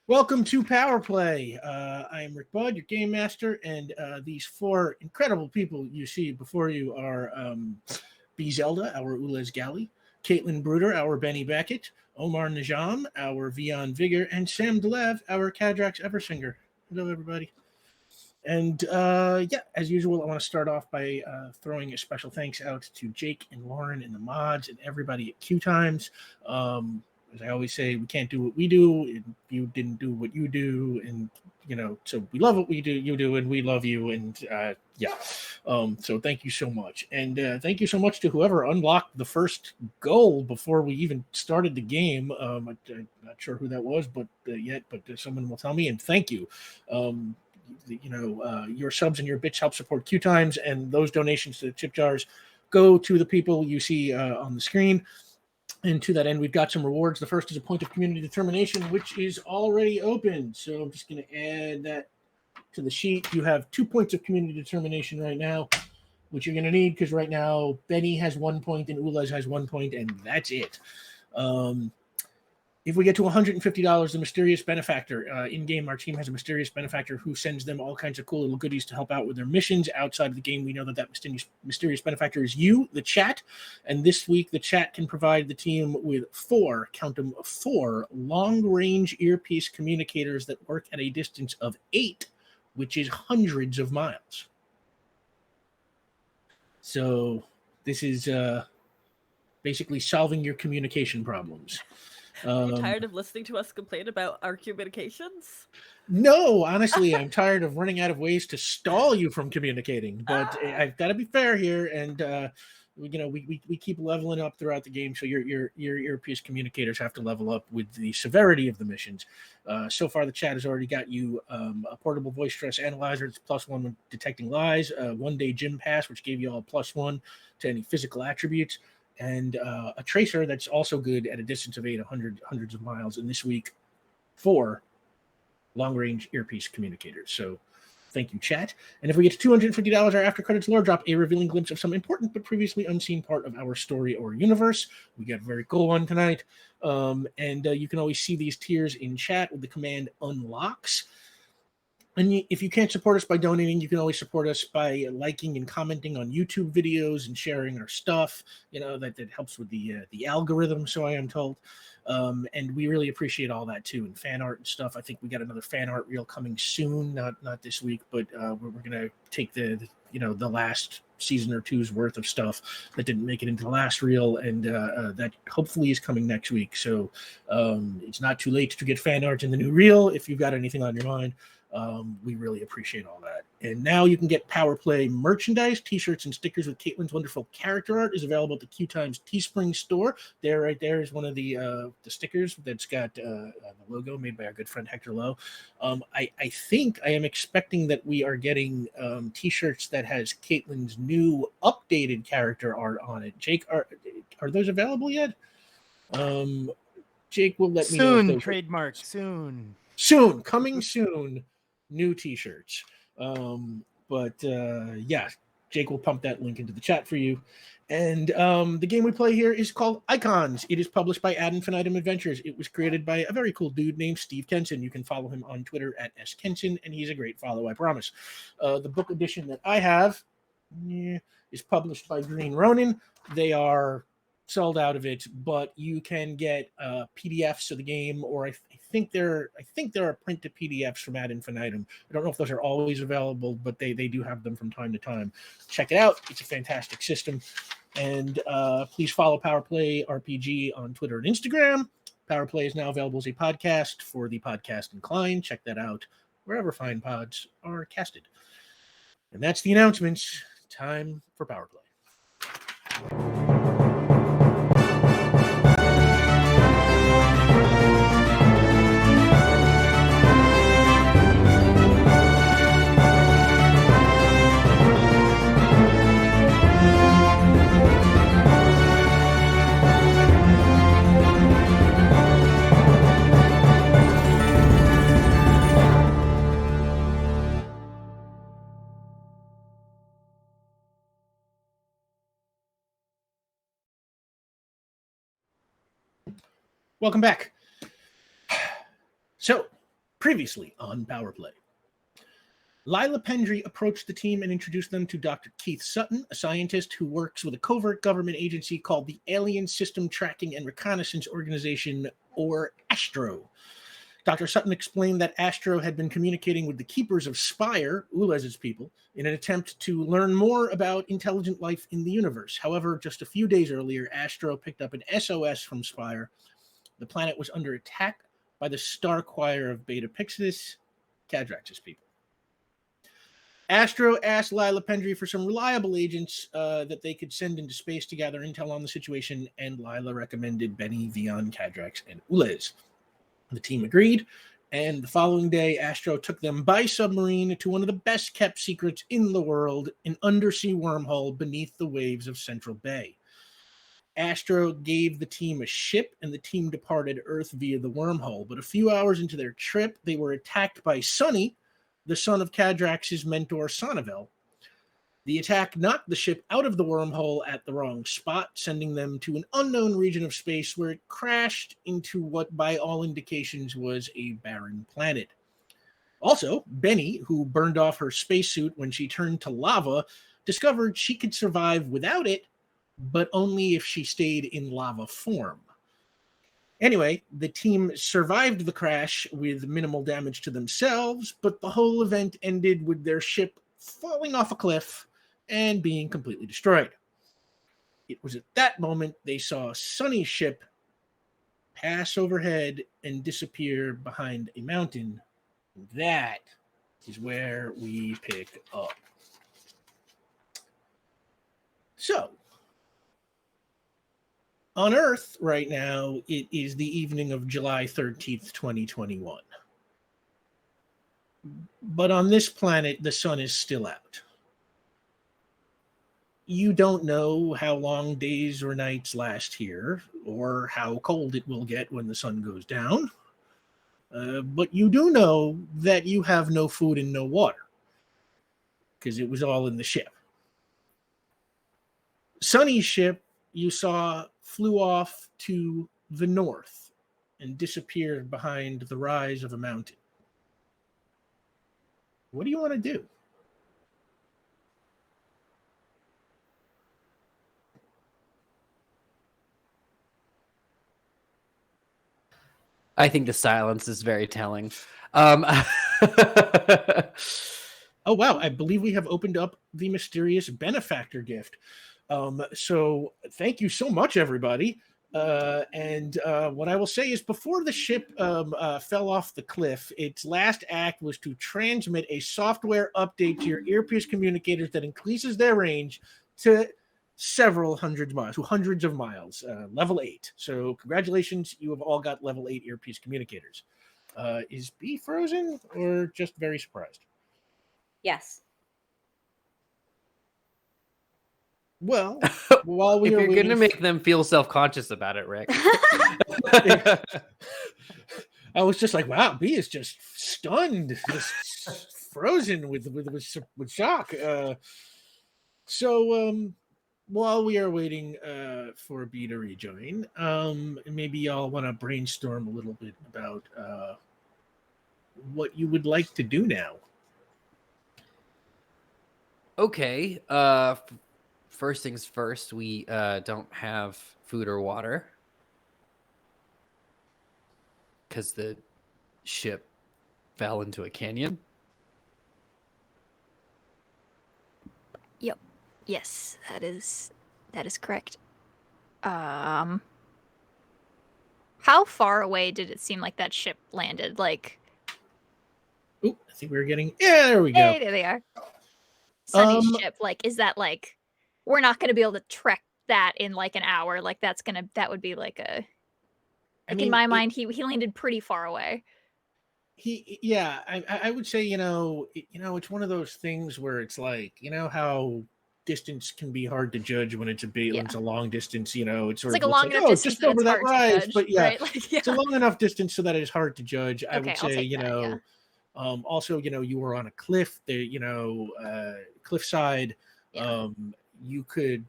Welcome to Power Play. I am Rick Budd, your game master, and these four incredible people you see before you are B. Zelda, our Ulez Gali, Caitlin Bruder, our Benny Beckett, Omar Najam, our Vion Vigor, and Sam Delev, our Kadrax Eversinger. Hello, everybody. And as usual, I want to start off by throwing a special thanks out to Jake and Lauren and the mods and everybody at QueueTimes. As I always say, we can't do what we do, and you didn't do what you do, and so we love what we do, you do, and we love you, and so thank you so much, and thank you so much to whoever unlocked the first goal before we even started the game. I'm not sure who that was, but someone will tell me, and thank you. Your subs and your bits help support QueueTimes, and those donations to the tip jars go to the people you see on the screen. And to that end, we've got some rewards. The first is a point of community determination, which is already open. So I'm just going to add that to the sheet. You have 2 points of community determination right now, which you're going to need because right now Benny has 1 point and Ulez has 1 point, and that's it. If we get to $150, the mysterious benefactor in-game, our team has a mysterious benefactor who sends them all kinds of cool little goodies to help out with their missions outside of the game. We know that mysterious benefactor is you, the chat, and this week the chat can provide the team with four long-range earpiece communicators that work at a distance of 8, which is hundreds of miles. So this is basically solving your communication problems. Are you tired of listening to us complain about our communications? No, honestly, I'm tired of running out of ways to stall you from communicating. But I've got to be fair here, and we keep leveling up throughout the game. So your earpiece communicators have to level up with the severity of the missions. So far, the chat has already got you a portable voice stress analyzer. It's +1 when detecting lies. 1-day gym pass, which gave you all +1 to any physical attributes. And a tracer that's also good at a distance of hundreds of miles. And this week, 4 long-range earpiece communicators. So thank you, chat. And if we get to $250, our after credits lore drop a revealing glimpse of some important but previously unseen part of our story or universe. We got a very cool one tonight. And you can always see these tiers in chat with the command unlocks. And if you can't support us by donating, you can always support us by liking and commenting on YouTube videos and sharing our stuff. That helps with the algorithm, so I am told. And we really appreciate all that too, and fan art and stuff. I think we got another fan art reel coming soon, not this week, but we're gonna take the last season or two's worth of stuff that didn't make it into the last reel, and that hopefully is coming next week. So it's not too late to get fan art in the new reel if you've got anything on your mind. We really appreciate all that. And now you can get Power Play merchandise, t-shirts and stickers with Caitlin's wonderful character art is available at the QueueTimes Teespring store. Right there is one of the stickers that's got the logo made by our good friend Hector Lowe. I think I am expecting that we are getting t-shirts that has Caitlin's new updated character art on it. Jake, are those available yet? Jake will let me know. Soon, trademark, soon. Soon, coming soon. New t-shirts. Jake will pump that link into the chat for you. And the game we play here is called Icons. It is published by Ad Infinitum Adventures. It was created by a very cool dude named Steve Kenson. You can follow him on Twitter at @skenson, and he's a great follow, I promise. The book edition that I have is published by Green Ronin. They are sold out of it, but you can get PDFs of the game, or I think there are print to PDFs from Ad Infinitum. I don't know if those are always available, but they do have them from time to time. Check it out. It's a fantastic system. And please follow Power Play RPG on Twitter and Instagram. Power Play is now available as a podcast for the podcast inclined. Check that out wherever fine pods are casted. And that's the announcements. Time for Power Play. Welcome back. So, Previously on Power Play. Lila Pendry approached the team and introduced them to Dr. Keith Sutton, a scientist who works with a covert government agency called the Alien System Tracking and Reconnaissance Organization, or ASTRO. Dr. Sutton explained that ASTRO had been communicating with the keepers of Spire, Ulez's people, in an attempt to learn more about intelligent life in the universe. However, just a few days earlier, ASTRO picked up an SOS from Spire. The planet was under attack by the Star Choir of Beta Pixis, Cadrax's people. Astro asked Lila Pendry for some reliable agents that they could send into space to gather intel on the situation, and Lila recommended Benny, Vion, Cadrax, and Ulez. The team agreed, and the following day, Astro took them by submarine to one of the best-kept secrets in the world, an undersea wormhole beneath the waves of Central Bay. Astro gave the team a ship, and the team departed Earth via the wormhole. But a few hours into their trip, they were attacked by Sonny, the son of Cadrax's mentor, Sonnevel. The attack knocked the ship out of the wormhole at the wrong spot, sending them to an unknown region of space where it crashed into what, by all indications, was a barren planet. Also, Benny, who burned off her spacesuit when she turned to lava, discovered she could survive without it, but only if she stayed in lava form. Anyway, the team survived the crash with minimal damage to themselves, but the whole event ended with their ship falling off a cliff and being completely destroyed. It was at that moment they saw Sonny's ship pass overhead and disappear behind a mountain. That is where we pick up. So, on Earth right now, it is the evening of July 13th, 2021. But on this planet, the sun is still out. You don't know how long days or nights last here, or how cold it will get when the sun goes down. But you do know that you have no food and no water, because it was all in the ship. Sonny's ship, you saw, flew off to the north and disappeared behind the rise of a mountain. What do you want to do? I think the silence is very telling. Oh, wow. I believe we have opened up the mysterious benefactor gift. So thank you so much, everybody. And what I will say is before the ship fell off the cliff, its last act was to transmit a software update to your earpiece communicators that increases their range to several hundred miles, to hundreds of miles, level 8. So congratulations, you have all got level 8 earpiece communicators. Is B frozen or just very surprised? Yes. Well, while we if are you're going to waiting make them feel self-conscious about it, Rick. I was just like, wow, B is just stunned, just frozen with shock. So while we are waiting for B to rejoin, maybe y'all want to brainstorm a little bit about what you would like to do now. Okay. First things first, we don't have food or water because the ship fell into a canyon. Yep. Yes, that is correct. How far away did it seem like that ship landed? Like, Ooh, I think we're getting. Yeah, there we go. hey, there they are. Sunny's Um, ship. Like, is that like we're not going to be able to trek that in like an hour? Like, that would be like a. Like in my mind, he landed pretty far away. I would say it's one of those things where it's like how distance can be hard to judge when it's when it's a long distance. It's sort like of a long enough distance just that over it's that hard to rise, judge, but yeah, right? Like, it's a long enough distance so that it is hard to judge. I would Okay, I'll say take that, yeah. Also you were on a cliff there, cliffside. Yeah. You could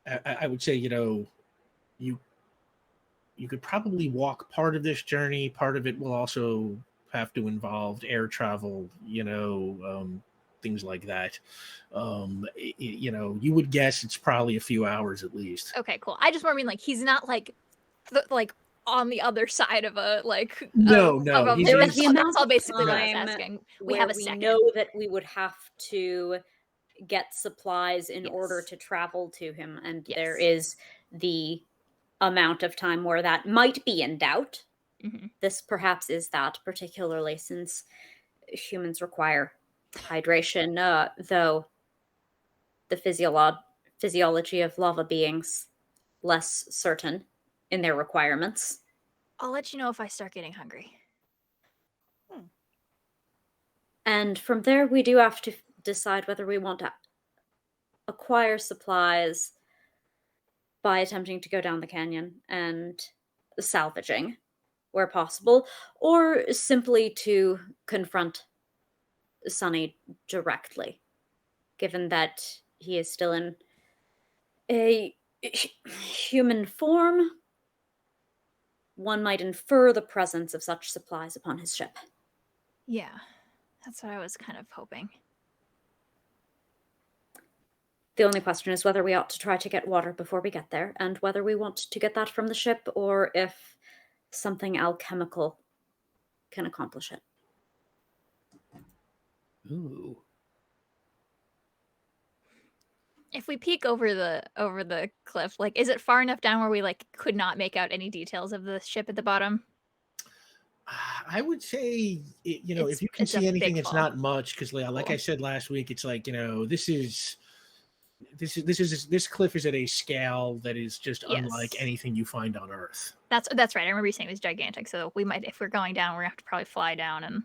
I would say you you could probably walk part of this journey. Part of it will also have to involve air travel, things like that. You would guess it's probably a few hours at least. Okay, cool. I just more mean like he's not like like on the other side of a like No, of no, a he's- that's, he's- all, amount that's all of basically what I was time asking. We where have a we second. know that we would have to get supplies in order Yes. to travel to him, and Yes. there is the amount of time where that might be in doubt. Mhm. This perhaps is that, particularly since humans require hydration, though the physiology of lava beings less certain in their requirements. I'll let you know if I start getting hungry. And from there, we do have to decide whether we want to acquire supplies by attempting to go down the canyon and salvaging where possible, or simply to confront Sunny directly, given that he is still in a human form. One might infer the presence of such supplies upon his ship. Yeah, that's what I was kind of hoping. The only question is whether we ought to try to get water before we get there, and whether we want to get that from the ship, or if something alchemical can accomplish it. Ooh. If we peek over the cliff, like, is it far enough down where we like could not make out any details of the ship at the bottom? I would say, It's- if you can it's a see anything, big it's fall. not much because, like Cool. I said last week, it's like this cliff is at a scale that is just unlike Yes. anything you find on Earth. That's right. I remember you saying it was gigantic. So we might, if we're going down, we're gonna have to probably fly down and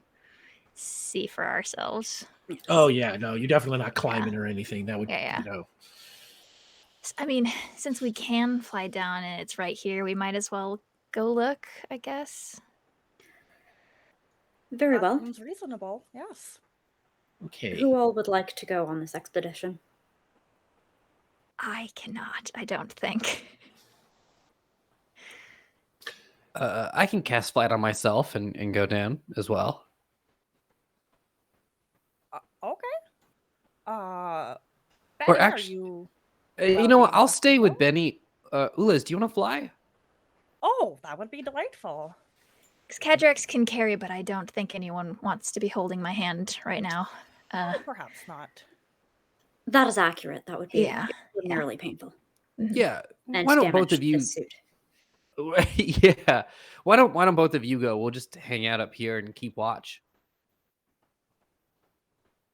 see for ourselves. Oh yeah, no, you're definitely not climbing or anything. That would, Yeah. I mean, since we can fly down and it's right here, we might as well go look, I guess. Very That well. sounds reasonable. Yes. Okay. Who all would like to go on this expedition? I cannot, I don't think. I can cast flight on myself and go down as well. Okay. Or Benny, actu- are you? You know what? welcome I'll to stay with go? Benny. Ulas, do you want to fly? Oh, that would be delightful. Because Cadrex can carry, but I don't think anyone wants to be holding my hand right now. Oh, perhaps not. That is accurate. That would be Yeah, extraordinarily painful. Yeah. And Why don't damage both of to you? the suit. Yeah. Why don't both of you go? We'll just hang out up here and keep watch.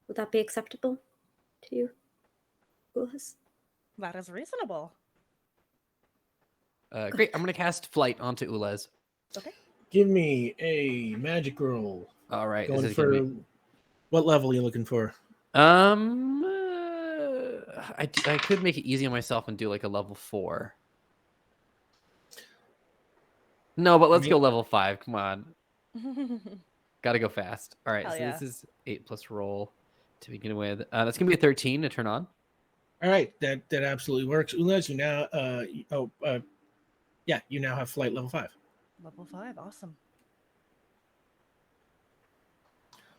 Would that be acceptable to you, Ulas? That is reasonable. Great. I'm gonna cast flight onto Ulas. Okay. Give me a magic roll. All right. Going This is for gonna be... what level are you looking for? I could make it easy on myself and do like a level 4. No, but let's go level 5. Come on. Gotta go fast. All right. Hell So yeah. this is 8 plus roll to begin with. That's gonna be a 13 to turn on. All right, that absolutely works. Ulas, you now you now have flight level 5. Level 5, awesome.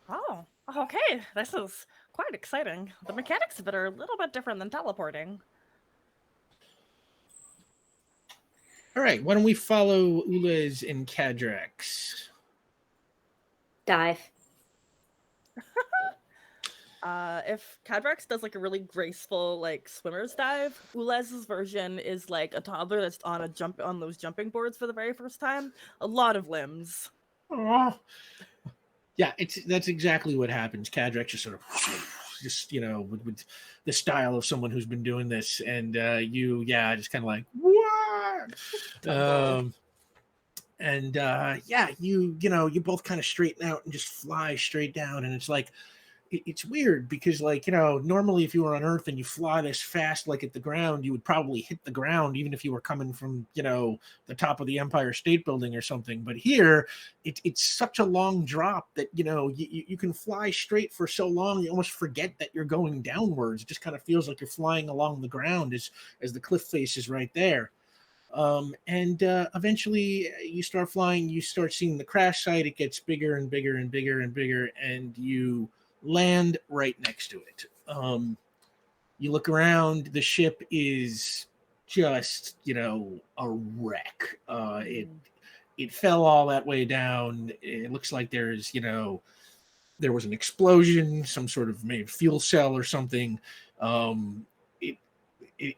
Oh, okay. This is quite exciting. The mechanics of it are a little bit different than teleporting. All right, why don't we follow Ulas and Cadrex? Dive. If Cadrex does like a really graceful like swimmer's dive, Ulez's version is like a toddler that's on those jumping boards for the very first time. A lot of limbs. Oh. Yeah, that's exactly what happens. Cadrex just sort of with the style of someone who's been doing this, and just kind of like what? You both kind of straighten out and just fly straight down, and it's like it's weird because normally if you were on Earth and you fly this fast like at the ground, you would probably hit the ground even if you were coming from the top of the Empire State Building or something. But here it's such a long drop that you can fly straight for so long you almost forget that you're going downwards. It just kind of feels like you're flying along the ground as the cliff face is right there. And eventually you start flying, you start seeing the crash site. It gets bigger and bigger and bigger and bigger, and you land right next to it. You look around, the ship is just, a wreck. It fell all that way down. It looks like there was an explosion, some sort of maybe fuel cell or something. It, it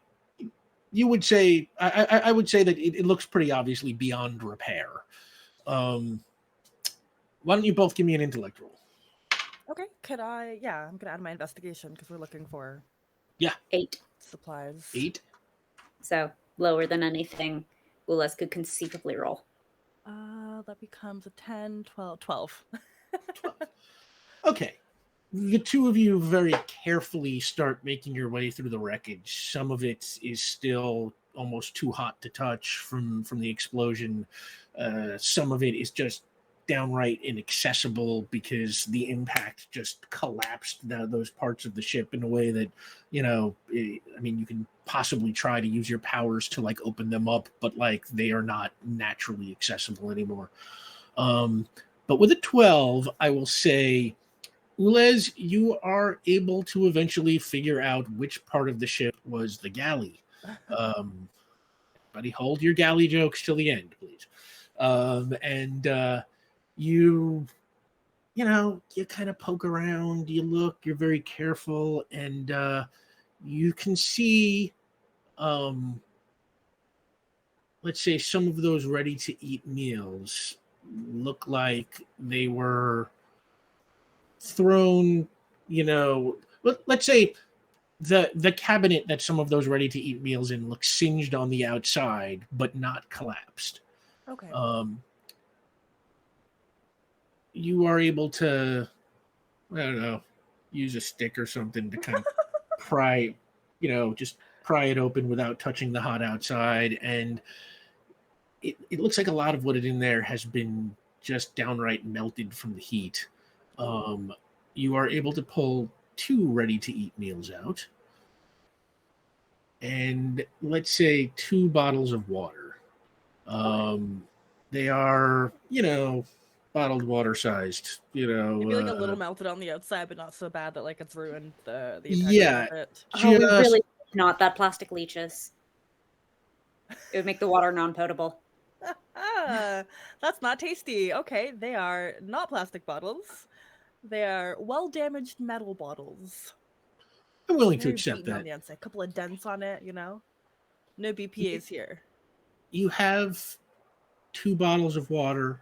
you would say I would say that it looks pretty obviously beyond repair. Why don't you both give me an intellect roll? Okay, could I? Yeah, I'm gonna add my investigation because we're looking for 8. supplies. 8. So lower than anything Ulas could conceivably roll. That becomes a 10, 12, 12. 12. Okay. The two of you very carefully start making your way through the wreckage. Some of it is still almost too hot to touch from the explosion. Some of it is just downright inaccessible because the impact just collapsed those parts of the ship in a way that, you can possibly try to use your powers to like open them up, but like they are not naturally accessible anymore. But with a 12, I will say, Ulez, you are able to eventually figure out which part of the ship was the galley. Buddy, hold your galley jokes till the end, please. You kind of poke around, you look, you're very careful, and you can see, let's say, some of those ready-to-eat meals look like they were thrown, let's say the cabinet that some of those ready-to-eat meals in looks singed on the outside, but not collapsed. Okay. You are able to, I don't know, use a stick or something to kind of pry, just pry it open without touching the hot outside. And it looks like a lot of what is in there has been just downright melted from the heat. You are able to pull 2 ready-to-eat meals out. And let's say 2 bottles of water. They are, bottled water sized, Maybe like a little melted on the outside, but not so bad that like it's ruined the integrity yeah. of it. Oh, we really not that plastic leeches. It would make the water non-potable. That's not tasty. Okay, they are not plastic bottles. They are well-damaged metal bottles. I'm willing to Very accept beaten on that. the outside. A couple of dents on it, No BPAs here. You have 2 bottles of water.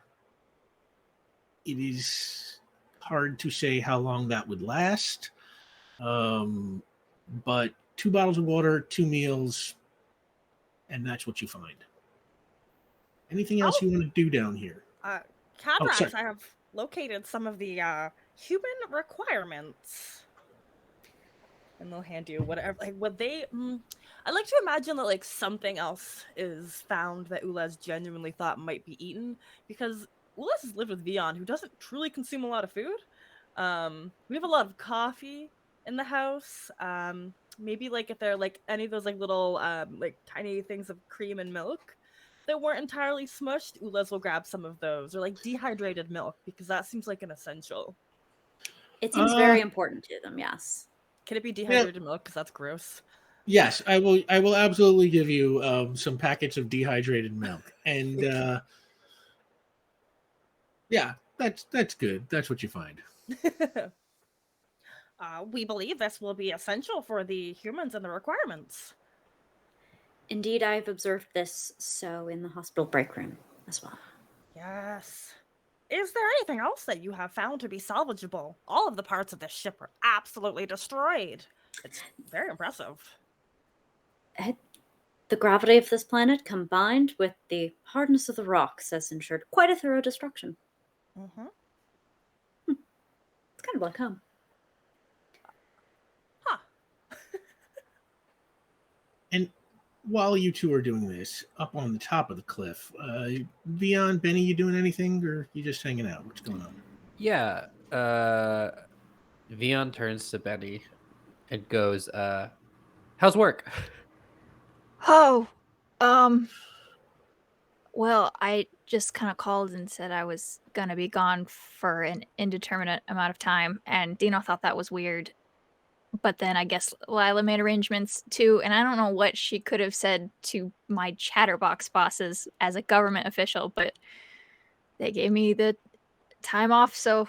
It is hard to say how long that would last. But 2 bottles of water, 2 meals, and that's what you find. Anything else you want to do down here? Cadrax, I have located some of the human requirements. And they'll hand you whatever, like what they. I like to imagine that like something else is found that Ulez genuinely thought might be eaten, because Ulez has lived with Vion, who doesn't truly consume a lot of food. We have a lot of coffee in the house. Maybe like if there are like any of those like little like tiny things of cream and milk that weren't entirely smushed, Ulez will grab some of those, or like dehydrated milk, because that seems like an essential. It seems very important to them, yes. Can it be dehydrated milk? Because that's gross. Yes, I will. I will absolutely give you some packets of dehydrated milk, and yeah, that's good. That's what you find. We believe this will be essential for the humans and the requirements. Indeed, I've observed this so in the hospital break room as well. Yes. Is there anything else that you have found to be salvageable? All of the parts of this ship are absolutely destroyed. It's very impressive. The gravity of this planet combined with the hardness of the rocks has ensured quite a thorough destruction. Mm-hmm. It's kind of like home. Huh. And while you two are doing this, up on the top of the cliff, Vion, Benny, you doing anything, or you just hanging out? What's going on? Yeah. Vion turns to Benny and goes, how's work? Oh, Well, I just kind of called and said I was going to be gone for an indeterminate amount of time, and Dino thought that was weird. But then I guess Lila made arrangements too, and I don't know what she could have said to my chatterbox bosses as a government official, but they gave me the time off, so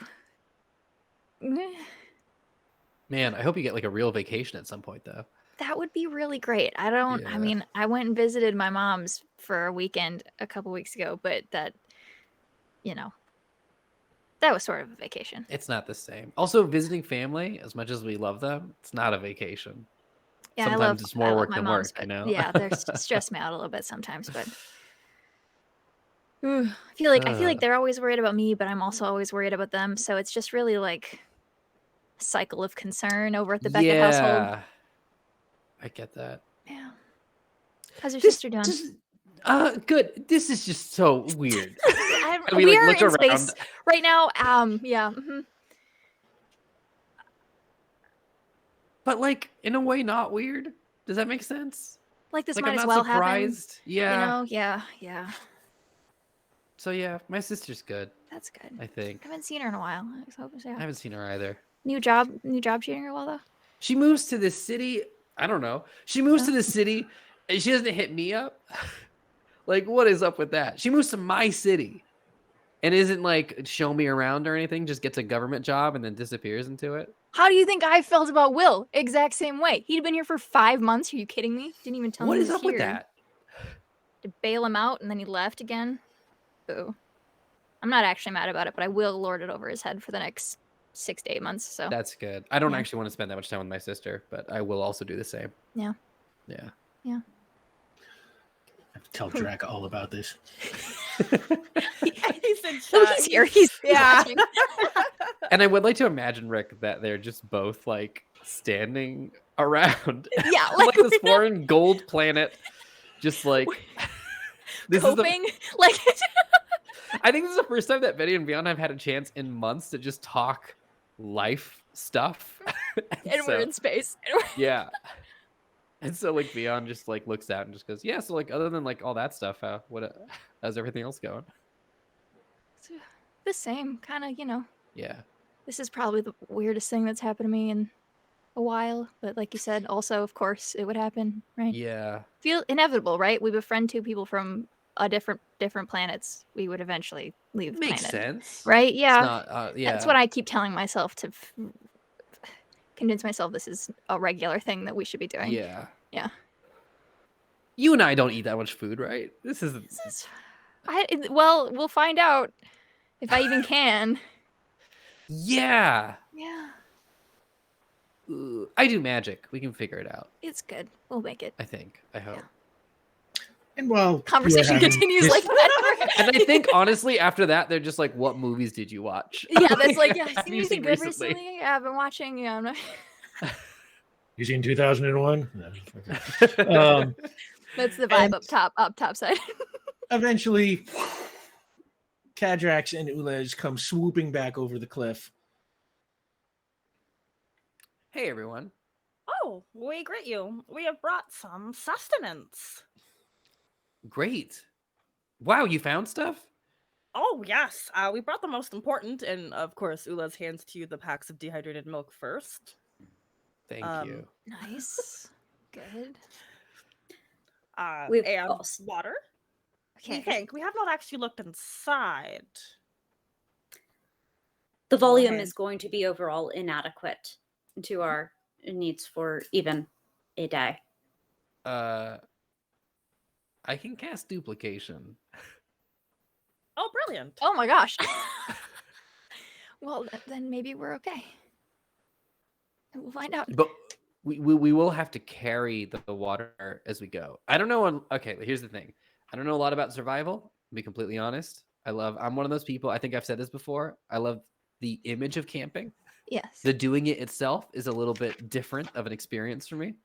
Man, I hope you get like a real vacation at some point, though. that would be really great. I Yeah. mean, I went and visited my mom's for a weekend a couple weeks ago, but that, that was sort of a vacation. It's not the same. Also, visiting family, as much as we love them, it's not a vacation. Yeah, Sometimes it's more I love work my than moms, work, but yeah, they're stress me out a little bit sometimes, but I feel like they're always worried about me, but I'm also always worried about them. So it's just really like a cycle of concern over at the Beckett household. Yeah, I get that. Yeah. How's your sister doing? Good. This is just so weird. We like, are look in around. space right now. Yeah. But like in a way, not weird. Does that make sense? Like this Like might I'm as not well surprised. happen. Yeah. Yeah. So yeah, my sister's good. That's good. I think. I haven't seen her in a while. So, I haven't seen her either. New job treating her well though. She moves to this city. I don't know. She moves to this city and she doesn't hit me up. Like, what is up with that? She moves to my city and isn't like show me around or anything, just gets a government job and then disappears into it. How do you think I felt about Will? Exact same way. He'd been here for 5 months. Are you kidding me? Didn't even tell me What he is was up with here. that? To bail him out and then he left again. Boo. I'm not actually mad about it, but I will lord it over his head for the next 6 to 8 months. So That's good. I don't actually want to spend that much time with my sister, but I will also do the same. Yeah. Yeah. Yeah. I have to tell Drac all about this. He's in Oh, chat. he's here. He's Yeah. watching. And I would like to imagine, Rick, that they're just both like standing around Yeah, like this foreign gold planet, just like this coping. is Like I think this is the first time that Betty and Beyond have had a chance in months to just talk life stuff. and we're in space. Yeah. And so like Beyond just like looks out and just goes, yeah, so like other than like all that stuff, how's everything else going? The same, kind of, Yeah. This is probably the weirdest thing that's happened to me in a while, but like you said, also of course it would happen, right? Yeah. Feel inevitable, right? We befriend two people from a different planets. We would eventually leave the Makes planet. sense. Right? Yeah. It's not, yeah. That's what I keep telling myself to convince myself this is a regular thing that we should be doing. Yeah. Yeah. You and I don't eat that much food, right? Well, we'll find out if I even can. Yeah. Yeah. I do magic. We can figure it out. It's good. We'll make it. I think. I hope. And while Conversation continues like that. And I think honestly, after that, they're just like, "What movies did you watch?" Yeah, that's like, yeah. Have Seen you anything seen good recently? recently? Yeah, I've been watching. Yeah, I'm not... You seen 2001? That's the vibe up top side. Eventually, Kadrax and Ulez come swooping back over the cliff. Hey, everyone. Oh, we greet you. We have brought some sustenance. Great. Wow, you found stuff? Oh, yes. We brought the most important, and of course, Ula's hands to you the packs of dehydrated milk first. Thank you. Nice. Good. We've and also- water. Okay. We think. We have not actually looked inside. The volume Okay. is going to be overall inadequate to our needs for even a day. I can cast duplication. Oh, brilliant. Oh my gosh. Well, then maybe we're okay. We'll find out. But we will have to carry the water as we go. I don't know. Okay, here's the thing. I don't know a lot about survival, to be completely honest. I'm one of those people, I think I've said this before. I love the image of camping. Yes. The doing it itself is a little bit different of an experience for me.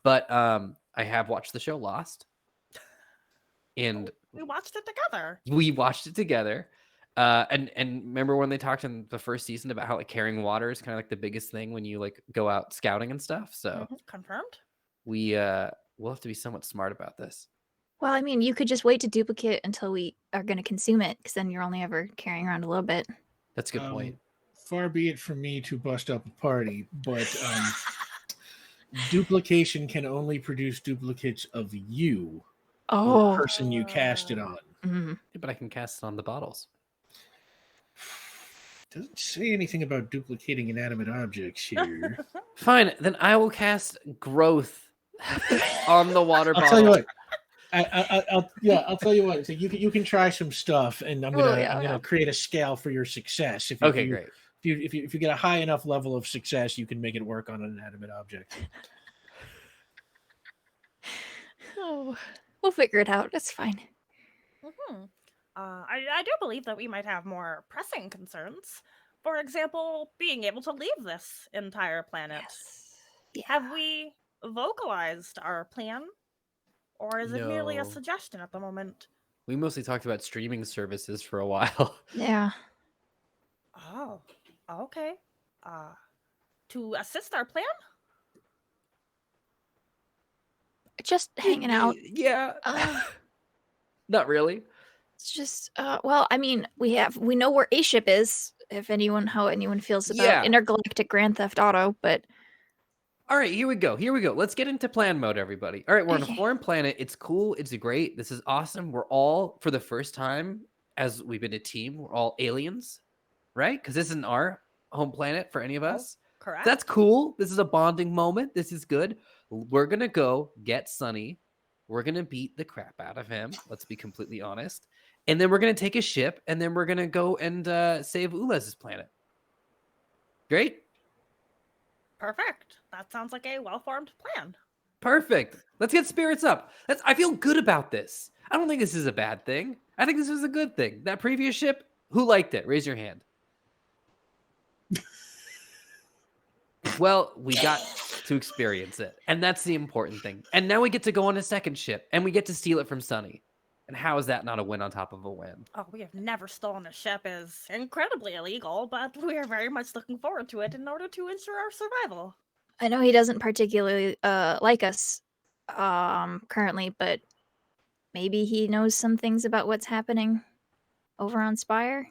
But I have watched the show Lost. And We watched it together. we watched it together. And remember when they talked in the first season about how like carrying water is kind of like the biggest thing when you like go out scouting and stuff. So Confirmed. we'll have to be somewhat smart about this. Well, I mean, you could just wait to duplicate until we are going to consume it, because then you're only ever carrying around a little bit. That's a good point. Far be it from me to bust up a party, but duplication can only produce duplicates of you, the person you cast it on. Mm-hmm. Yeah, but I can cast it on the bottles. Doesn't say anything about duplicating inanimate objects here. Fine, then I will cast growth on the water I'll bottle. tell you what. I'll tell you what. So you can try some stuff, and I'm gonna create a scale for your success. Okay, great. If you get a high enough level of success, you can make it work on an inanimate object. Oh, we'll figure it out. That's fine. Mm-hmm. I do believe that we might have more pressing concerns. For example, being able to leave this entire planet. Yes. Yeah. Have we vocalized our plan? Or is it merely a No. suggestion at the moment? We mostly talked about streaming services for a while. Yeah. Oh, okay. To assist our plan? Just hanging out. Yeah. Not really. It's just, well, I mean, we know where A ship is. How anyone feels about intergalactic Grand Theft Auto, but. All right, here we go. Let's get into plan mode, everybody. All right, we're on Okay. a foreign planet. It's cool. It's great. This is awesome. We're all, for the first time, as we've been a team, we're all aliens, right? Because this isn't our home planet for any of us. Correct. That's cool. This is a bonding moment. This is good. We're going to go get Sunny. We're going to beat the crap out of him. Let's be completely honest. And then we're going to take a ship, and then we're going to go and save Ulez's planet. Great? Perfect. That sounds like a well-formed plan. Perfect. Let's get spirits up. I feel good about this. I don't think this is a bad thing. I think this was a good thing. That previous ship, who liked it? Raise your hand. Well, we got to experience it, and that's the important thing. And now we get to go on a second ship, and we get to steal it from Sunny. And how is that not a win on top of a win? Oh, we have never stolen a ship is incredibly illegal, but we are very much looking forward to it in order to ensure our survival. I know he doesn't particularly like us currently, but maybe he knows some things about what's happening over on Spire.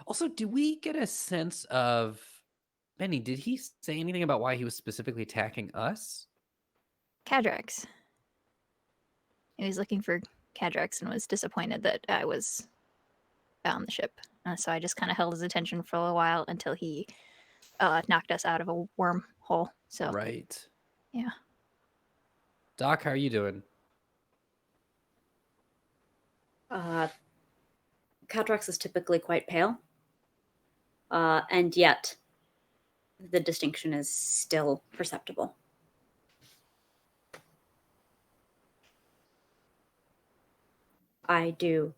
Also, do we get a sense of... Benny, did he say anything about why he was specifically attacking us? Cadrax. He was looking for Cadrax and was disappointed that I was on the ship. So I just kind of held his attention for a while until he knocked us out of a wormhole. So Right. Yeah. Doc, how are you doing? Cadrax is typically quite pale. And yet, the distinction is still perceptible. I do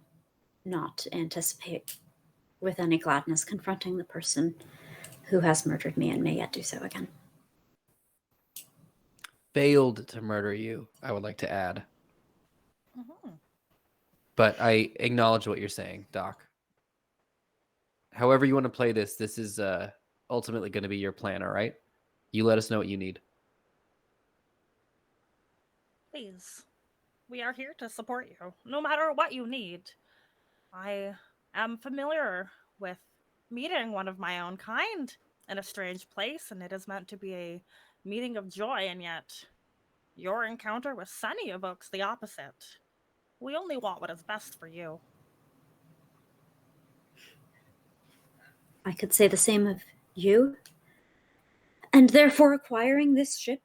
not anticipate with any gladness confronting the person who has murdered me and may yet do so again. Failed to murder you, I would like to add. Mm-hmm. But I acknowledge what you're saying, Doc. However you want to play this is ultimately going to be your plan, all right? You let us know what you need. Please. We are here to support you, no matter what you need. I am familiar with meeting one of my own kind in a strange place, and it is meant to be a meeting of joy, and yet your encounter with Sunny evokes the opposite. We only want what is best for you. I could say the same of you, and therefore acquiring this ship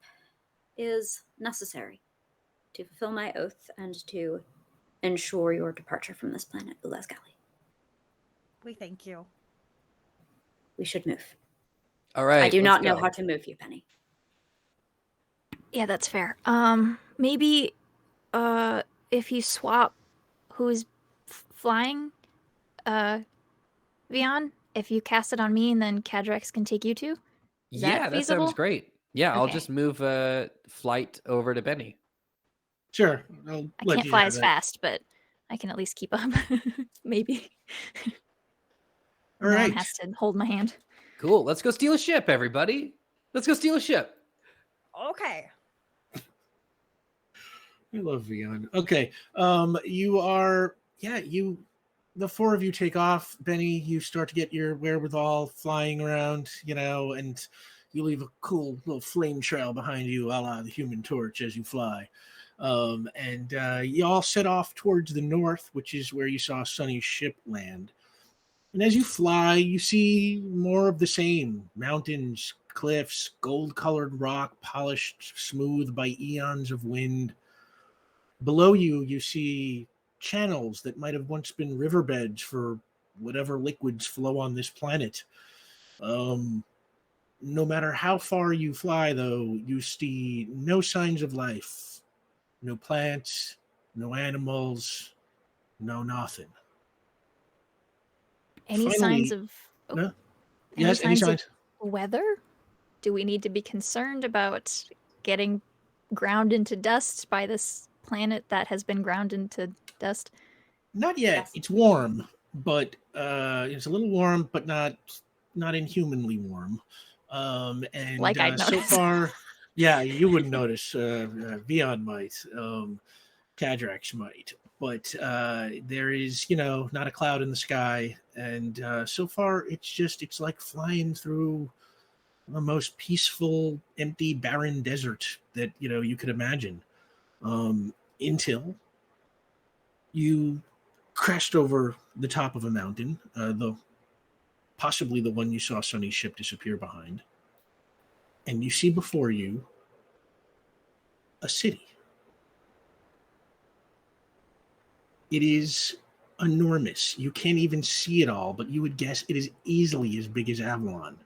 is necessary to fulfill my oath and to ensure your departure from this planet, Ulez Galley. We thank you. We should move. All right. I do not know go. how to move you, Penny. Yeah, that's fair. Maybe if you swap who's flying, Vion, if you cast it on me and then Cadrax can take you two? Is Yeah, that feasible? sounds great. Yeah, I'll Okay. just move flight over to Benny. Sure. I can't fly as fast, but I can at least keep up. Maybe. All No one right. has to hold my hand. Cool. Let's go steal a ship, everybody. Let's go steal a ship. Okay. I love Vion. Okay. You are, yeah, the four of you take off. Benny, you start to get your wherewithal flying around, and you leave a cool little flame trail behind you, a la the Human Torch, as you fly. And you all set off towards the north, which is where you saw Sunny's ship land. And as you fly, you see more of the same mountains, cliffs, gold colored rock, polished smooth by eons of wind. Below you, you see channels that might have once been riverbeds for whatever liquids flow on this planet. No matter how far you fly, though, you see no signs of life, no plants, no animals, no nothing. Any Finally, signs of no? any Yes, any signs of signs? weather? Do we need to be concerned about getting ground into dust by this planet that has been ground into dust? Not yet. Yes. It's warm, but it's a little warm, but not inhumanly warm. And Like I'd so notice. far, yeah, you wouldn't notice. Vion might, Kadrax might, but there is, not a cloud in the sky, and so far it's like flying through the most peaceful, empty, barren desert that you could imagine. Until you crashed over the top of a mountain, possibly the one you saw Sunny's ship disappear behind, and you see before you a city. It is enormous. You can't even see it all, but you would guess it is easily as big as Avalon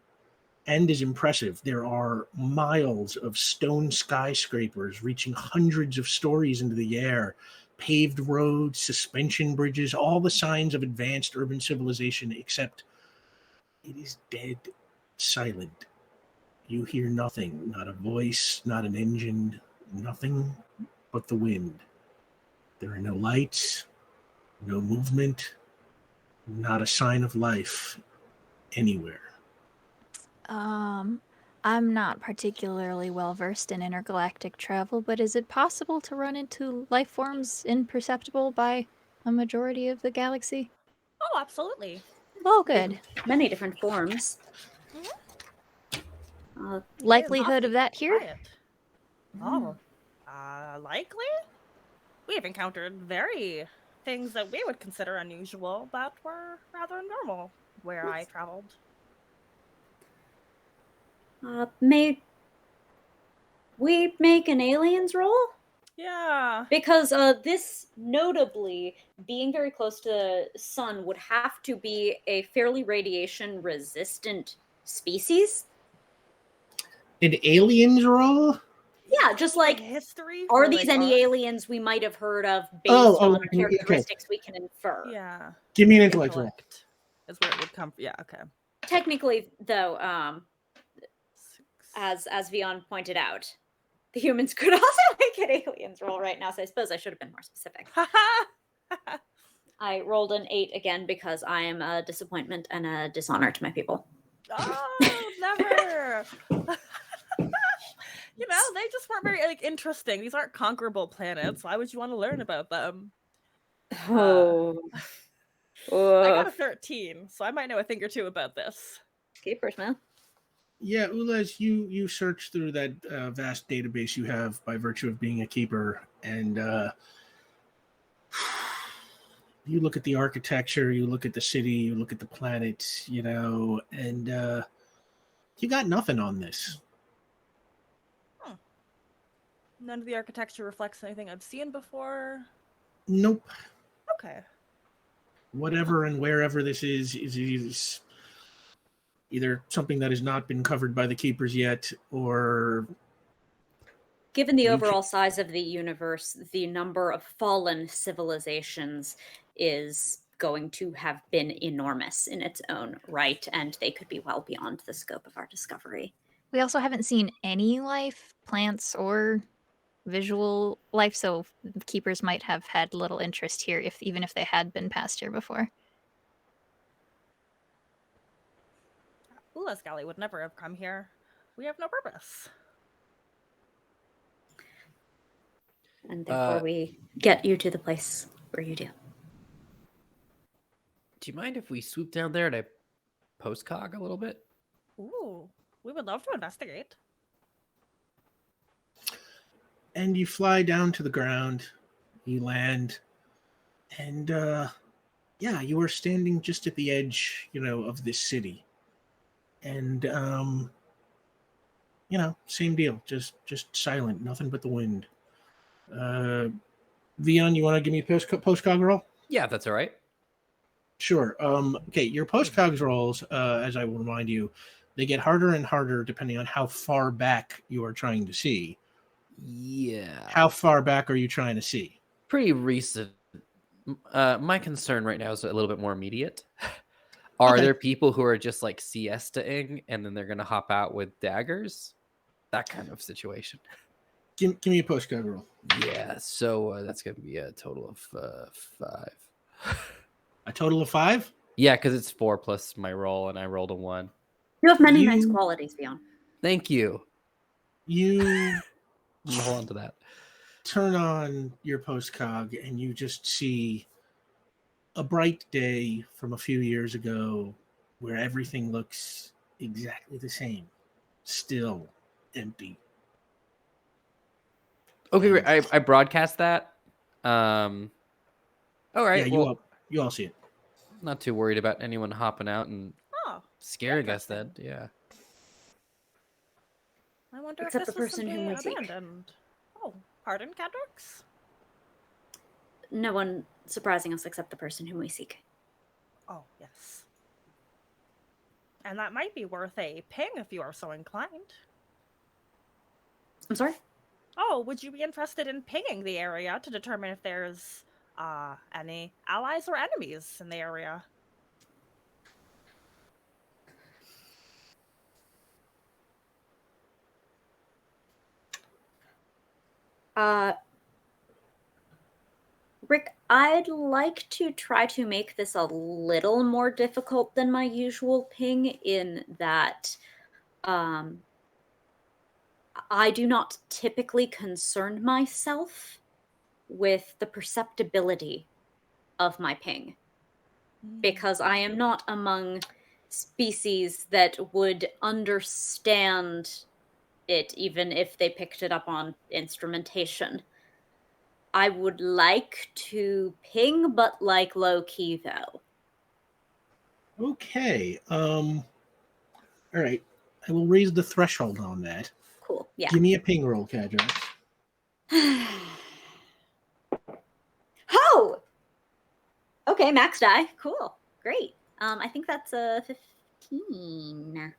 and as impressive. There are miles of stone skyscrapers reaching hundreds of stories into the air, paved roads, suspension bridges, all the signs of advanced urban civilization, except it is dead silent. You hear nothing, not a voice, not an engine, nothing but the wind. There are no lights, no movement, not a sign of life anywhere. I'm not particularly well versed in intergalactic travel, but is it possible to run into life forms imperceptible by a majority of the galaxy? Oh, absolutely. Oh, good. Many different forms. Likelihood of that here? Try it. Oh, likely? We have encountered very things that we would consider unusual, but were rather normal where I traveled. May we make an aliens roll? Yeah. Because this, notably, being very close to the sun, would have to be a fairly radiation-resistant species. An aliens roll? Yeah, just like, history. are for, these like, any our- aliens we might have heard of based Oh, on okay. characteristics we can infer? Yeah. Give me an intellect roll. Intellect is where it would come from. Yeah. Okay. Technically, though, 6. as Vion pointed out, the humans could also make an aliens roll right now, so I suppose I should have been more specific. I rolled an 8 again because I am a disappointment and a dishonor to my people. Oh, never. They just weren't very interesting. These aren't conquerable planets. Why would you want to learn about them? Oh. I got a 13, so I might know a thing or two about this. Keepers, man. Yeah, Ulez, you search through that vast database you have by virtue of being a keeper, and you look at the architecture, you look at the city, you look at the planet, and you got nothing on this. None of the architecture reflects anything I've seen before. Nope. Okay. Whatever and wherever this is either something that has not been covered by the keepers yet, or Given the overall size of the universe, the number of fallen civilizations is going to have been enormous in its own right, and they could be well beyond the scope of our discovery. We also haven't seen any life, plants, or visual life, so the keepers might have had little interest here, even if they had been past here before. Ulasgali would never have come here. We have no purpose. And therefore we get you to the place where you do. Do you mind if we swoop down there to postcog a little bit? Ooh, we would love to investigate. And you fly down to the ground. You land, and yeah, you are standing just at the edge, of this city. And same deal, just silent, nothing but the wind. Vion, you want to give me a postcog roll? Yeah, that's all right. Sure. Okay, your postcogs rolls, as I will remind you, they get harder and harder depending on how far back you are trying to see. Yeah. How far back are you trying to see? Pretty recent. My concern right now is a little bit more immediate. Are Okay. there people who are just like siestaing and then they're going to hop out with daggers? That kind of situation. Give me a postcog roll. Yeah, so that's going to be a total of 5. A total of 5? Yeah, because it's 4 plus my roll, and I rolled a 1. You have many nice qualities, Beyond. Thank you. You Hold on to that. turn on your postcog and you just see a bright day from a few years ago where everything looks exactly the same. Still empty. Okay, great. I broadcast that. All right. Yeah, Well, you all see it. not too worried about anyone hopping out and Oh, scaring us then. Yeah. I wonder Except if this the was person simply whom we seek. abandoned. Oh, pardon, Cadrix? No one surprising us except the person whom we seek. Oh, yes. And that might be worth a ping if you are so inclined. I'm sorry? Oh, would you be interested in pinging the area to determine if there's any allies or enemies in the area? Rick, I'd like to try to make this a little more difficult than my usual ping in that I do not typically concern myself with the perceptibility of my ping, because I am not among species that would understand it even if they picked it up on instrumentation. I would like to ping, but like low key though. Okay. All right. I will raise the threshold on that. Cool. Yeah. Give me a ping roll, Cadrix. Oh! Okay, max die. Cool. Great. I think that's a 15.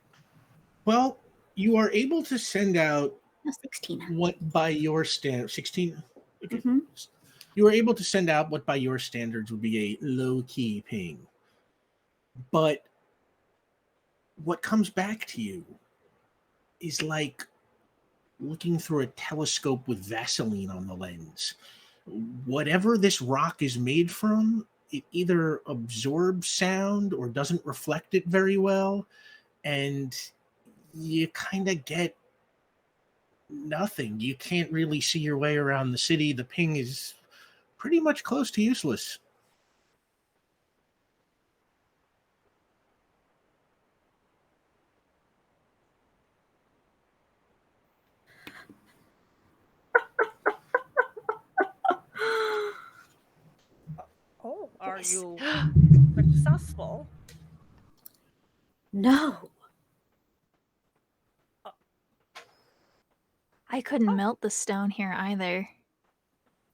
Well, you are able to send out No, 16. what by your standard 16. Okay. Mhm. You are able to send out what by your standards would be a low-key ping. But what comes back to you is like looking through a telescope with Vaseline on the lens. Whatever this rock is made from, it either absorbs sound or doesn't reflect it very well, and you kind of get nothing. You can't really see your way around the city. The ping is pretty much close to useless. Oh, are Yes. you successful? No. I couldn't melt the stone here either.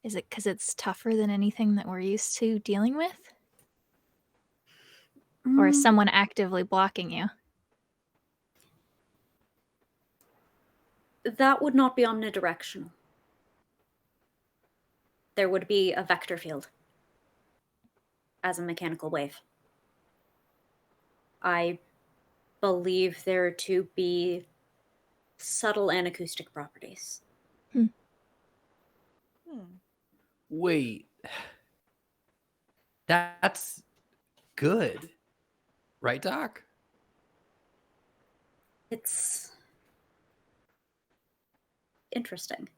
Is it because it's tougher than anything that we're used to dealing with? Or is someone actively blocking you? That would not be omnidirectional. There would be a vector field as a mechanical wave. I believe there to be subtle and acoustic properties. Wait. That's good. Right, Doc? It's interesting.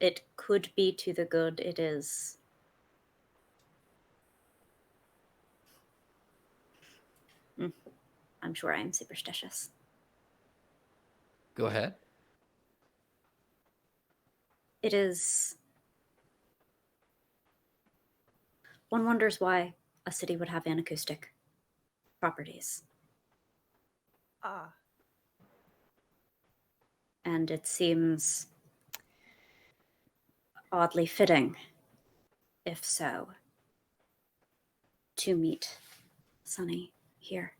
it could be to the good, it is. I'm sure I am superstitious. Go ahead. It is. One wonders why a city would have anacoustic properties. Ah. And it seems oddly fitting, if so, to meet Sunny here.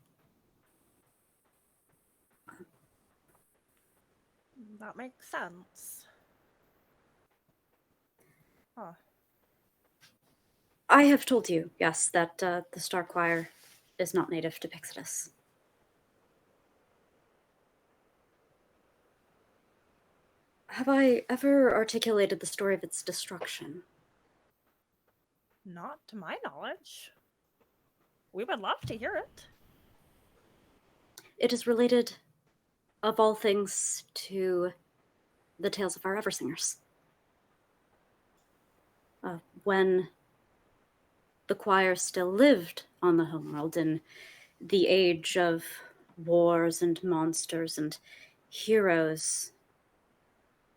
That makes sense. Huh. I have told you, yes, that the Star Choir is not native to Pixidus. Have I ever articulated the story of its destruction? Not to my knowledge. We would love to hear it. It is related, of all things, to the tales of our Eversingers. When the choir still lived on the homeworld in the age of wars and monsters and heroes,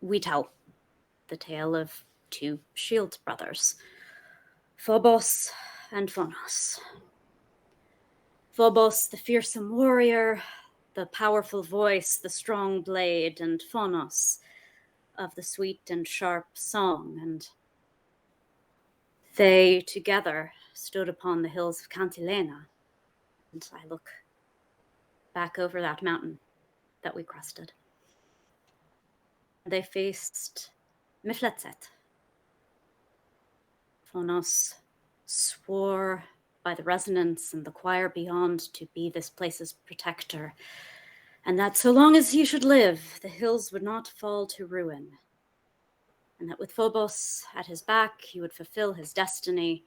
we tell the tale of two shield brothers, Phobos and Phonos. Phobos, the fearsome warrior, the powerful voice, the strong blade, and Phonos of the sweet and sharp song, and they together stood upon the hills of Cantilena, and I look back over that mountain that we crested. They faced Mifletzet. Phonos swore by the resonance and the choir beyond to be this place's protector, and that so long as he should live, the hills would not fall to ruin, and that with Phobos at his back, he would fulfill his destiny.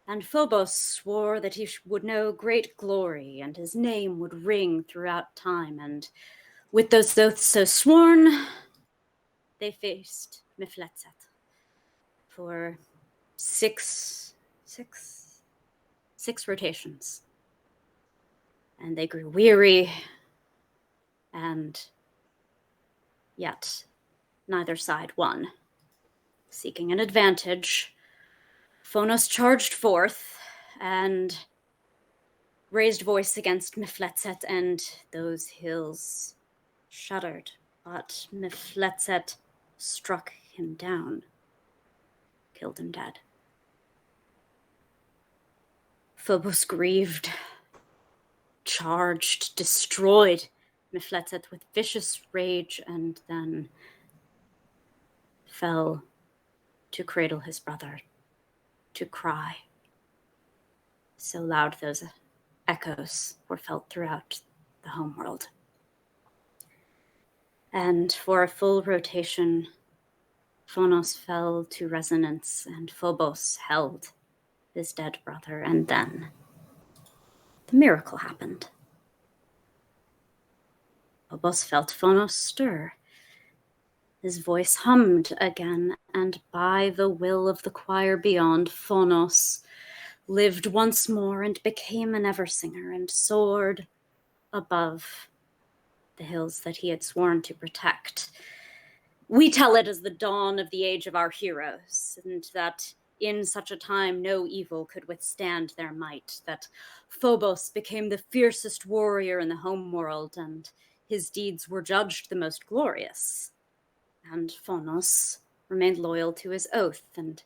And Phobos swore that he would know great glory, and his name would ring throughout time, and with those oaths so sworn, they faced Mifletzet for six rotations. And they grew weary, and yet neither side won. Seeking an advantage, Phonos charged forth and raised voice against Mifletzet, and those hills shuddered. But Mifletzet struck him down, killed him dead. Phobos grieved, charged, destroyed Mifletzet with vicious rage, and then fell to cradle his brother, to cry. So loud those echoes were felt throughout the homeworld. And for a full rotation, Phonos fell to resonance, and Phobos held his dead brother, and then the miracle happened. Phobos felt Phonos stir. His voice hummed again, and by the will of the choir beyond, Phonos lived once more and became an Eversinger and soared above the hills that he had sworn to protect. We tell it as the dawn of the age of our heroes, and that in such a time no evil could withstand their might, that Phobos became the fiercest warrior in the homeworld, and his deeds were judged the most glorious. And Phonos remained loyal to his oath and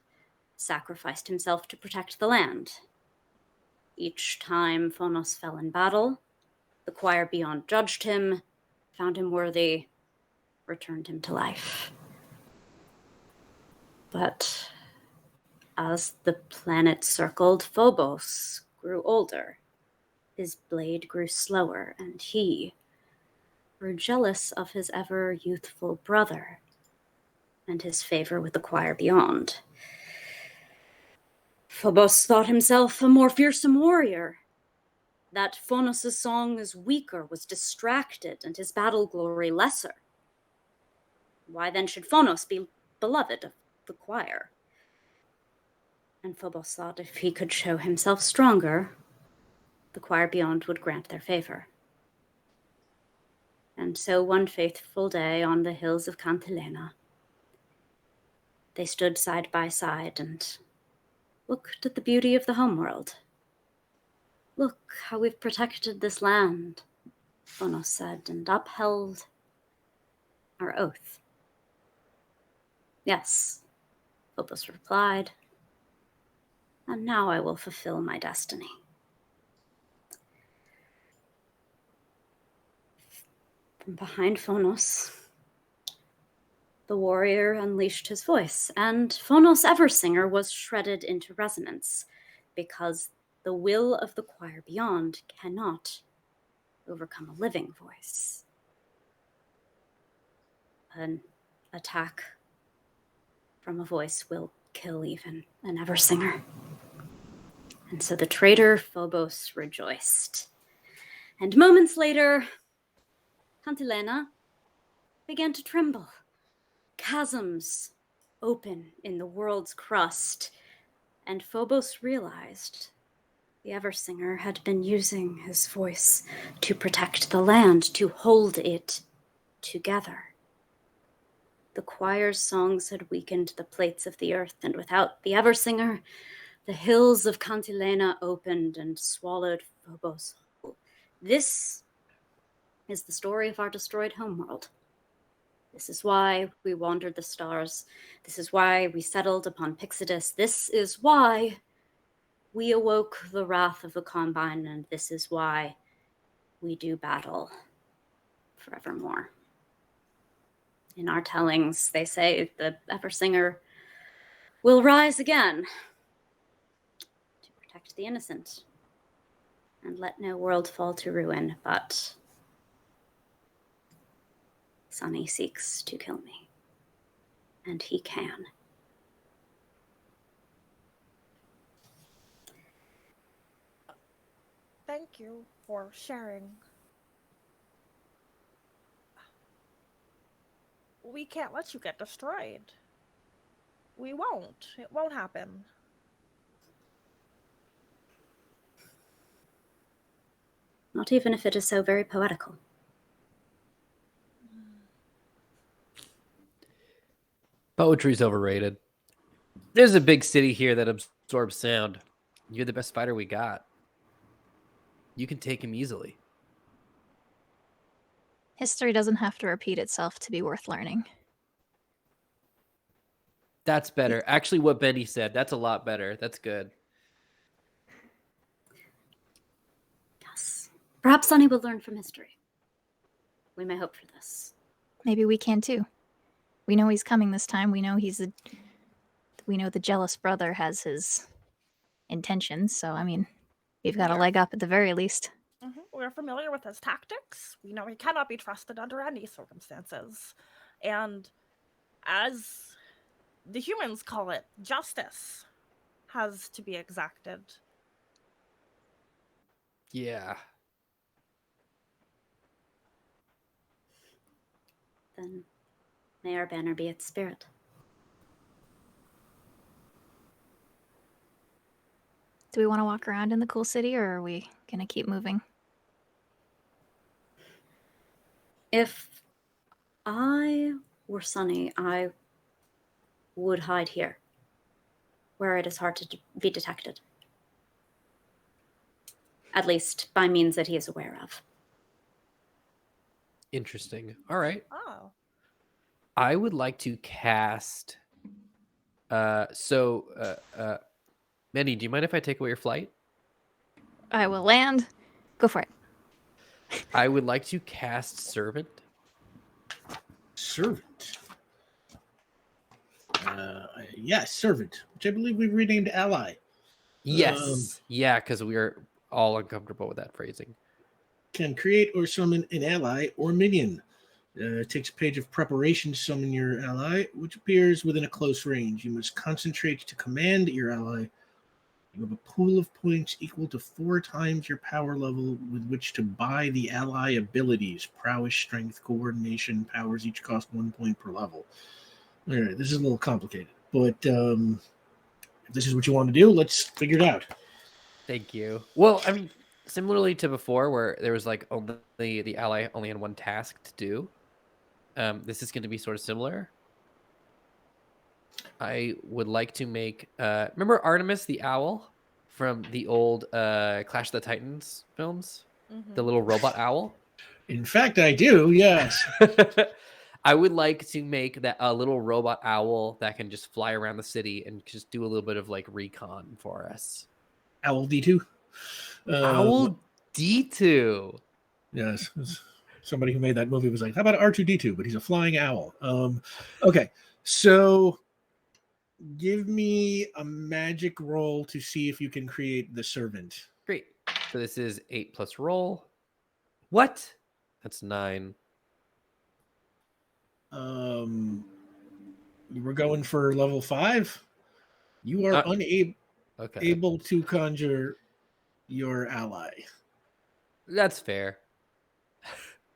sacrificed himself to protect the land. Each time Phonos fell in battle, the choir beyond judged him, found him worthy, returned him to life. But as the planet circled, Phobos grew older. His blade grew slower, and he grew jealous of his ever youthful brother and his favor with the choir beyond. Phobos thought himself a more fearsome warrior, that Phonos' song was weaker, was distracted, and his battle glory lesser. Why then should Phonos be beloved of the choir. And Phobos thought if he could show himself stronger, the choir beyond would grant their favor. And so one faithful day on the hills of Cantilena, they stood side by side and looked at the beauty of the homeworld. Look how we've protected this land, Phonos said, and upheld our oath. Yes, Phobos replied, and now I will fulfill my destiny. From behind Phonos, the warrior unleashed his voice, and Phonos Eversinger was shredded into resonance, because the will of the choir beyond cannot overcome a living voice. An attack from a voice will kill even an Eversinger. And so the traitor Phobos rejoiced. And moments later, Cantilena began to tremble. Chasms open in the world's crust, and Phobos realized the Eversinger had been using his voice to protect the land, to hold it together. The choir's songs had weakened the plates of the earth, and without the Eversinger, the hills of Cantilena opened and swallowed Phobos whole. This is the story of our destroyed homeworld. This is why we wandered the stars. This is why we settled upon Pixidus. This is why we awoke the wrath of the Combine, and this is why we do battle forevermore. In our tellings, they say the Eversinger will rise again to protect the innocent and let no world fall to ruin, but Sunny seeks to kill me, and he can. Thank you for sharing. We can't let you get destroyed. We won't. It won't happen. Not even if it is so very poetical. Poetry's overrated. There's a big city here that absorbs sound. You're the best fighter we got. You can take him easily. History doesn't have to repeat itself to be worth learning. That's better. Actually, what Benny said, that's a lot better. That's good. Yes. Perhaps Sunny will learn from history. We may hope for this. Maybe we can too. We know he's coming this time. We know we know the jealous brother has his intentions. So, I mean, we've got a leg up at the very least. We're familiar with his tactics. We know he cannot be trusted under any circumstances. And as the humans call it, justice has to be exacted. Yeah. Then may our banner be its spirit. Do we want to walk around in the cool city, or are we going to keep moving? If I were Sunny, I would hide here, where it is hard to be detected. At least by means that he is aware of. Interesting. All right. Oh. I would like to cast. Mandy, do you mind if I take away your flight? I will land. Go for it. I would like to cast Servant. Servant. Yes, Servant, which I believe we've renamed Ally. Yes. Yeah, because we are all uncomfortable with that phrasing. Can create or summon an ally or minion. It takes a page of preparation to summon your ally, which appears within a close range. You must concentrate to command your ally. You have a pool of points equal to 4 times your power level with which to buy the ally abilities. Prowess, strength, coordination, powers each cost 1 point per level. All right, this is a little complicated, but if this is what you want to do, let's figure it out. Thank you. Well, I mean, similarly to before, where there was like only the ally only had one task to do. This is going to be sort of similar. I would like to make. Remember Artemis the owl from the old Clash of the Titans films? The little robot owl. In fact, I do. Yes. I would like to make that a little robot owl that can just fly around the city and just do a little bit of like recon for us. Owl D2. Owl D2. Yes. Somebody who made that movie was like, how about R2D2? But he's a flying owl. Okay. So give me a magic roll to see if you can create the servant. Great. So this is 8 plus roll. What? That's 9. You were going for level 5. You are able to conjure your ally. That's fair.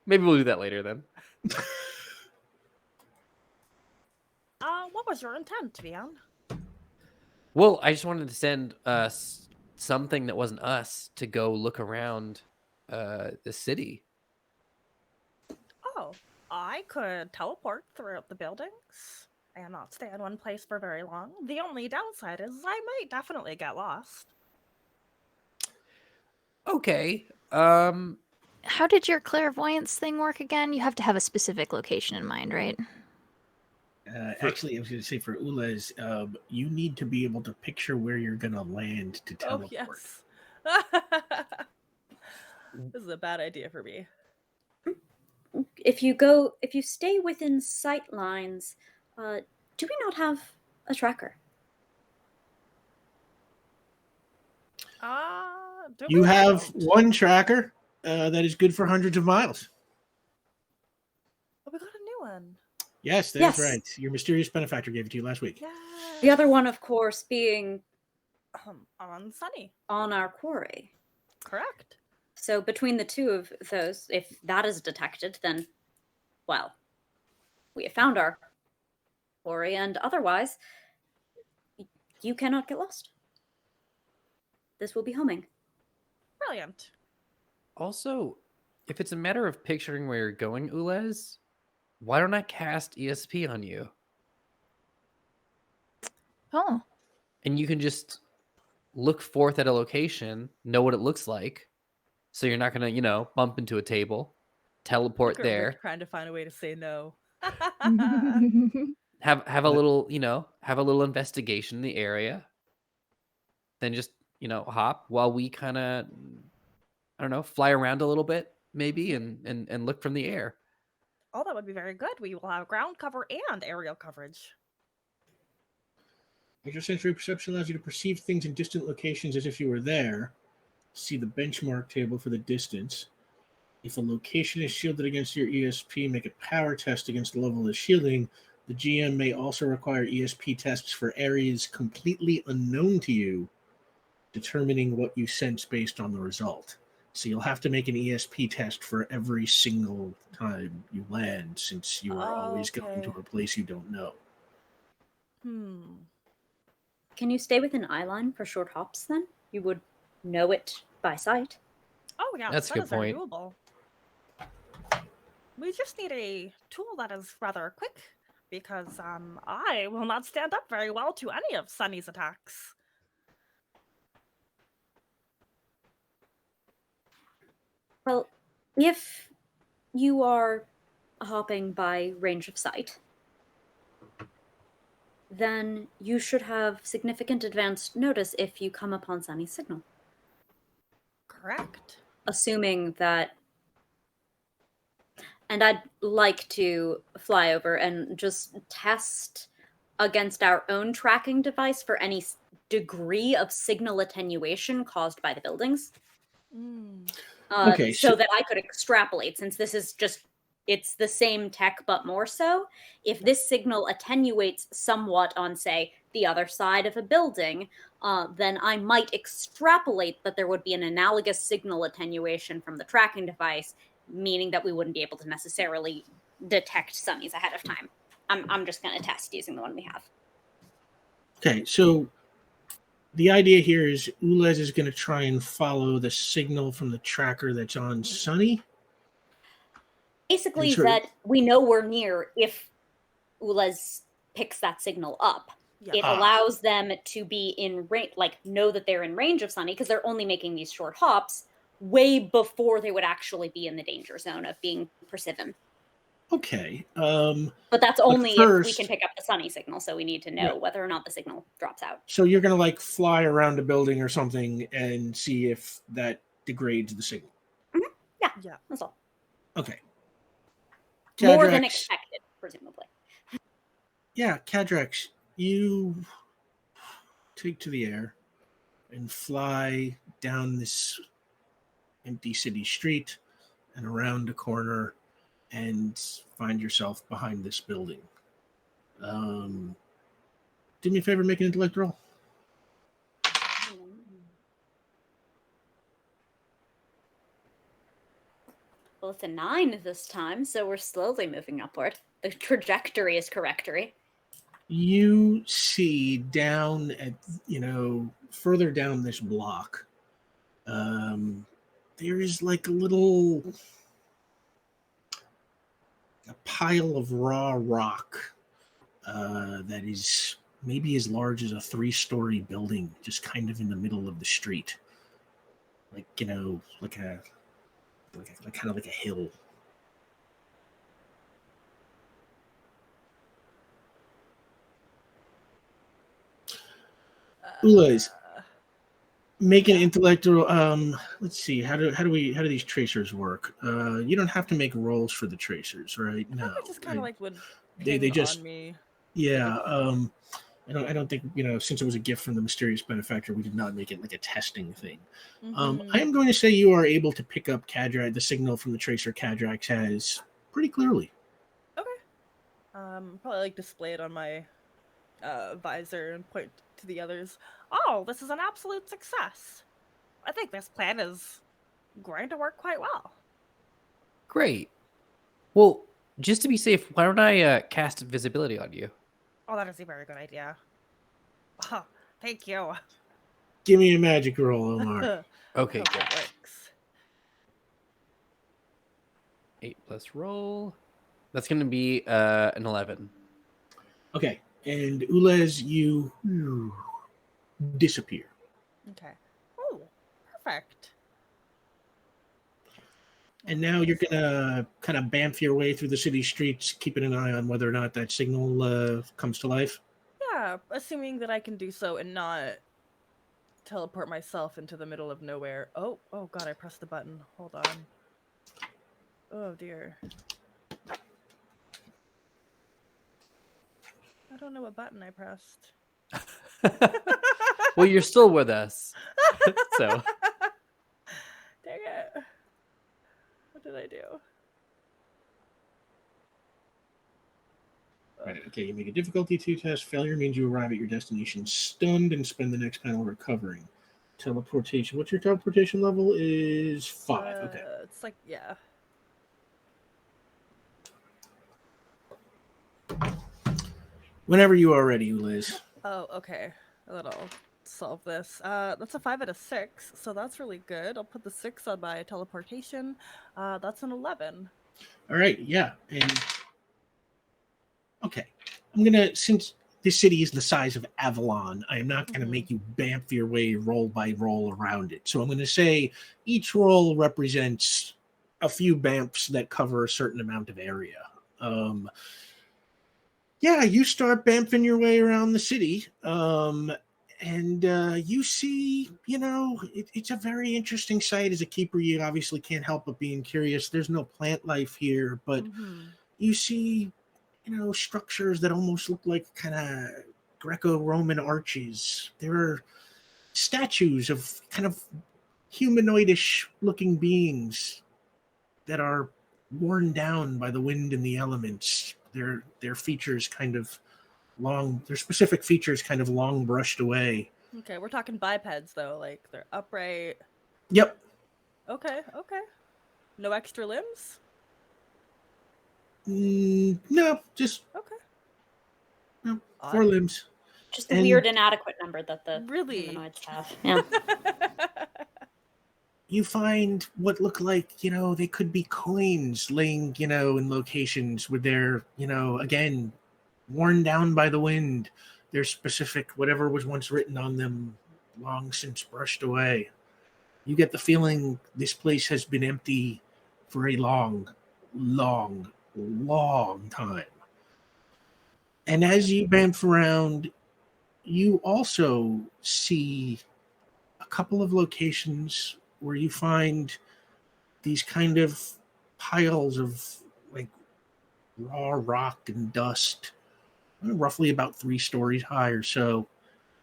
Maybe we'll do that later then. What was your intent, Vian? Well, I just wanted to send something that wasn't us to go look around the city. Oh, I could teleport throughout the buildings and not stay in one place for very long. The only downside is I might definitely get lost. Okay. How did your clairvoyance thing work again? You have to have a specific location in mind, right? Actually, I was going to say for Ulez, you need to be able to picture where you're going to land to teleport. Oh, yes. This is a bad idea for me. If you stay within sight lines, do we not have a tracker? You have one tracker that is good for hundreds of miles. Oh, we got a new one. Yes, that's right. Your mysterious benefactor gave it to you last week. Yeah. The other one, of course, being on Sunny. On our quarry. Correct. So between the two of those, if that is detected, then, well, we have found our quarry, and otherwise, you cannot get lost. This will be homing. Brilliant. Also, if it's a matter of picturing where you're going, Ulez, why don't I cast ESP on you? Oh. And you can just look forth at a location, know what it looks like, so you're not going to, bump into a table, teleport there. Trying to find a way to say no. have a little, have a little investigation in the area. Then just, hop while we kind of, I don't know, fly around a little bit maybe and look from the air. Oh, that would be very good. We will have ground cover and aerial coverage. Extrasensory perception allows you to perceive things in distant locations as if you were there. See the benchmark table for the distance. If a location is shielded against your ESP, make a power test against the level of the shielding. The GM may also require ESP tests for areas completely unknown to you, determining what you sense based on the result. So you'll have to make an ESP test for every single time you land, since you are always going to a place you don't know. Can you stay within eye line for short hops then? You would know it by sight. Oh yeah, that's a good point. Doable. We just need a tool that is rather quick, because I will not stand up very well to any of Sunny's attacks. Well, if you are hopping by range of sight, then you should have significant advanced notice if you come upon Sunny's signal. Correct. Assuming that... And I'd like to fly over and just test against our own tracking device for any degree of signal attenuation caused by the buildings. So that I could extrapolate, since this is it's the same tech but more so. If this signal attenuates somewhat on, say, the other side of a building, then I might extrapolate that there would be an analogous signal attenuation from the tracking device, meaning that we wouldn't be able to necessarily detect Sunny's ahead of time. I'm just going to test using the one we have. Okay, so the idea here is Ulez is going to try and follow the signal from the tracker that's on Sunny. Basically, sure- that we know we're near if Ulez picks that signal up. Yeah. It allows them to be in range, like know that they're in range of Sunny, because they're only making these short hops way before they would actually be in the danger zone of being persimmon. Okay. But that's only if we first- can pick up the Sunny signal, so we need to know Right. whether or not the signal drops out. So you're going to like fly around a building or something and see if that degrades the signal. Yeah. That's all. Okay. More than Cadrax- expected, presumably. Yeah, Cadrax, you take to the air and fly down this empty city street and around a corner and find yourself behind this building. Do me a favor, make an intellect roll. Well, it's a 9 this time, so we're slowly moving upward. The trajectory is correctory. You see down at, further down this block, there is like a pile of raw rock that is maybe as large as a 3-story building, just kind of in the middle of the street. Like, like kind of like a hill. Ulez, make an intellectual. Let's see. How do these tracers work? You don't have to make rolls for the tracers, right? I No, think it just kind of like would they ping just- on me. yeah. I don't think since it was a gift from the mysterious benefactor, we did not make it like a testing thing. Mhm. I am going to say you are able to pick up the signal from the tracer Cadrax has pretty clearly. Probably like display it on my visor and point to the others. Oh, this is an absolute success. I think this plan is going to work quite well. Great. Well, just to be safe, why don't I cast visibility on you? Oh, that is a very good idea. Oh, thank you. Give me a magic roll, Omar. Okay, Hope good. it works. 8 plus roll. That's going to be an 11. Okay, and Ulez, you disappear. Okay. Oh, perfect. And now you're gonna kind of bamf your way through the city streets, keeping an eye on whether or not that signal comes to life. Yeah, assuming that I can do so and not teleport myself into the middle of nowhere. Oh god, I pressed the button. Hold on. Oh dear. I don't know what button I pressed. Well, you're still with us. So, Dang it. What did I do? Right. Okay, you make a difficulty 2 test. Failure means you arrive at your destination stunned and spend the next panel recovering. Teleportation. What's your teleportation level? Is 5. Okay. It's like, yeah. Whenever you are ready, Liz. Oh, okay. That'll solve this. That's a 5 out of 6, so that's really good. I'll put the 6 on my teleportation. That's an 11. All right. Yeah. And okay, I'm gonna, since this city is the size of Avalon, I am not gonna make you bamf your way roll by roll around it. So I'm gonna say each roll represents a few bamfs that cover a certain amount of area. Yeah, you start bamfing your way around the city, and you see, it's a very interesting sight. As a keeper, you obviously can't help but being curious. There's no plant life here, but you see, structures that almost look like kind of Greco-Roman arches. There are statues of kind of humanoidish looking beings that are worn down by the wind and the elements. Their features kind of long, their specific features kind of long brushed away. Okay, we're talking bipeds though, like they're upright. Yep. Okay. No extra limbs? No, just Okay. No, Odd. 4 limbs. Just the And- weird inadequate number that the Really? humanoids have. Yeah. You find what look like, they could be coins laying, in locations with their, again, worn down by the wind. Their specific, whatever was once written on them, long since brushed away. You get the feeling this place has been empty for a long, long, long time. And as you bamf around, you also see a couple of locations where you find these kind of piles of like raw rock and dust, roughly about 3 stories high or so,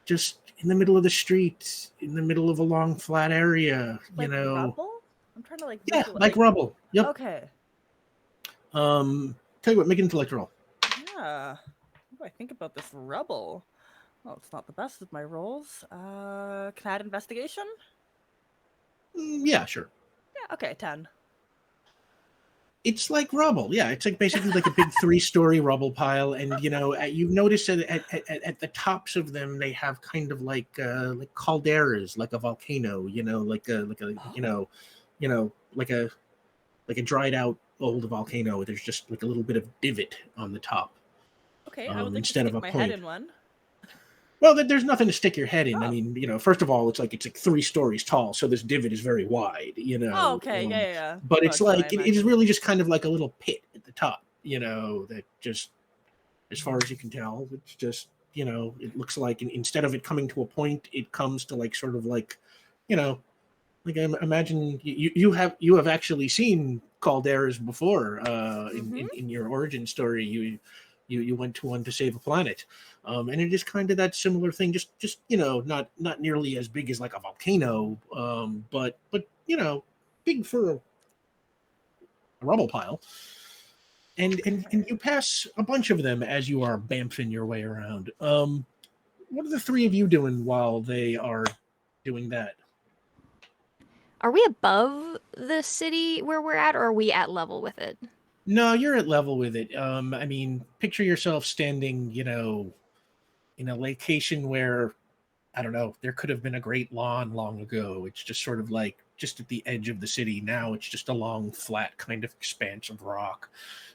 just in the middle of the street, in the middle of a long flat area, Like rubble? I'm trying to Yeah, like rubble. Yep. Okay. Tell you what, make an intellect roll. Yeah. What do I think about this rubble? Well, it's not the best of my rolls. Can I add investigation? Yeah, sure. Yeah, okay, 10. It's like rubble. Yeah, it's like basically like a big 3-story rubble pile, and you notice at the tops of them they have kind of like calderas, like a volcano. Like a dried out old volcano. There's just like a little bit of divot on the top. Okay, I would like instead to of stick a my point. head in one. Well, there's nothing to stick your head in. I Oh. mean, first of all, it's like 3 stories tall, so this divot is very wide. Oh, okay, yeah. But it's That's what I like it is imagined. really just kind of like a little pit at the top. That just, as far as you can tell, it's just it looks like instead of it coming to a point, it comes to like sort of like, like I imagine you have actually seen calderas before in your origin story. You went to one to save a planet, and it is kind of that similar thing. Just not nearly as big as like a volcano, but big for a rubble pile. And you pass a bunch of them as you are bamfing your way around. What are the 3 of you doing while they are doing that? Are we above the city where we're at, or are we at level with it? No, you're at level with it. I mean, picture yourself standing, in a location where, I don't know, there could have been a great lawn long ago. It's just sort of like just at the edge of the city. Now it's just a long, flat kind of expanse of rock.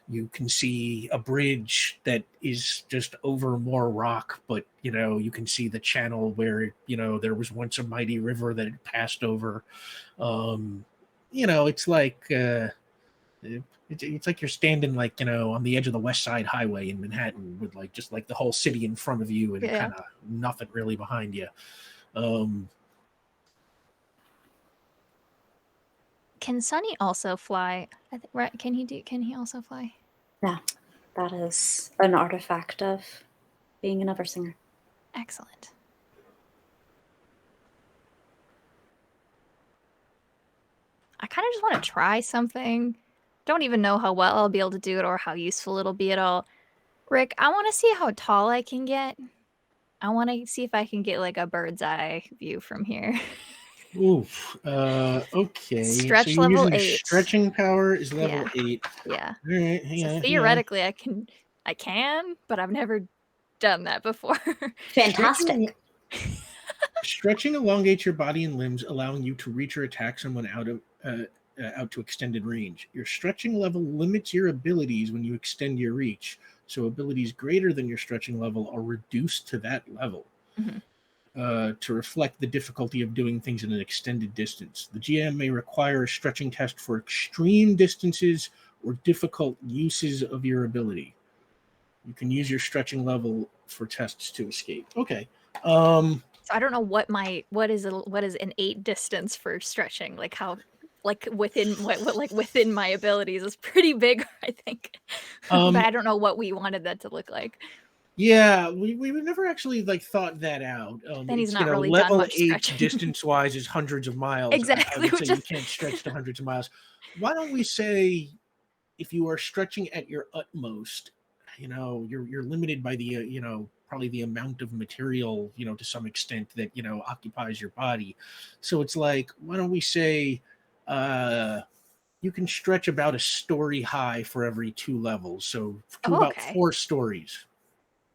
You can see a bridge that is just over more rock, but, you can see the channel where, there was once a mighty river that it passed over. It's like... It's like you're standing like on the edge of the West Side Highway in Manhattan with like just like the whole city in front of you and kind of nothing really behind you. Can Sunny also fly? Right? Can he also fly? Yeah, that is an artifact of being an Eversinger. Excellent. I kind of just want to try something. Don't even know how well I'll be able to do it or how useful it'll be at all. Rick, I want to see how tall I can get. I want to see if I can get like a bird's eye view from here. Oof. Okay. Stretch so level using 8. Stretching power is level Yeah. 8. Yeah. All right. So Yeah. theoretically, I can, but I've never done that before. Fantastic. Stretching elongates your body and limbs, allowing you to reach or attack someone out to extended range. Your stretching level limits your abilities when you extend your reach, so abilities greater than your stretching level are reduced to that level to reflect the difficulty of doing things in an extended distance. The GM may require a stretching test for extreme distances or difficult uses of your ability. You can use your stretching level for tests to escape. Okay. So I don't know what is an 8 distance for stretching, like how within within my abilities is pretty big, I think. But I don't know what we wanted that to look like. Yeah, we've never actually thought that out. Then he's It's, not really done level much 8 stretching. distance wise is hundreds of miles. I Exactly, would which say you is- can't stretch to hundreds of miles. Why don't we say if you are stretching at your utmost, you're limited by the probably the amount of material to some extent that occupies your body. So it's like, why don't we say you can stretch about a story high for every 2 levels, so to about 4 stories.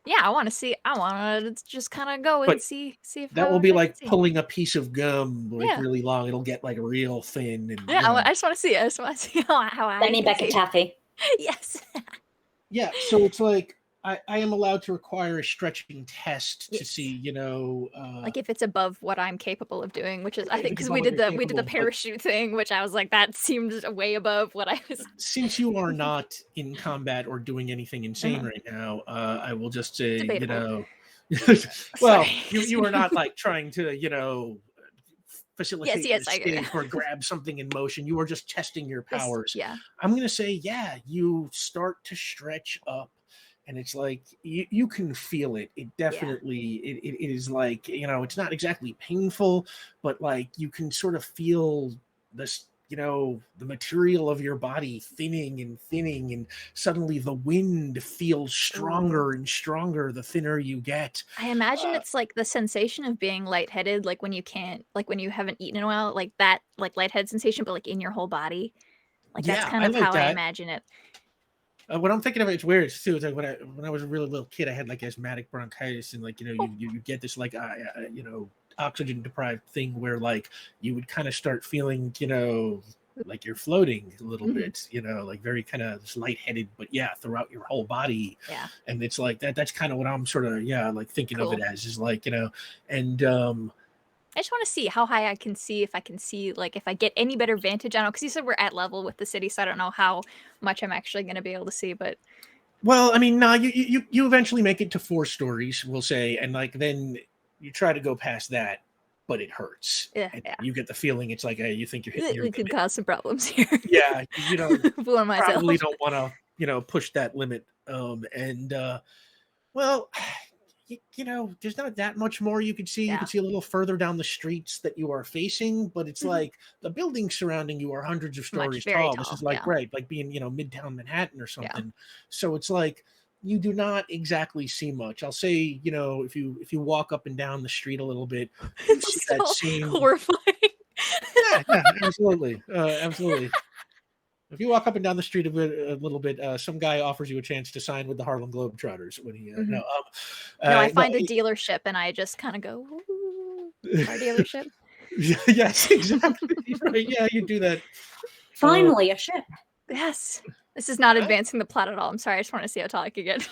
Yeah, I want to just kind of go and But see if that how will much be I can like see. pulling a piece of gum like Yeah. really long. It'll get like real thin and Yeah, I just want to see it. I just want to see how I Benny can Beckett see. Taffy. Yes. yeah. So it's like I am allowed to require a stretching test to Yes. see, Like if it's above what I'm capable of doing, which is I if think it's because above we what did you're the capable of, but parachute thing, which I was like that seemed way above what I was. since you are not in combat or doing anything insane Uh-huh. right now, I will just say, Debatable. well, Sorry. you are not like trying to, facilitate yes, an escape or grab something in motion. You are just testing your powers. yeah. I'm going to say, yeah, you start to stretch up. And it's like you can feel it. It definitely it is like, it's not exactly painful, but like you can sort of feel this, the material of your body thinning and thinning, and suddenly the wind feels stronger and stronger the thinner you get. I imagine it's like the sensation of being lightheaded, like when you can't, like when you haven't eaten in a while, like that, like lightheaded sensation, but like in your whole body. Like that's Yeah, kind I of like how I that. imagine it. What I'm thinking of, it's weird too. It's like when I was a really little kid, I had like asthmatic bronchitis, and like you get this like oxygen deprived thing where like you would kind of start feeling like you're floating a little bit, like very kind of just lightheaded, but yeah, throughout your whole body. Yeah. And it's like that's kind of what I'm sort of like thinking of it Cool. as, is like and I just want to see how high I can see, if I can see, like, if I get any better vantage on it. Because you said we're at level with the city, so I don't know how much I'm actually going to be able to see. But well, I mean, no, you eventually make it to 4 stories, we'll say, and like then you try to go past that, but it hurts. yeah, And you get the feeling it's like you think you're hitting your it could limit. cause some problems here. Yeah, Fooling myself. probably don't want to push that limit. Well, there's not that much more you could see. You Yeah. could see a little further down the streets that you are facing, but it's Mhm. like the buildings surrounding you are hundreds of stories very tall. This tall, is like, yeah. right, like being, Midtown Manhattan or something. So it's like you do not exactly see much. I'll say, if you walk up and down the street a little bit, you see It's that so same. horrifying. Yeah, absolutely, absolutely. If you walk up and down the street a little bit, some guy offers you a chance to sign with the Harlem Globetrotters when he. No, I find a dealership and I just kind of go, "Ooh, our dealership." Yes, exactly. Right. Yeah, you do that. Finally, a ship. Yes. This is not advancing the plot at all. I'm sorry. I just want to see how tall I could get.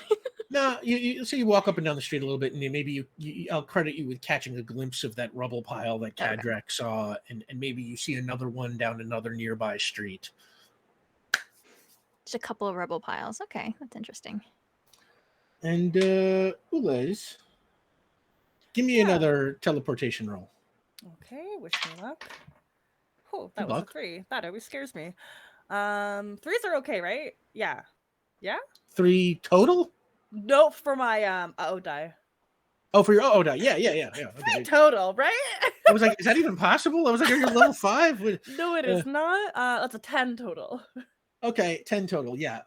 No, so you walk up and down the street a little bit, and maybe I'll credit you with catching a glimpse of that rubble pile that Kadrak saw, and maybe you see another one down another nearby street. Just a couple of rubble piles. Okay, that's interesting. And Ulez, give me another teleportation roll. Okay, wish me luck. Oh, that Good was luck. a 3. That always scares me. 3s are okay, right? Yeah. Yeah? 3 total? No, for my die. Oh, for your die. Yeah. Okay. Total, right? I was like, is that even possible? I was like, are you level 5? No, it is not. That's a 10 total. Okay, 10 total. Yeah.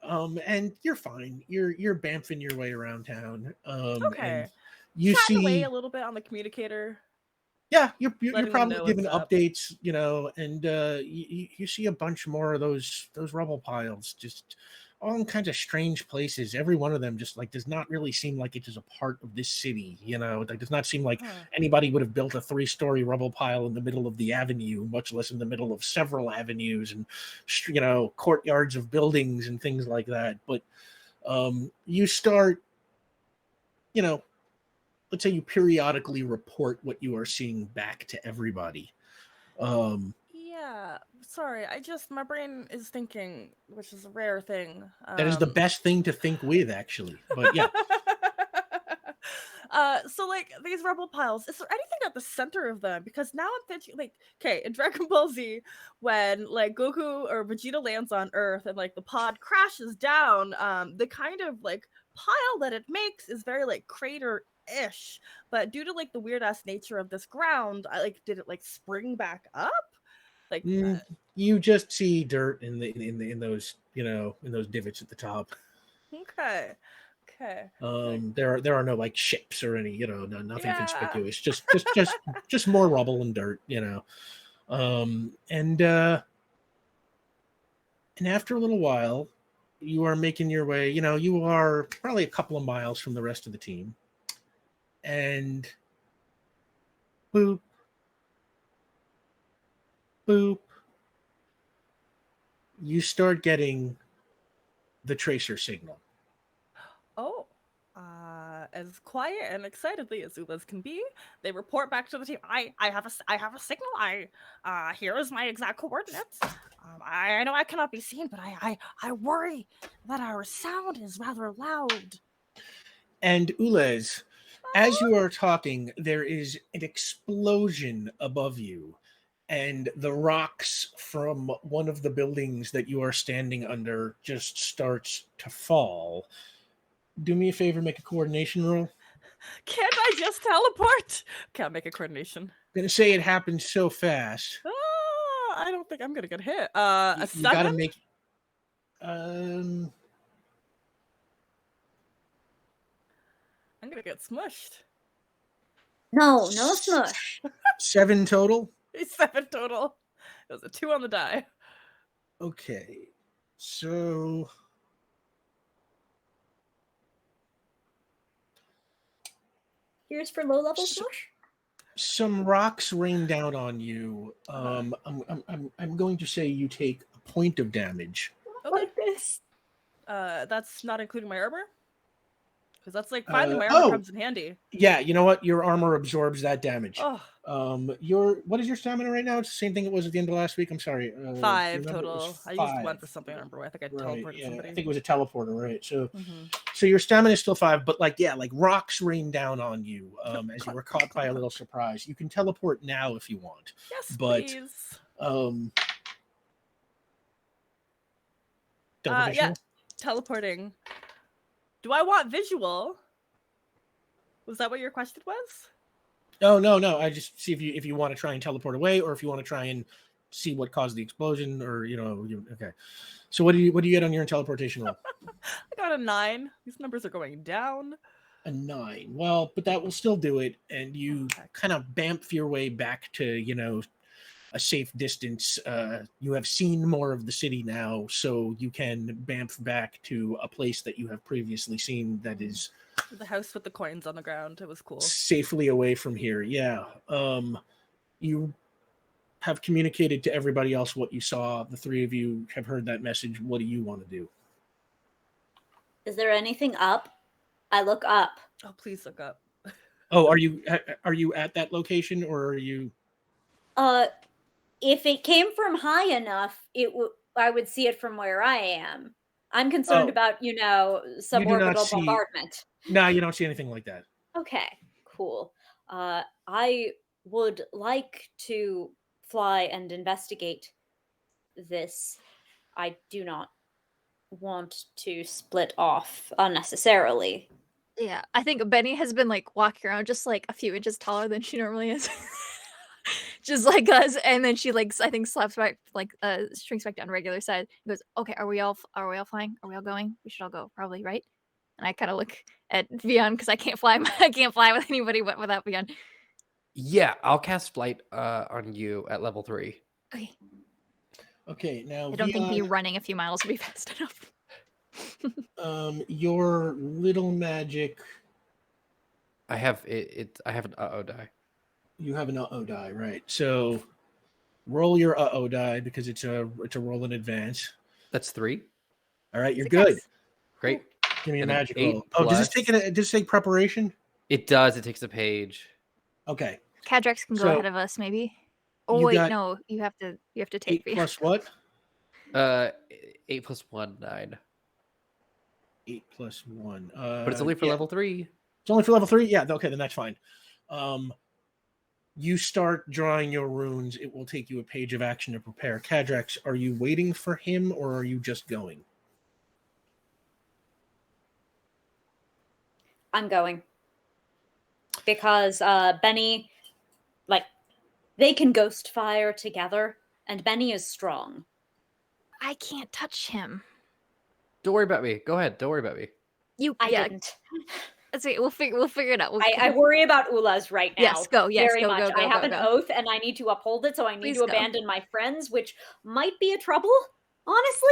And you're fine. You're bamfing your way around town. Okay. And you Chatting see away a little bit on the communicator. Yeah, you're Letting them probably know giving what's up. updates, and you see a bunch more of those rubble piles, just all in kinds of strange places. Every one of them just like does not really seem like it is a part of this city. It does not seem like anybody would have built a 3-story rubble pile in the middle of the avenue, much less in the middle of several avenues and courtyards of buildings and things like that. But you start, let's say you periodically report what you are seeing back to everybody. Yeah, sorry. My brain is thinking, which is a rare thing. That is the best thing to think with, actually. But yeah. So like these rubble piles, is there anything at the center of them? Because now I'm thinking, like, okay, in Dragon Ball Z, when like Goku or Vegeta lands on Earth and like the pod crashes down, the kind of like pile that it makes is very like crater-ish. But due to like the weird ass nature of this ground, did it like spring back up? Like you just see dirt in those in those divots at the top. Okay. There are no like ships or any nothing conspicuous. Just more rubble and dirt. And after a little while, you are making your way. You are probably a couple of miles from the rest of the team, and boop, boop. You start getting the tracer signal. Oh, as quiet and excitedly as Ulas can be, they report back to the team. I have a signal. Here is my exact coordinates. I know I cannot be seen, but I worry that our sound is rather loud. And Ulez, as you are talking, there is an explosion above you, and the rocks from one of the buildings that you are standing under just starts to fall. Do me a favor, make a coordination roll. Can't I just teleport? Can't make a coordination. I'm gonna say it happened so fast. I don't think I'm gonna get hit. You A gotta 7? make. I'm gonna get smushed. No smush. 7 total. It's 7 total. It was a 2 on the die. Okay, so Here's for low level smush. some rocks rain down on you. I'm going to say you take a point of damage. Okay. Like this. That's not including my armor? Because that's like finally my armor comes in handy. Yeah, you know what? Your armor absorbs that damage. Oh, What is your stamina right now? It's the same thing it was at the end of last week. I'm sorry. 5 total. I used 1 5. for something. I remember. I think I Right, teleported yeah, somebody. I think it was a teleporter, right? So, Mhm. so your stamina is still 5, but like rocks rain down on you as you were caught by a little surprise. You can teleport now if you want. Yes, but please. Teleportation? Teleporting. Do I want visual? Was that what your question was? Oh no! I just see if you want to try and teleport away, or if you want to try and see what caused the explosion, or okay. So what do you get on your teleportation roll? I got a 9. These numbers are going down. A 9. Well, but that will still do it, and you kind of bamf your way back to a safe distance. You have seen more of the city now, so you can bamf back to a place that you have previously seen that is The house with the coins on the ground. It was cool. safely away from here. Yeah. You have communicated to everybody else what you saw. The 3 of you have heard that message. What do you want to do? Is there anything up? I look up. Oh, please look up. Oh, are you at that location, or are you? If it came from high enough, I would see it from where I am. I'm concerned about, suborbital bombardment. No, you don't see anything like that. Okay, cool. I would like to fly and investigate this. I do not want to split off unnecessarily. Yeah, I think Benny has been like walking around just like a few inches taller than she normally is. Just like us, and then she I think slaps back, shrinks back down to regular size and goes, "Okay, are we all flying? Are we all going? We should all go, probably, right?" And I kind of look at Vion because I can't fly. I can't fly with anybody without Vion. Yeah, I'll cast flight on you at level 3. Okay. Okay, now I don't think me running a few miles would be fast enough. Your little magic. I have I have an die. You have an die, right? So roll your die because it's a roll in advance. That's 3. All right, you're good. Great. Give me a And then magic 8 roll. Oh, does it take preparation? It does. It takes a page. Okay. Cadrex can go ahead of us, maybe. Oh you wait, got no, you have to take 8 plus what? 8 plus 1, 9. 8 plus 1. But it's only for level 3. It's only for level 3? Yeah, okay, then that's fine. You start drawing your runes. It will take you a page of action to prepare. Cadrex, are you waiting for him, or are you just going? I'm going. Because Benny, they can ghost fire together, and Benny is strong. I can't touch him. Don't worry about me. Go ahead. Don't worry about me. I didn't. Let's see. We'll figure it out. I worry about Ulas right now. Yes, go. Yes, very go, much. go, I have an go. oath, and I need to uphold it, so I need Please to go. abandon my friends, which might be a trouble, honestly.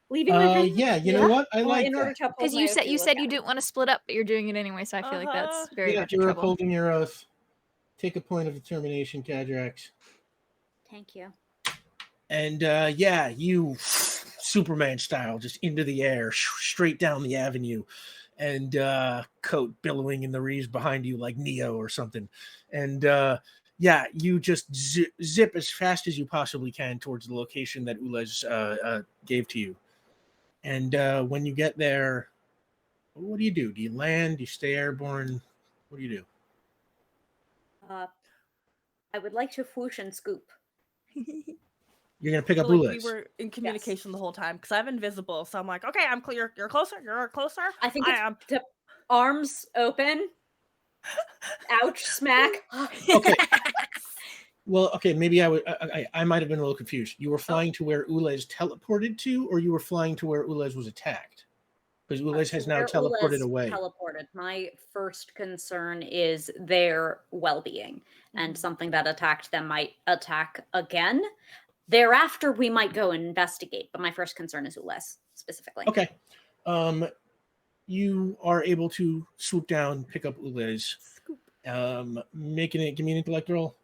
Leaving my friend Yeah, you know what? I like in order that. to uphold Because my you oath said to you said you Academy. didn't want to split up, but you're doing it anyway. So I feel like that's very Yeah, much in you're trouble. upholding your oath. Take a point of determination, Cadrax. Thank you. And yeah, you Superman style, just into the air, straight down the avenue, and coat billowing in the breeze behind you like Neo or something. And yeah, you just zip as fast as you possibly can towards the location that Ulez gave to you. And when you get there, what do you do? Do you land? Do you stay airborne? What do you do? I would like to whoosh and scoop. You're gonna pick up Like Ulez. we were in communication the whole time because I'm invisible, so I'm like, okay, I'm clear. You're closer. You're closer. I think it's am. the arms open. Ouch! Smack. Okay. Well, okay, maybe I might have been a little confused. You were flying to where Ulez teleported to, or you were flying to where Ulez was attacked? Because Ulez has now Where teleported Ulez away. Teleported. My first concern is their well-being, and something that attacked them might attack again. Thereafter, we might go and investigate. But my first concern is Ulez specifically. Okay. You are able to swoop down, pick up Ulez. Making it. Give me an intellect roll.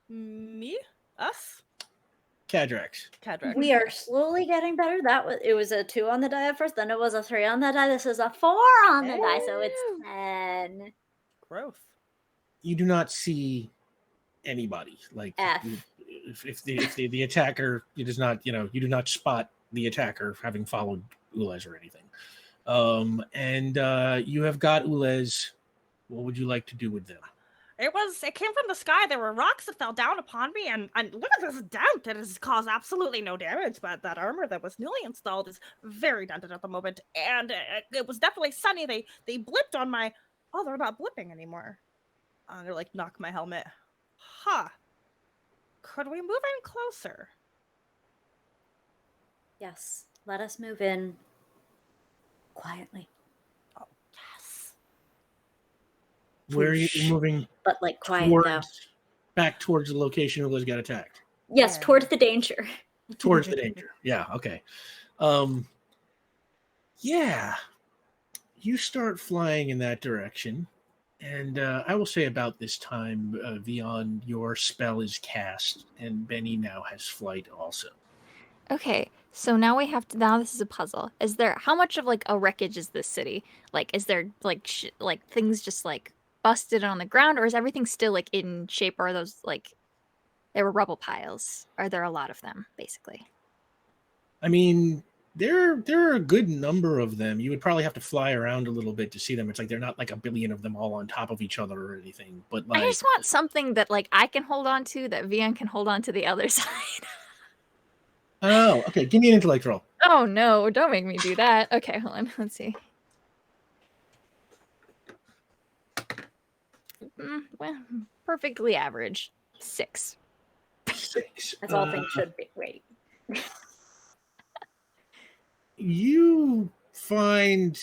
Me? Us? Cadrax. Cadrax. We are slowly getting better. It was a 2 on the die at first, then it was a 3 on the die. This is a 4 on the die, so it's 10. Growth. You do not see anybody. Like F. if the attacker, it does not, you do not spot the attacker having followed Ulez or anything. And you have got Ulez. What would you like to do with them? It came from the sky. There were rocks that fell down upon me, and look at this dent. It has caused absolutely no damage, but that armor that was newly installed is very dented at the moment. And it was definitely sunny. They blipped on my. Oh, they're not blipping anymore. They're like knock my helmet. Huh. Could we move in closer? Yes, let us move in quietly. Oh, yes. Where are you moving? But like quiet though. Towards, back towards the location Ulez got attacked. Yes, Yeah. towards the danger. Towards the danger. Yeah. Okay. Yeah. You start flying in that direction, and I will say about this time, Vion, your spell is cast, and Benny now has flight also. Okay, so now we have to. Now this is a puzzle. Is there how much of like a wreckage is this city? Like, is there like like things just like busted on the ground, or is everything still like in shape? Or are those like there were rubble piles? Are there a lot of them, basically? I mean, there are a good number of them. You would probably have to fly around a little bit to see them. It's like they're not like a billion of them all on top of each other or anything. But like, I just want something that like I can hold on to, that Vian can hold on to the other side. oh, okay. Give me an intellect roll. Oh no, don't make me do that. Okay, hold on. Let's see. Well, perfectly average. 6. 6. As all things should be. Wait. You find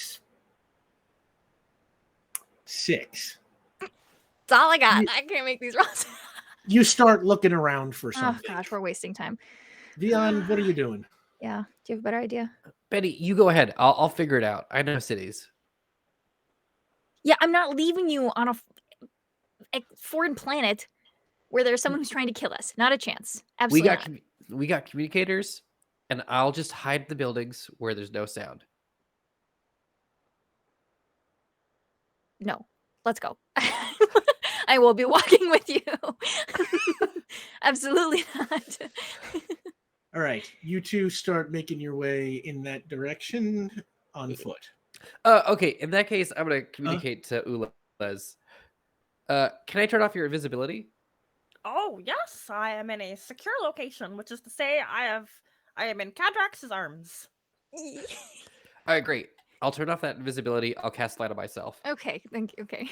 6. That's all I got. I can't make these rolls. You start looking around for Oh something. gosh, we're wasting time. Vion, what are you doing? Yeah. Do you have a better idea? Betty, you go ahead. I'll figure it out. I know cities. Yeah, I'm not leaving you on a foreign planet where there's someone who's trying to kill us. Not a chance. Absolutely not. We got communicators, and I'll just hide the buildings where there's no sound. No. Let's go. I will be walking with you. Absolutely not. All right. You two start making your way in that direction on foot. Okay. In that case, I'm gonna communicate to Ulez. Can I turn off your invisibility? Oh yes, I am in a secure location, which is to say, I am in Cadrax's arms. All right, great. I'll turn off that invisibility. I'll cast light on myself. Okay, thank you. Okay.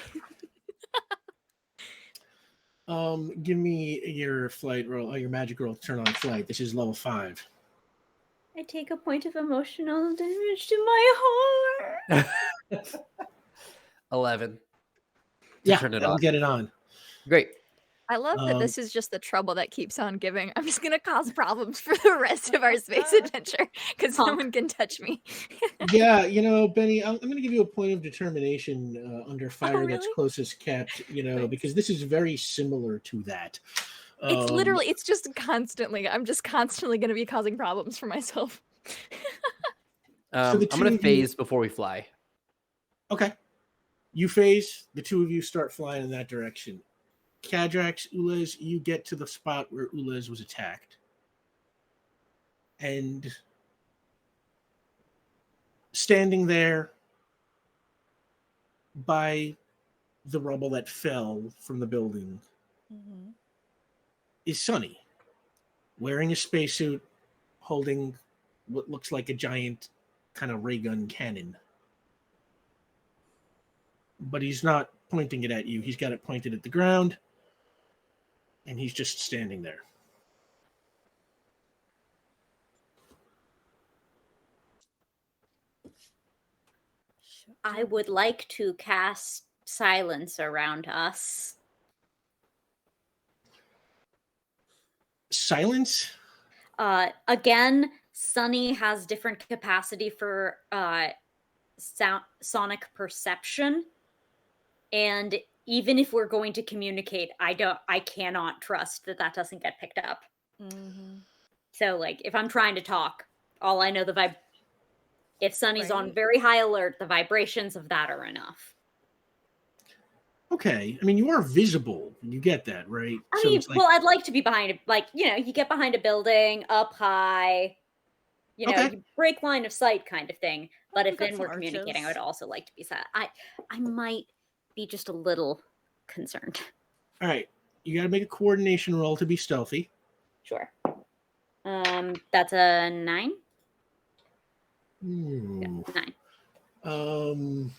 Give me your flight roll, your magic roll to turn on flight. This is level 5. I take a point of emotional damage to my heart. 11. Yeah, turn it that'll off. get it on. Great. I love that this is just the trouble that keeps on giving. I'm just gonna cause problems for the rest of our space adventure because no Honk. one can touch me. Yeah, Benny, I'm going to give you a point of determination under fire that's really? closest kept, Thanks. because this is very similar to that. It's literally, it's just constantly. I'm just constantly gonna be causing problems for myself. So the I'm gonna two of you- phase before we fly. Okay. You phase, the two of you start flying in that direction. Kadrax, Ulez, you get to the spot where Ulez was attacked. And standing there by the rubble that fell from the building is Sunny, wearing a spacesuit, holding what looks like a giant kind of ray gun cannon. But he's not pointing it at you. He's got it pointed at the ground, and he's just standing there. I would like to cast silence around us. Silence? Again, Sunny has different capacity for sonic perception, and even if we're going to communicate, I cannot trust that doesn't get picked up. So, like, if I'm trying to talk, all I know if Sunny's on Right. very high alert, the vibrations of that are enough. Okay. I mean, you are visible. You get that, right? I So mean, it's like, well, I'd like to be behind you get behind a building, up high, Okay. you break line of sight kind of thing. But We've if got then some we're communicating, I arches. would also like to be set. I might be just a little concerned. all right, you got to make a coordination roll to be stealthy. Sure. That's a 9. Yeah, Ooh. 9.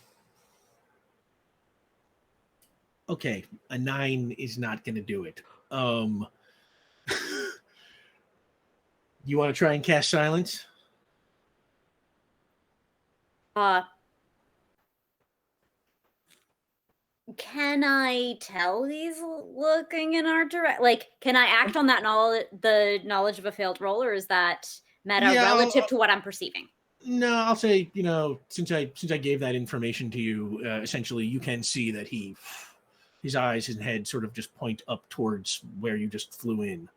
Okay, a 9 is not going to do it. You want to try and cast silence? Can I tell he's looking in our direct? Like, can I act on that the knowledge of a failed roll, or is that meta Yeah, relative to what I'm perceiving? No, I'll say, since I gave that information to you, essentially you can see that his eyes and head sort of just point up towards where you just flew in.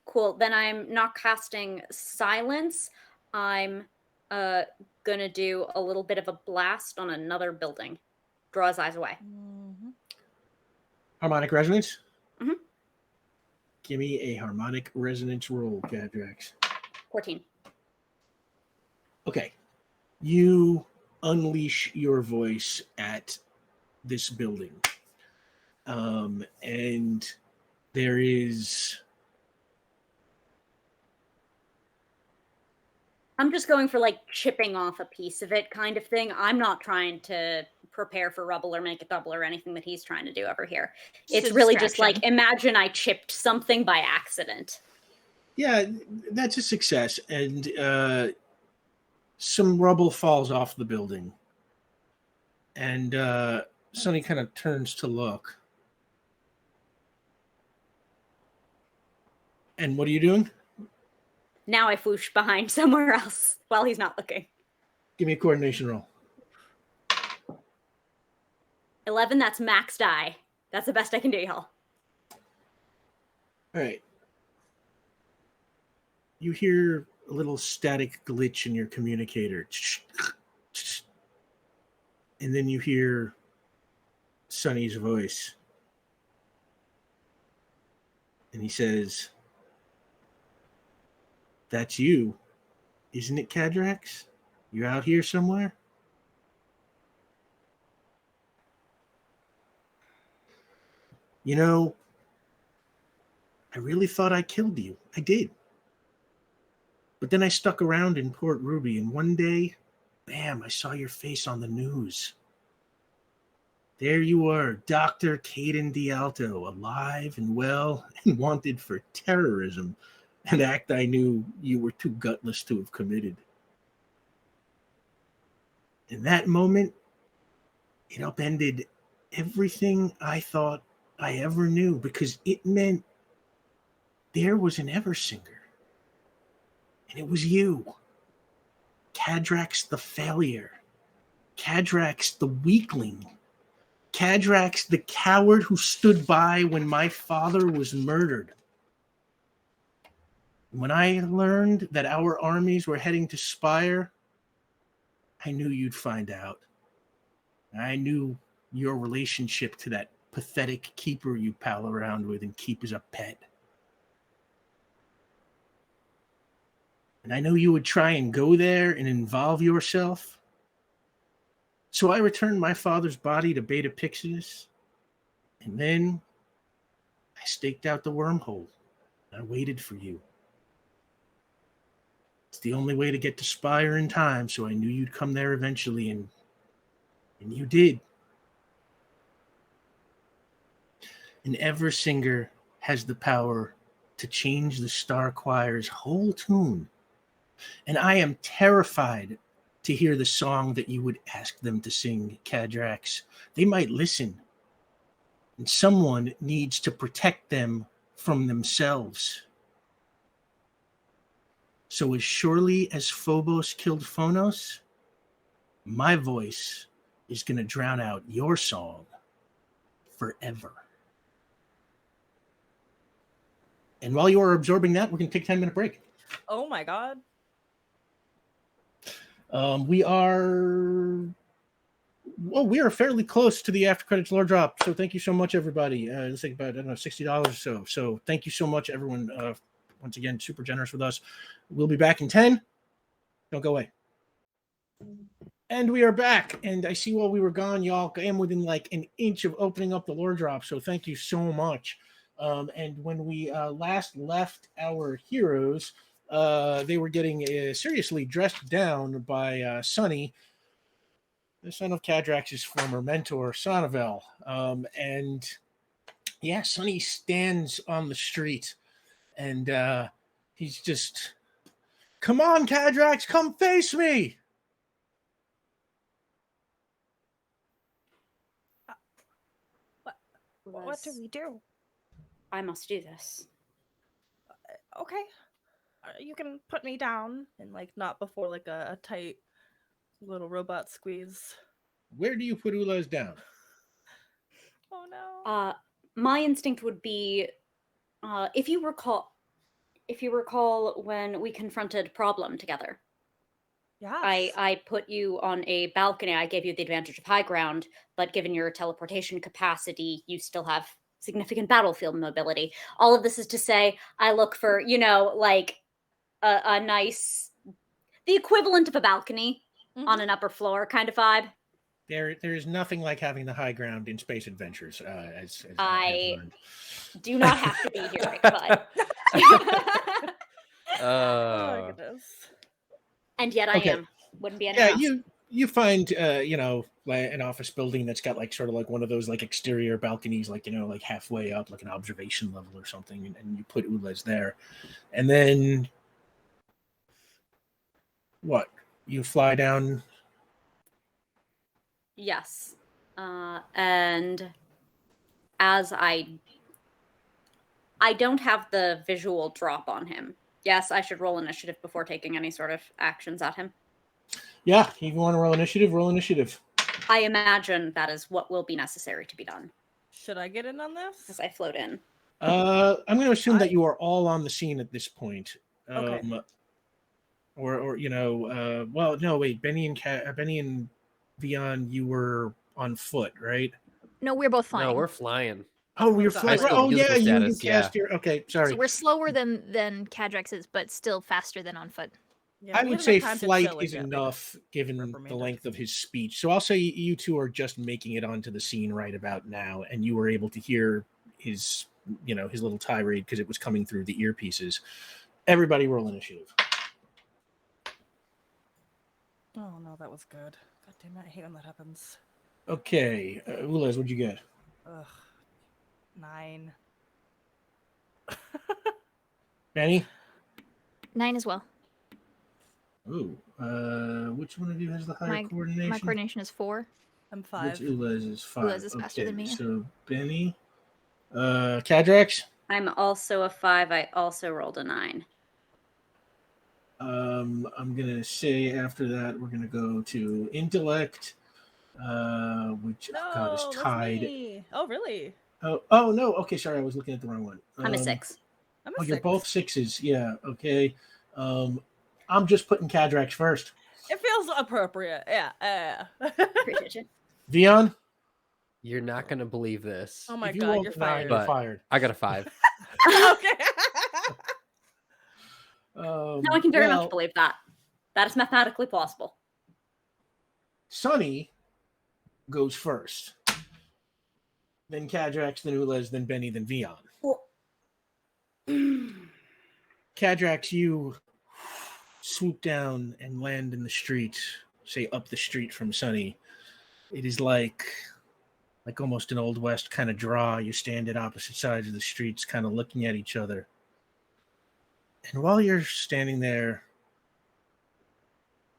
Cool. Then I'm not casting silence. I'm gonna do a little bit of a blast on another building. Draw his eyes away. Harmonic resonance? Mhm. Give me a harmonic resonance roll, Kadrax. 14. Okay. You unleash your voice at this building. And there is... I'm just going for like chipping off a piece of it kind of thing. I'm not trying to prepare for rubble or make it double or anything that he's trying to do over here. It's a really just like, distraction. imagine I chipped something by accident. Yeah, that's a success. And some rubble falls off the building. And Sonny kind of turns to look. And what are you doing? Now I foosh behind somewhere else while he's not looking. Give me a coordination roll. 11, that's max die. That's the best I can do, y'all. All right. You hear a little static glitch in your communicator. And then you hear Sonny's voice. And he says, "That's you, isn't it, Kadrax? You out here somewhere?" I really thought I killed you. I did. But then I stuck around in Port Ruby, and one day, bam, I saw your face on the news. There you are, Dr. Caden D'Alto, alive and well and wanted for terrorism, an act I knew you were too gutless to have committed. In that moment, it upended everything I thought I ever knew, because it meant there was an Eversinger. And it was you. Cadrax the failure. Cadrax the weakling. Cadrax the coward who stood by when my father was murdered. When I learned that our armies were heading to Spire, I knew you'd find out. I knew your relationship to that pathetic keeper you pal around with and keep as a pet. And I know you would try and go there and involve yourself. So I returned my father's body to Beta Pixidus, and then I staked out the wormhole. I waited for you. It's the only way to get to Spire in time, so I knew you'd come there eventually, and you did. An Eversinger has the power to change the Star Choir's whole tune, and I am terrified to hear the song that you would ask them to sing, Cadrax. They might listen, and someone needs to protect them from themselves. So as surely as Phobos killed Phonos, my voice is going to drown out your song forever. And while you are absorbing that, we're going to take a 10-minute break. Oh my god. We are fairly close to the after credits lore drop. So thank you so much, everybody. It's like about, I don't know, $60 or so. So thank you so much, everyone. Once again, super generous with us. We'll be back in 10. Don't go away. And we are back. And I see while we were gone, y'all, I am within like an inch of opening up the lore drop. So thank you so much. And when we last left our heroes, they were getting seriously dressed down by Sonny, the son of Cadrax's former mentor, Sonovel. And yeah, Sonny stands on the street and he's just, come on, Cadrax, come face me. What do we do? I must do this. Okay. You can put me down, and like not before like a tight little robot squeeze. Where do you put Ulez down? Oh no. My instinct would be, if you recall when we confronted Problem together. Yeah. I put you on a balcony. I gave you the advantage of high ground, but given your teleportation capacity, you still have significant battlefield mobility. All of this is to say, I look for, like a nice, the equivalent of a balcony on an upper floor kind of vibe. There is nothing like having the high ground in space adventures, as I have learned. do not have to be here, but Oh my goodness. and yet I Okay. am. Wouldn't be any Yeah, else. you find like an office building that's got like sort of like one of those like exterior balconies, like like halfway up, like an observation level or something, and you put Ulez there, and then what? You fly down. Yes. And as I don't have the visual drop on him. Yes, I should roll initiative before taking any sort of actions at him. Yeah, if you want to roll initiative, roll initiative. I imagine that is what will be necessary to be done. Should I get in on this? As I float in. I'm going to assume that you are all on the scene at this point. Okay. Or well, no, wait, Benny and Vion, you were on foot, right? No, we're both flying. No, we're flying. Oh, you're High flying. school Oh, yeah, musical you status, cast your. Okay, sorry. So we're slower than Cadrax is, but still faster than on foot. Yeah, I we would had say enough time to flight chill and is get, like, enough given the reprimanded. length of his speech. So I'll say you two are just making it onto the scene right about now, and you were able to hear his, his little tirade because it was coming through the earpieces. Everybody roll initiative. Oh no, that was good. God damn it, I hate when that happens. Okay, Ulez, what'd you get? Ugh. 9. Benny? 9 as well. Ooh, which one of you has the higher coordination? My coordination is 4. I'm 5. Which Ulez is 5. Ulez is faster than me. So Benny Cadrax? I'm also a 5. I also rolled a 9. I'm gonna say after that we're gonna go to intellect, which No, God is that's tied. me. Oh, really? Oh no. Okay, sorry, I was looking at the wrong one. I'm a 6. I'm a Oh, you're 6. both 6s. Yeah. Okay. I'm just putting Cadrax first. It feels appropriate. Yeah. Appreciate you. Vion, You're not gonna believe this, Oh my if you god, roll you're a 9, fired. you're but fired. I got a 5. Okay. No, I can very much believe that. That is mathematically possible. Sonny goes first. Then Cadrax, then Ulez, then Benny, then Vion. Cadrax, you swoop down and land in the street, say up the street from Sonny. It is like almost an Old West kind of draw. You stand at opposite sides of the streets, kind of looking at each other. And while you're standing there,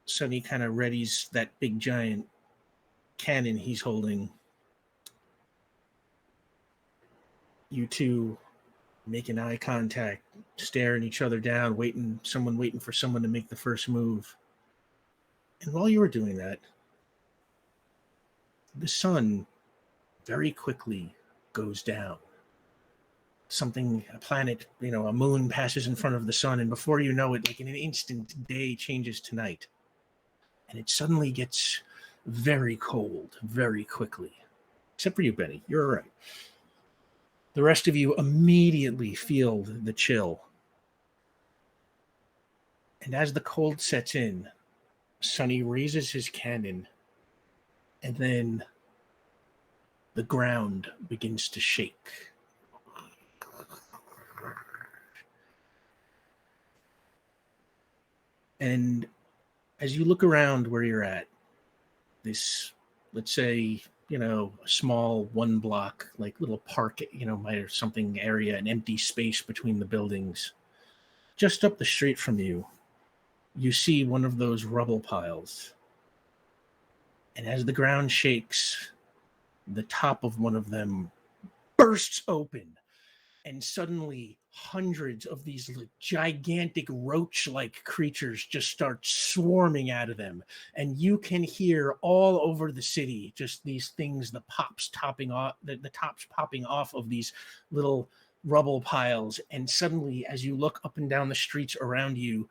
Sonny kind of readies that big giant cannon he's holding. You two make an eye contact, staring each other down, waiting for someone to make the first move. And while you were doing that, the sun very quickly goes down. A planet, a moon passes in front of the sun, and before you know it, like in an instant, day changes to night. And it suddenly gets very cold very quickly. Except for you, Benny. You're all right. The rest of you immediately feel the chill. And as the cold sets in, Sonny raises his cannon, and then the ground begins to shake. And as you look around where you're at, this, let's say, a small 1 block, like little park, or something area, an empty space between the buildings. Just up the street from you, you see one of those rubble piles. And as the ground shakes, the top of one of them bursts open. And suddenly, hundreds of these gigantic roach-like creatures just start swarming out of them. And you can hear all over the city just these things, the tops popping off of these little rubble piles. And suddenly, as you look up and down the streets around you,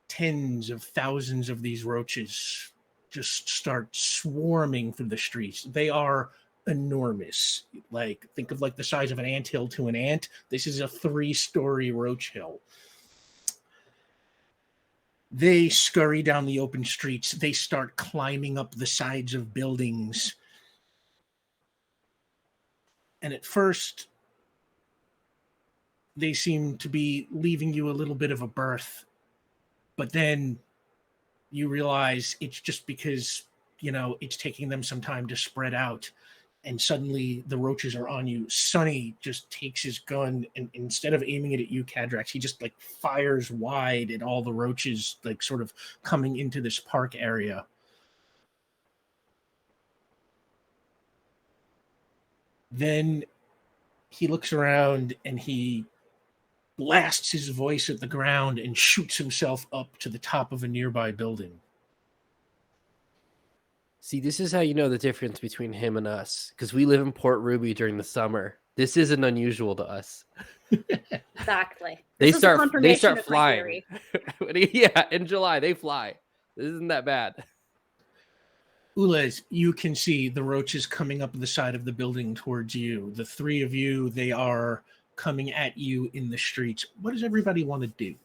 tens of thousands of these roaches just start swarming through the streets. They are enormous. Like, think of like the size of an anthill to an ant. This is a 3-story roach hill. They scurry down the open streets. They start climbing up the sides of buildings. And at first, they seem to be leaving you a little bit of a berth. But then you realize it's just because, it's taking them some time to spread out. And suddenly the roaches are on you. Sonny just takes his gun, and instead of aiming it at you, Cadrax, he just fires wide at all the roaches, sort of coming into this park area. Then he looks around and he blasts his voice at the ground and shoots himself up to the top of a nearby building. See, this is how you know the difference between him and us, because we live in Port Ruby during the summer. This isn't unusual to us. Exactly. They This is a start confirmation of my flying. theory. Yeah, in July they fly. This isn't that bad. Ulez, you can see the roaches coming up the side of the building towards you. The 3 of you, they are coming at you in the streets. What does everybody want to do?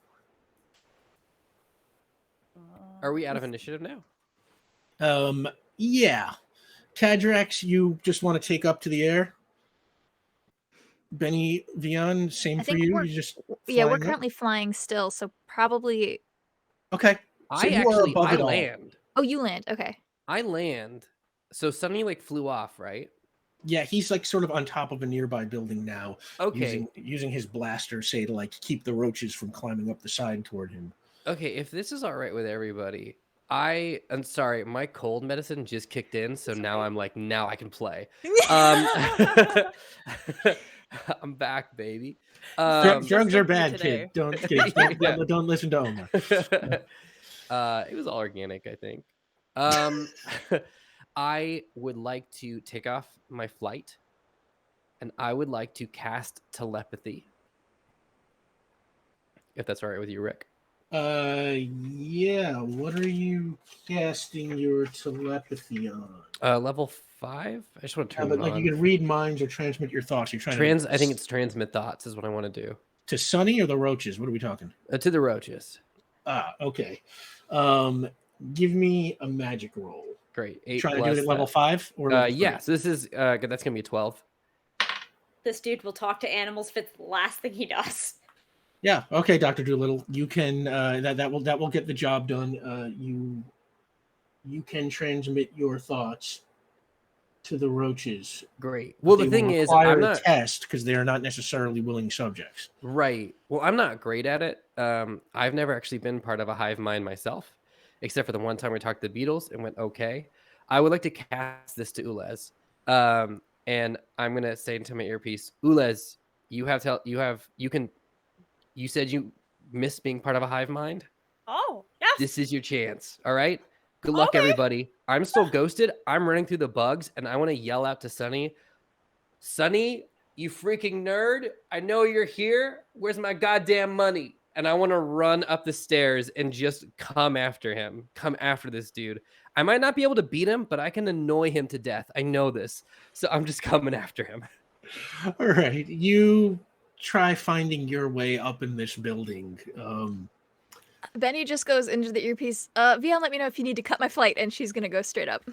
Are we out of initiative now? Yeah. Cadrax, you just want to take up to the air? Benny, Vion, same I for think you? we're- You just we're flying up? currently flying still, so probably. Okay. So you are above it all. land. Oh, you land. Okay. I land. So Sunny flew off, right? Yeah, he's sort of on top of a nearby building now. Okay. Using his blaster, say, to keep the roaches from climbing up the side toward him. Okay, if this is all right with everybody, I'm sorry, my cold medicine just kicked in, so now I'm now I can play. I'm back, baby. Sounds Drugs just are like you bad, today. kids. Yeah. Don't listen to Omar. It was all organic, I think. I would like to take off my flight, and I would like to cast telepathy. If that's all right with you, Rick. Yeah. What are you casting your telepathy on? Level 5. I just want to turn But it like on. you can read minds or transmit your thoughts. You're trying to I think it's transmit thoughts is what I want to do. to Sunny or the roaches. What are we talking? To the roaches. Okay. Give me a magic roll. Great. 8 Trying to do plus it at level that. 5 or level 3? Yeah. So this is that's gonna be a 12. This dude will talk to animals if it's the last thing he does. Yeah. Okay, Dr. Doolittle. You can that will get the job done. You can transmit your thoughts to the roaches. Great. Well, They the thing will is, require I'm a not test because they are not necessarily willing subjects. right. Well, I'm not great at it. I've never actually been part of a hive mind myself, except for the one time we talked to the Beatles and went okay. I would like to cast this to Ulez. And I'm gonna say into my earpiece, Ulez, you said you missed being part of a hive mind. Oh, yes. This is your chance. All right. Good luck, Okay. everybody. I'm still ghosted. I'm running through the bugs, and I want to yell out to Sunny, Sunny, you freaking nerd. I know you're here. Where's my goddamn money? And I want to run up the stairs and just come after him. Come after this dude. I might not be able to beat him, but I can annoy him to death. I know this. So I'm just coming after him. All right. You try finding your way up in this building. Benny just goes into the earpiece. Vion, let me know if you need to cut my flight, and she's gonna go straight up.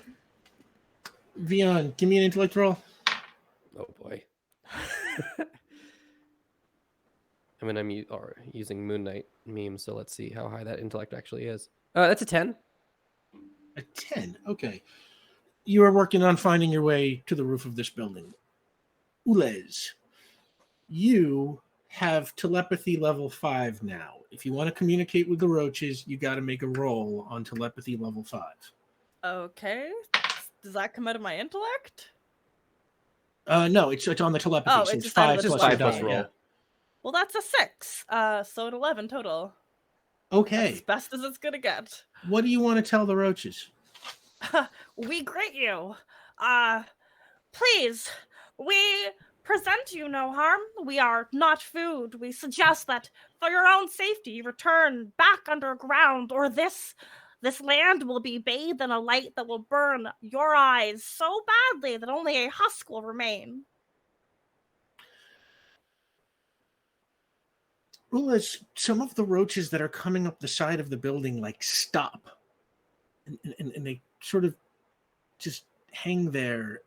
Vion, give me an intellect roll. Oh boy. I mean, I'm using Moon Knight memes, so let's see how high that intellect actually is. That's a 10. A 10. Okay. You are working on finding your way to the roof of this building. Ulez, you have telepathy level 5 now. If you want to communicate with the roaches, you got to make a roll on telepathy level 5. Okay. Does that come out of my intellect? No, it's on the telepathy. Oh, so it's it's just out 5 of the plus telepathy. your 5 plus die. roll. Yeah. Well, that's a 6. So an 11 total. Okay. That's as best as it's gonna get. What do you want to tell the roaches? We greet you. Please, we present you no harm. We are not food. We suggest that for your own safety, you return back underground, or this land will be bathed in a light that will burn your eyes so badly that only a husk will remain. Well, as some of the roaches that are coming up the side of the building like stop, and they sort of just hang there.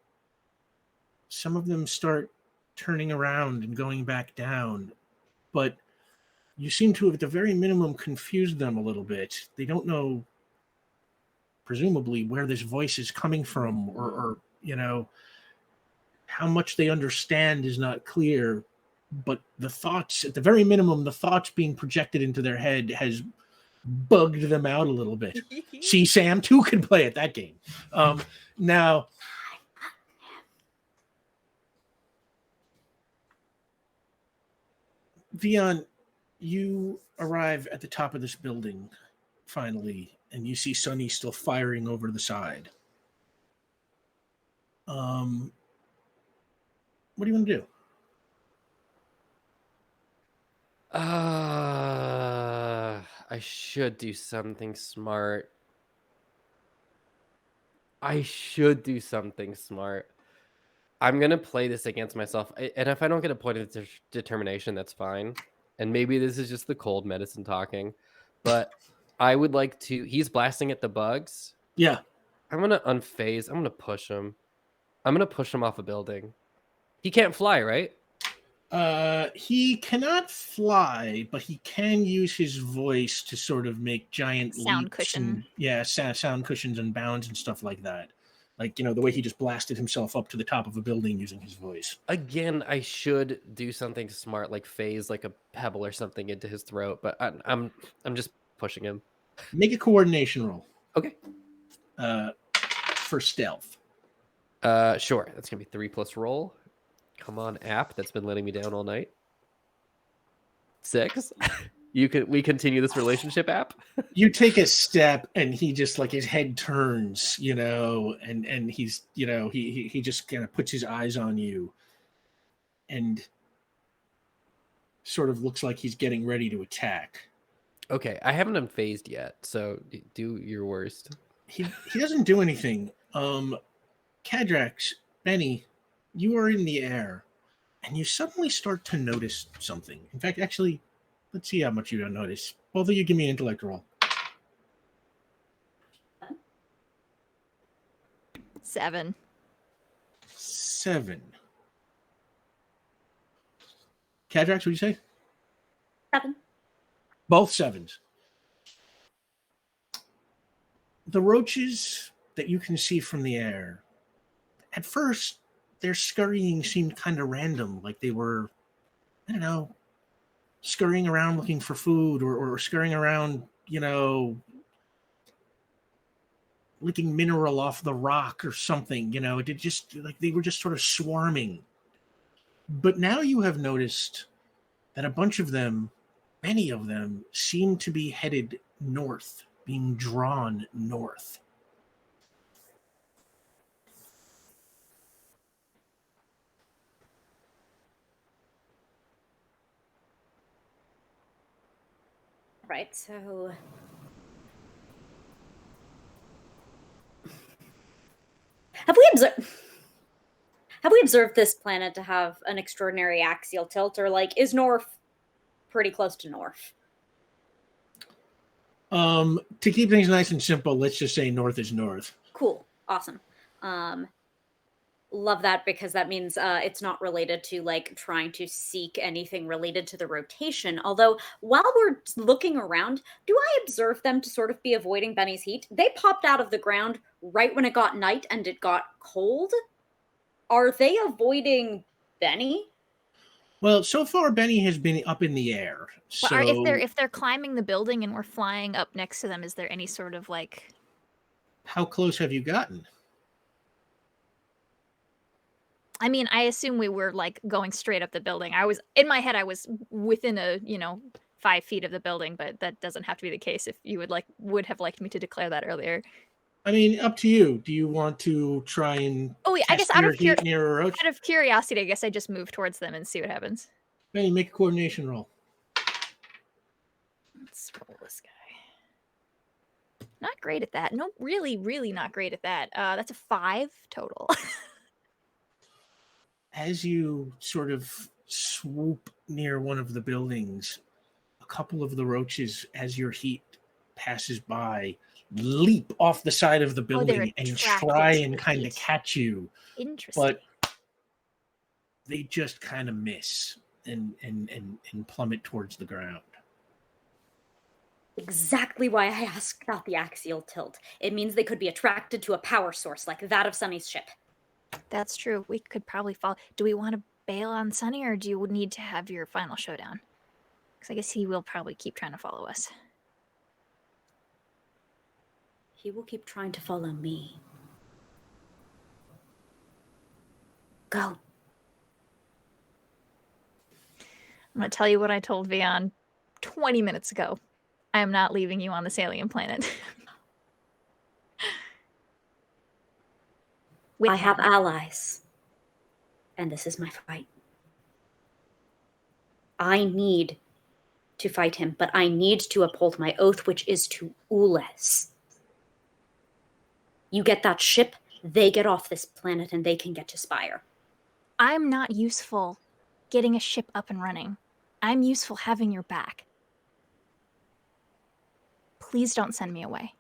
Some of them start turning around and going back down, but you seem to have, at the very minimum, confused them a little bit. They don't know, presumably, where this voice is coming from, or how much they understand is not clear. But the thoughts, at the very minimum, the thoughts being projected into their head has bugged them out a little bit. See, Sam, too, can play at that game. Now, Vion, you arrive at the top of this building, finally, and you see Sunny still firing over the side. What do you want to do? I should do something smart. I'm gonna play this against myself, and if I don't get a point of determination, that's fine. And maybe this is just the cold medicine talking, but I would like to. He's blasting at the bugs. Yeah. I'm gonna unphase. I'm gonna push him. I'm gonna push him off a building. He can't fly, right? He cannot fly, but he can use his voice to sort of make giant Sound leaps cushion. sound cushions and bounds and stuff like that. Like, the way he just blasted himself up to the top of a building using his voice. Again, I should do something smart, like phase like a pebble or something into his throat, but I'm just pushing him. Make a coordination roll. Okay. For stealth. Sure. That's gonna be 3 plus roll. Come on, app that's been letting me down all night. 6. We continue this relationship, app. You take a step, and he just like his head turns, and he's he just kind of puts his eyes on you, and sort of looks like he's getting ready to attack. Okay, I haven't unfazed yet, so do your worst. He doesn't do anything. Kadrax, Benny, you are in the air, and you suddenly start to notice something. In fact, actually, let's see how much you notice. Both of you give me an intellect roll. 7. 7. Kadrax, what do you say? 7. Both 7s. The roaches that you can see from the air, at first, their scurrying seemed kind of random, like they were, I don't know, scurrying around looking for food or scurrying around, licking mineral off the rock or something, it just like they were just sort of swarming. But now you have noticed that a bunch of them, many of them, seem to be headed north, being drawn north. Right, so have we observed this planet to have an extraordinary axial tilt, or like is north pretty close to north? To keep things nice and simple, let's just say north is north. Cool, awesome. Love that, because that means it's not related to like trying to seek anything related to the rotation. Although while we're looking around, do I observe them to sort of be avoiding Benny's heat? They popped out of the ground right when it got night and it got cold. Are they avoiding Benny? Well, so far Benny has been up in the air. So But if they're climbing the building and we're flying up next to them, is there any sort of like? How close have you gotten? I mean, I assume we were like going straight up the building. In my head, I was within 5 feet of the building, but that doesn't have to be the case. If you would have liked me to declare that earlier. I mean, up to you. Do you want to try and I guess out of near a roach? Out of curiosity, I guess I just move towards them and see what happens. Benny, make a coordination roll. Let's roll this guy. Not great at that. No, really, really not great at that. That's a 5 total. As you sort of swoop near one of the buildings, a couple of the roaches, as your heat passes by, leap off the side of the building and try and kind of catch you. Interesting. But they just kind of miss and plummet towards the ground. Exactly why I asked about the axial tilt. It means they could be attracted to a power source like that of Sunny's ship. That's true. We could probably follow. Do we want to bail on Sunny, or do you need to have your final showdown? Because I guess he will probably keep trying to follow us. He will keep trying to follow me. Go. I'm going to tell you what I told Vion 20 minutes ago. I am not leaving you on this alien planet. I have allies. And this is my fight. I need to fight him, but I need to uphold my oath, which is to Ules. You get that ship, they get off this planet, and they can get to Spire. I'm not useful getting a ship up and running. I'm useful having your back. Please don't send me away.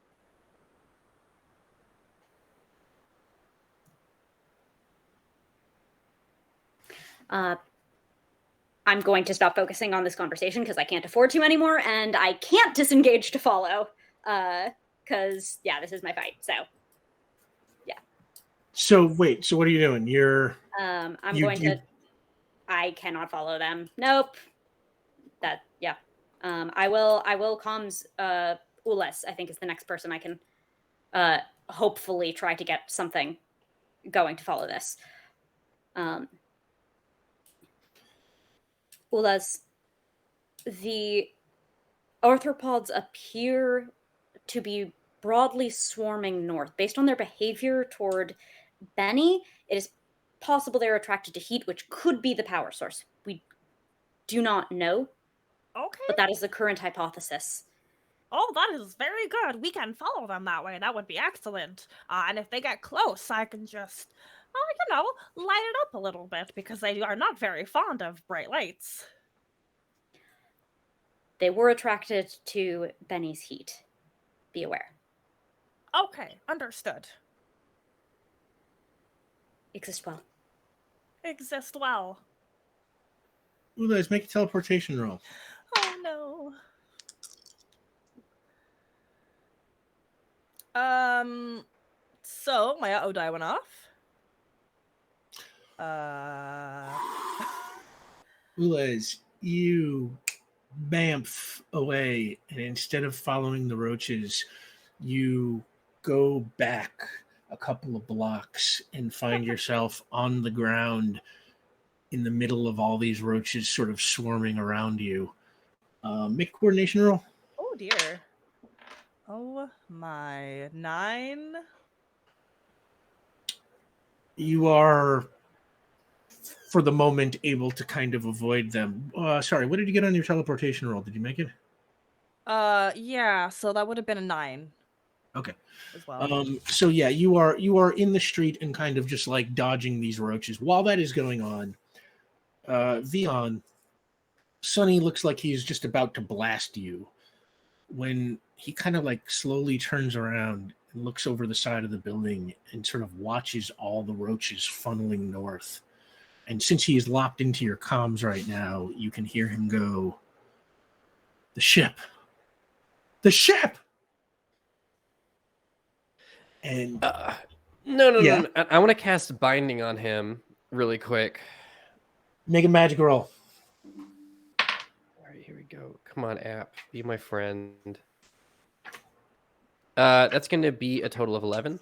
I'm going to stop focusing on this conversation because I can't afford to anymore, and I can't disengage to follow. Because, this is my fight, so. So, wait, so what are you doing? I cannot follow them. Nope. I will comms, Ules, I think is the next person I can, hopefully try to get something going to follow this. Well, as the arthropods appear to be broadly swarming north. Based on their behavior toward Benny, it is possible they're attracted to heat, which could be the power source. We do not know, Okay. but that is the current hypothesis. Oh, that is very good. We can follow them that way. That would be excellent. And if they get close, I can just, light it up a little bit because they are not very fond of bright lights. They were attracted to Benny's heat. Be aware. Okay, understood. Exist well. Exist well. Ooh, let's make a teleportation roll. Oh no. So my auto die went off. Ulez, you bamf away, and instead of following the roaches, you go back a couple of blocks and find yourself on the ground in the middle of all these roaches sort of swarming around you. Make a coordination roll. Oh dear. Oh my. 9. You are, for the moment, able to kind of avoid them. Sorry, what did you get on your teleportation roll? Did you make it? Yeah, so that would have been a 9. Okay. As well. So yeah, you are in the street and kind of just like dodging these roaches. While that is going on, Vion, Sonny looks like he's just about to blast you when he kind of like slowly turns around and looks over the side of the building and sort of watches all the roaches funneling north. And since he is locked into your comms right now, you can hear him go, "The ship! The ship!" And no. Yeah. I want to cast Binding on him really quick. make a magic roll. All right, here we go. Come on, app. Be my friend. That's going to be a total of 11.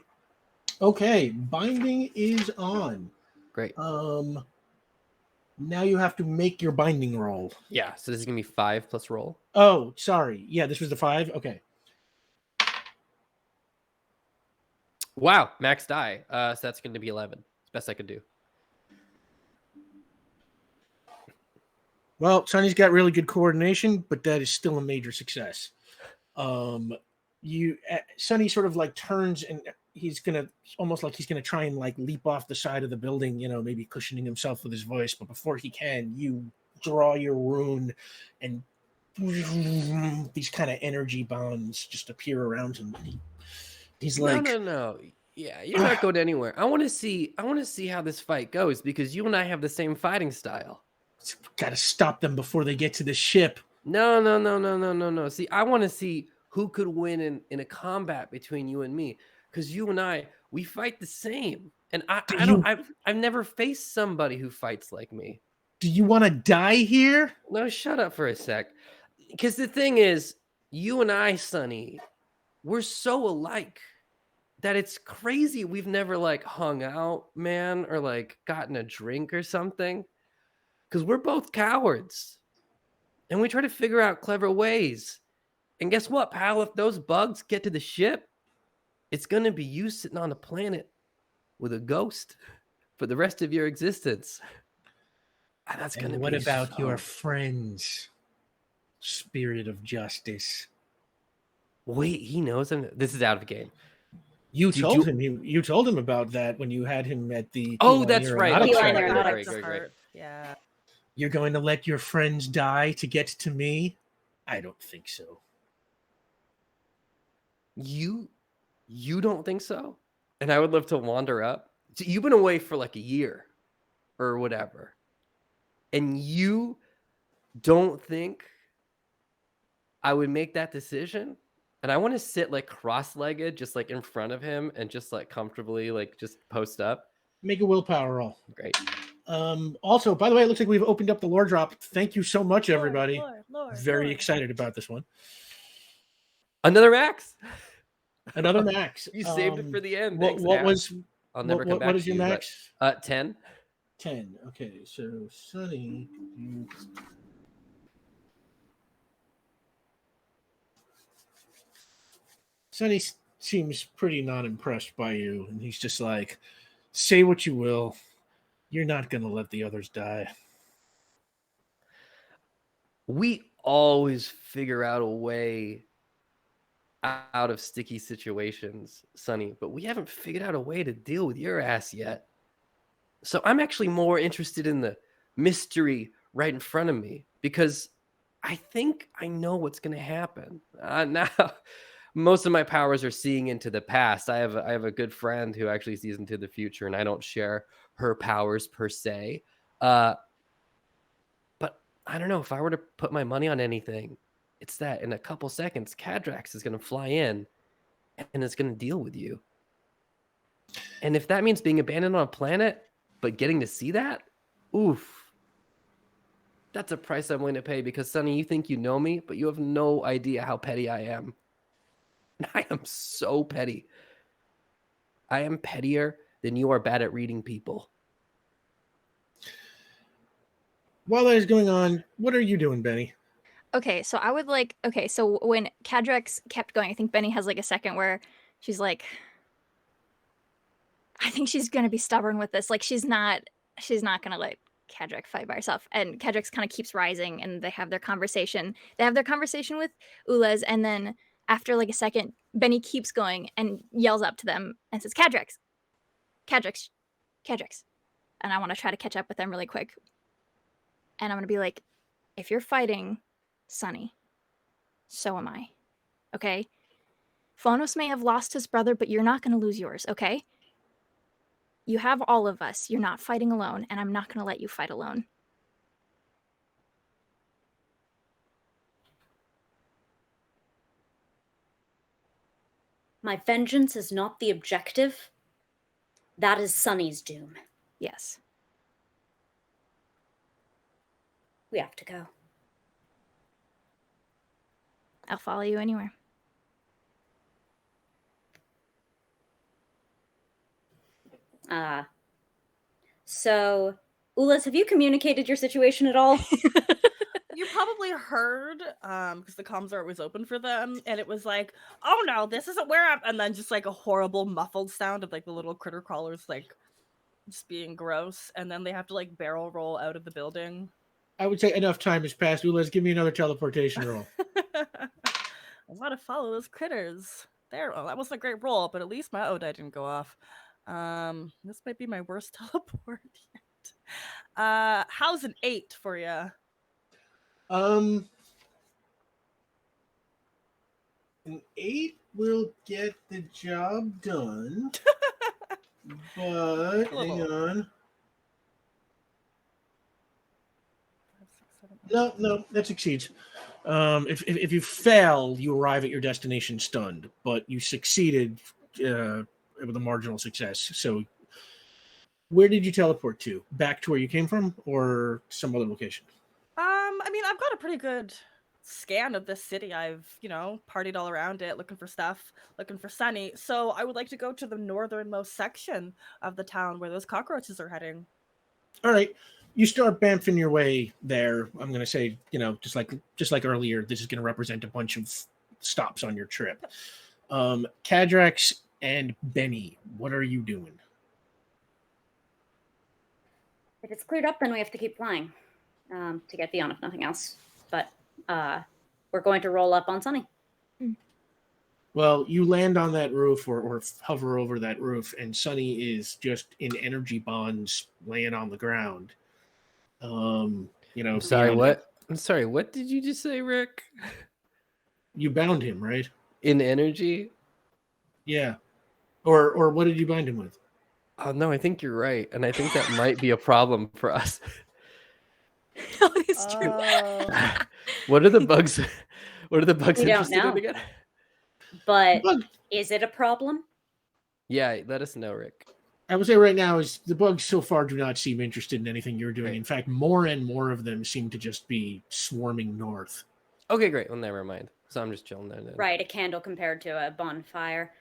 Okay, binding is on. Great. Now you have to make your binding roll. Yeah, so this is going to be 5 plus roll. Oh, sorry. Yeah, this was the 5. Okay. Wow, max die. So that's going to be 11. It's best I could do. Well, Sonny's got really good coordination, but that is still a major success. Sonny sort of like turns and he's gonna almost like he's gonna try and like leap off the side of the building, maybe cushioning himself with his voice. But before he can, you draw your rune, and these kind of energy bombs just appear around him. He's like, no. Yeah, you're not going anywhere. I want to see how this fight goes because you and I have the same fighting style. got to stop them before they get to the ship. No. See, I want to see who could win in a combat between you and me, because you and I, we fight the same, and I've never faced somebody who fights like me. Do you want to die here? No, shut up for a sec. Because the thing is, you and I, Sonny, we're so alike that it's crazy we've never like hung out, man, or like gotten a drink or something. Because we're both cowards. And we try to figure out clever ways. And guess what, pal? If those bugs get to the ship, it's going to be you sitting on a planet with a ghost for the rest of your existence. And that's going to be what about your friends? Spirit of justice. Wait, he knows him. This is out of game. You told him about that when you had him at the. Oh, that's right. Great. Yeah. You're going to let your friends die to get to me? I don't think so. You don't think so? And I would love to wander up. So you've been away for like a year or whatever. And you don't think I would make that decision? And I want to sit like cross-legged, just like in front of him and just like comfortably, like just post up. Make a willpower roll. Great. Also, by the way, it looks like we've opened up the lore drop. Thank you so much, everybody. Very Lord. excited about this one. Another max. Another max. You saved it for the end. What was? I'll never come back. What is your max? 10. 10. Okay, so Sunny. Sunny seems pretty not impressed by you, and he's just like, say what you will. You're not going to let the others die. We always figure out a way out of sticky situations, Sonny, but we haven't figured out a way to deal with your ass yet. So I'm actually more interested in the mystery right in front of me because I think I know what's going to happen. Now, most of my powers are seeing into the past. I have a good friend who actually sees into the future, and I don't share her powers per se. But I don't know if I were to put my money on anything, it's that in a couple seconds, Cadrax is going to fly in and it's going to deal with you. And if that means being abandoned on a planet, but getting to see that, oof, that's a price I'm willing to pay because, Sonny, you think you know me, but you have no idea how petty I am. I am so petty. I am pettier than you are bad at reading people. While that is going on, what are you doing, Benny? Okay, so I would like. Okay, so when Cadrax kept going, I think Benny has like a second where she's like, I think she's gonna be stubborn with this. Like she's not gonna let Cadrax fight by herself. And Cadrax kind of keeps rising, and they have their conversation. They have their conversation with Ulez, and then after like a second, Benny keeps going and yells up to them and says, "Cadrax, Cadrax, Cadrax," and I want to try to catch up with them really quick. And I'm gonna be like, if you're fighting Sunny, so am I. Okay? Phonos may have lost his brother, but you're not going to lose yours, okay? You have all of us. You're not fighting alone, and I'm not going to let you fight alone. My vengeance is not the objective. That is Sunny's doom. Yes. We have to go. I'll follow you anywhere. So, Ulas, have you communicated your situation at all? You probably heard, because the comms are always open for them, and it was like, oh no, this isn't where I'm, and then just like a horrible muffled sound of like the little critter crawlers like just being gross, and then they have to like barrel roll out of the building. I would say enough time has passed. Let's give me another teleportation roll. I want to follow those critters. There, oh, that wasn't a great roll, but at least my Odai didn't go off. This might be my worst teleport yet. How's an 8 for you? An 8 will get the job done, but hang on. No, that succeeds. If you fail, you arrive at your destination stunned, but you succeeded with a marginal success. So, where did you teleport to? Back to where you came from, or some other location? I mean, I've got a pretty good scan of this city. I've, partied all around it, looking for stuff, looking for Sunny. So I would like to go to the northernmost section of the town where those cockroaches are heading. All right. You start bamfing your way there. I'm going to say, just like earlier, this is going to represent a bunch of stops on your trip. Cadrax and Benny, what are you doing? If it's cleared up, then we have to keep flying to get beyond, if nothing else. But we're going to roll up on Sunny. Well, you land on that roof or hover over that roof, and Sunny is just in energy bonds laying on the ground. I'm sorry, what? I'm sorry, what did you just say, Rick? You bound him, right? In energy? Yeah. Or what did you bind him with? Oh no, I think you're right, and I think that might be a problem for us. Oh, it's true. What are the bugs? What are the bugs We don't interested know. in again? But is it a problem? Yeah, let us know, Rick. I would say right now is the bugs so far do not seem interested in anything you're doing. Right. In fact, more and more of them seem to just be swarming north. Okay, great. Well, never mind. So I'm just chilling there then. Right, a candle compared to a bonfire.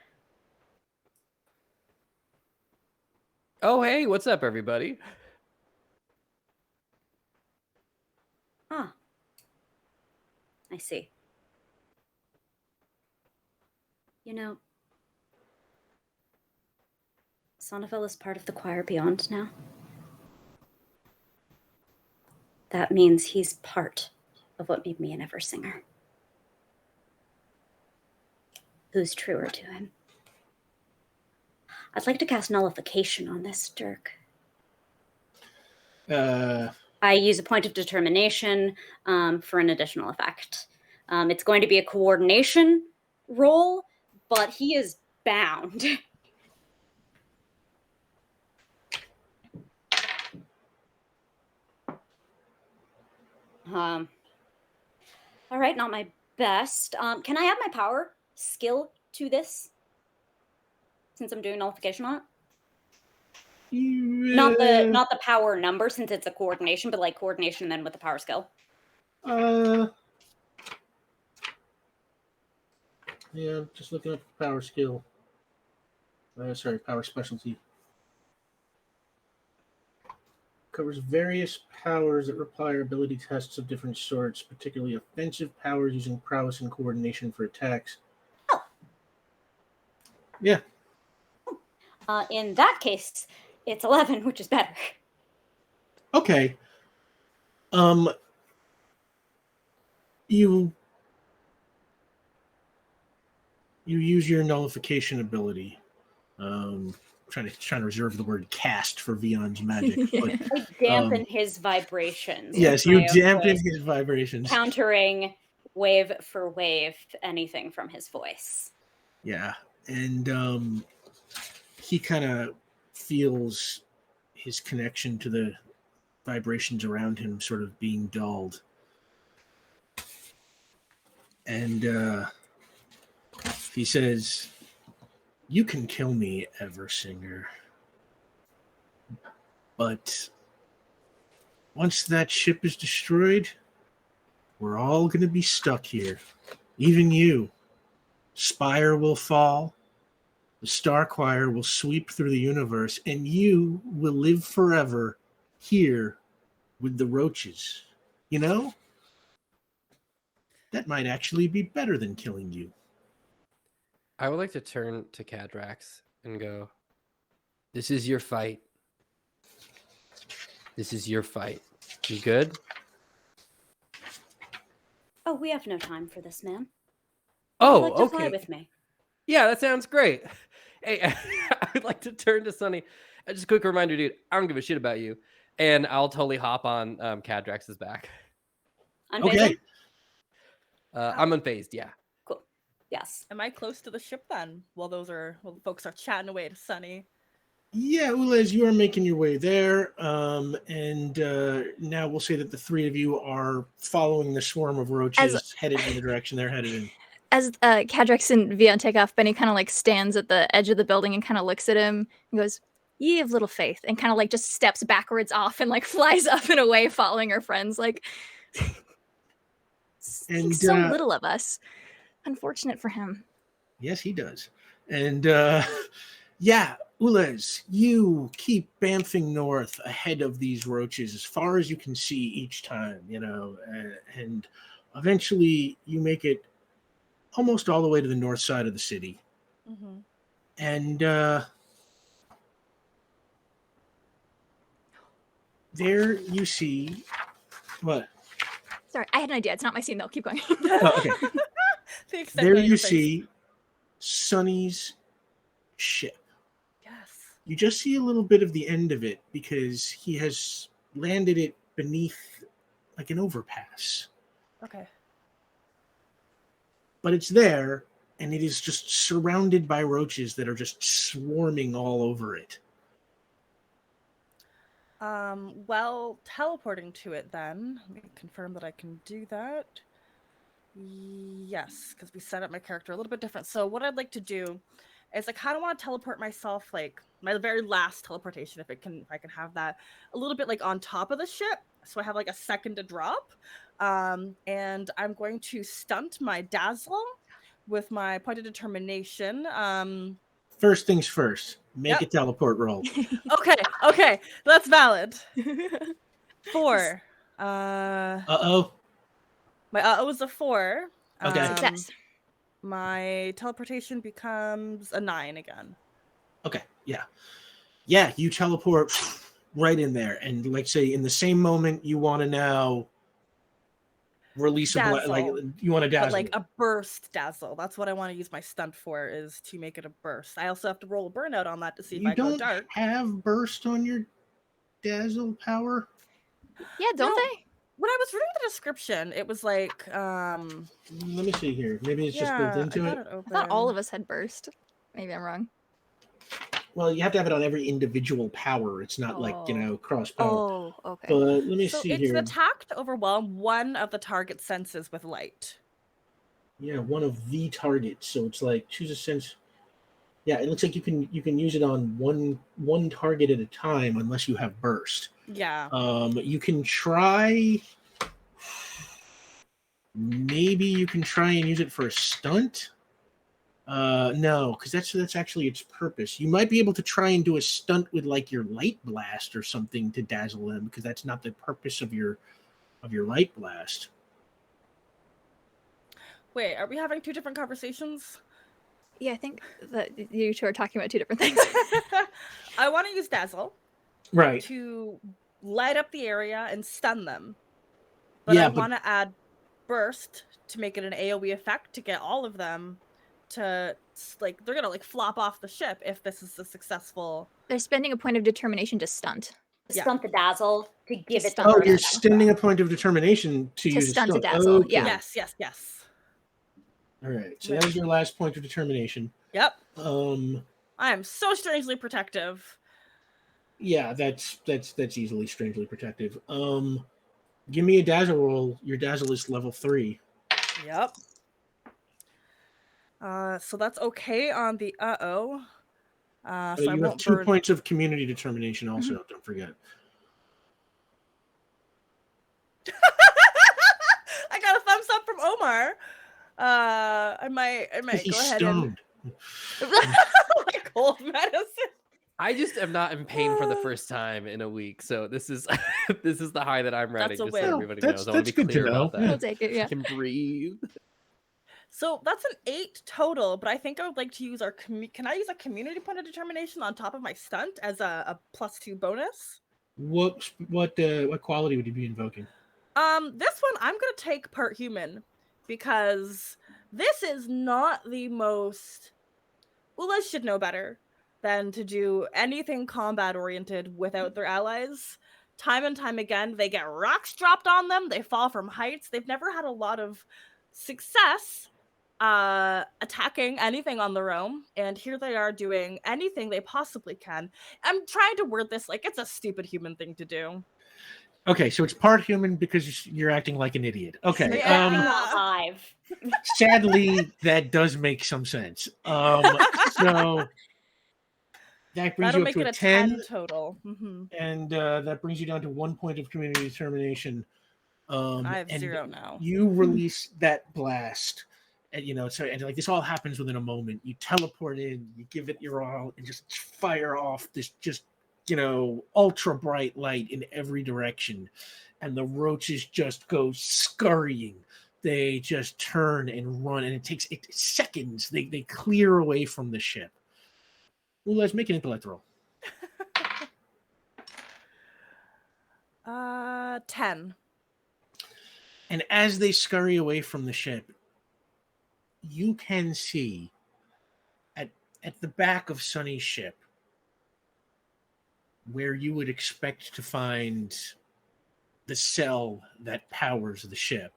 Oh, hey, what's up, everybody? Ah. I see. You know, Sonneville is part of the choir beyond now. That means he's part of what made me an Eversinger. Who's truer to him? I'd like to cast nullification on this, Dirk. I use a point of determination for an additional effect. It's going to be a coordination roll, but he is bound. All right, not my best. Can I add my power skill to this? Since I'm doing nullification on it? Not the power number, since it's a coordination, but like coordination then with the power skill. Yeah, just looking up power skill. Sorry, power specialty. Covers various powers that require ability tests of different sorts, particularly offensive powers using prowess and coordination for attacks. Oh. Yeah. In that case, it's 11, which is better. Okay. You use your nullification ability. Trying to reserve the word cast for Vion's magic. But, I dampen his vibrations. Yes, you dampen his vibrations. Countering wave for wave anything from his voice. Yeah. And he kind of feels his connection to the vibrations around him sort of being dulled. And he says, "You can kill me, Eversinger. But once that ship is destroyed, we're all going to be stuck here. Even you. Spire will fall. The Star Choir will sweep through the universe, and you will live forever here with the roaches. You know? That might actually be better than killing you." I would like to turn to Cadrax and go, "This is your fight. This is your fight. You good?" Oh, we have no time for this, man. Oh, Would you like to fly okay. with me? Yeah, that sounds great. Hey, I would like to turn to Sunny. Just a quick reminder, dude, I don't give a shit about you. And I'll totally hop on Cadrax's back. Unfazed? Okay. I'm unfazed, yeah. Cool. Yes. Am I close to the ship then? While the folks are chatting away to Sunny. Yeah, Ulez, you are making your way there. And now we'll say that the three of you are following the swarm of roaches headed in the direction they're headed in. As Cadrax and Vion take off, Benny kind of like stands at the edge of the building and kind of looks at him and goes, "Ye of little faith," and kind of like just steps backwards off and like flies up and away, following her friends. Like, thinks so little of us. Unfortunate for him. Yes, he does. And yeah, Ulez, you keep bamfing north ahead of these roaches as far as you can see each time, you know, and eventually you make it almost all the way to the north side of the city. Mm-hmm. And there you see what? Sorry, I had an idea. It's not my scene though. Keep going. Oh, okay. There you see Sunny's ship. Yes. You just see a little bit of the end of it because he has landed it beneath like an overpass. Okay. But it's there, and it is just surrounded by roaches that are just swarming all over it. Well, teleporting to it then. Let me confirm that I can do that. Yes, because we set up my character a little bit different. So what I'd like to do is I kind of want to teleport myself, like my very last teleportation, if I can have that a little bit like on top of the ship, so I have like a second to drop. And I'm going to stunt my dazzle with my point of determination. First things first, make a teleport roll. Okay, that's valid. 4. Uh-oh. My was a 4. Okay. Success. My teleportation becomes a 9 again. Okay, yeah. Yeah, you teleport right in there. And like say in the same moment you want to now release like Dazzle. you want to dazzle. But like a burst dazzle. That's what I want to use my stunt for, is to make it a burst. I also have to roll a burnout on that to see if You I go don't dark. have burst on your dazzle power? Yeah, don't No. they? When I was reading the description, it was like Let me see here. Maybe it's just built into I it. got it open. I thought all of us had burst. Maybe I'm wrong. Well, you have to have it on every individual power. It's not like, cross power. Oh, okay. But let me So see it's here. an attack to overwhelm one of the target senses with light. Yeah, one of the targets. So it's like choose a sense. Yeah, it looks like you can use it on one target at a time unless you have burst. Yeah. You can try. Maybe you can try and use it for a stunt. No, because that's actually its purpose. You might be able to try and do a stunt with like your light blast or something to dazzle them, because that's not the purpose of your light blast. Wait, are we having two different conversations? Yeah, I think that you two are talking about two different things. I want to use dazzle Right. to light up the area and stun them. But Yeah, I want to add burst to make it an AoE effect to get all of them to, like, they're gonna like flop off the ship if this is a successful. They're spending a point of determination to stunt. Yeah. Stunt the dazzle to give it stunt the Oh, the you're dazzle. spending a point of determination to use stunt a stunt. dazzle, Okay. yeah. Yes. All right. So that was your last point of determination. Yep. I am so strangely protective. Yeah, that's easily strangely protective. Give me a dazzle roll. Your dazzle is level 3. Yep. So that's okay on the so I You have won't 2 burn. points of community determination also, don't forget. I got a thumbs up from Omar. I might He's go ahead stoned. and like cold medicine. I just am not in pain for the first time in a week, so this is this is the high that I'm riding. That's a Just win. so everybody That's- knows. I want that's to be good to clear know. about that. Yeah. We'll take it, yeah. I can breathe. So that's an 8 total, but I think I would like to use our can I use a community point of determination on top of my stunt as a +2 bonus? What quality would you be invoking? This one I'm gonna take part human, because this is not the most. Ulas should know better than to do anything combat oriented without their allies. Time and time again, they get rocks dropped on them. They fall from heights. They've never had a lot of success attacking anything on their own, and here they are doing anything they possibly can. I'm trying to word this like it's a stupid human thing to do. Okay, so it's part human because you're acting like an idiot. Okay. Yeah. hive. Sadly, that does make some sense. So that brings That'll you up make to it a a 10, total. and that brings you down to 1 point of community determination. I have and 0 now. You release that blast, and and like this all happens within a moment. You teleport in, you give it your all, and just fire off this ultra bright light in every direction, and the roaches just go scurrying. They just turn and run, and it takes seconds. They clear away from the ship. Well, let's make an intellect roll. 10. And as they scurry away from the ship, you can see at the back of Sunny's ship, where you would expect to find the cell that powers the ship,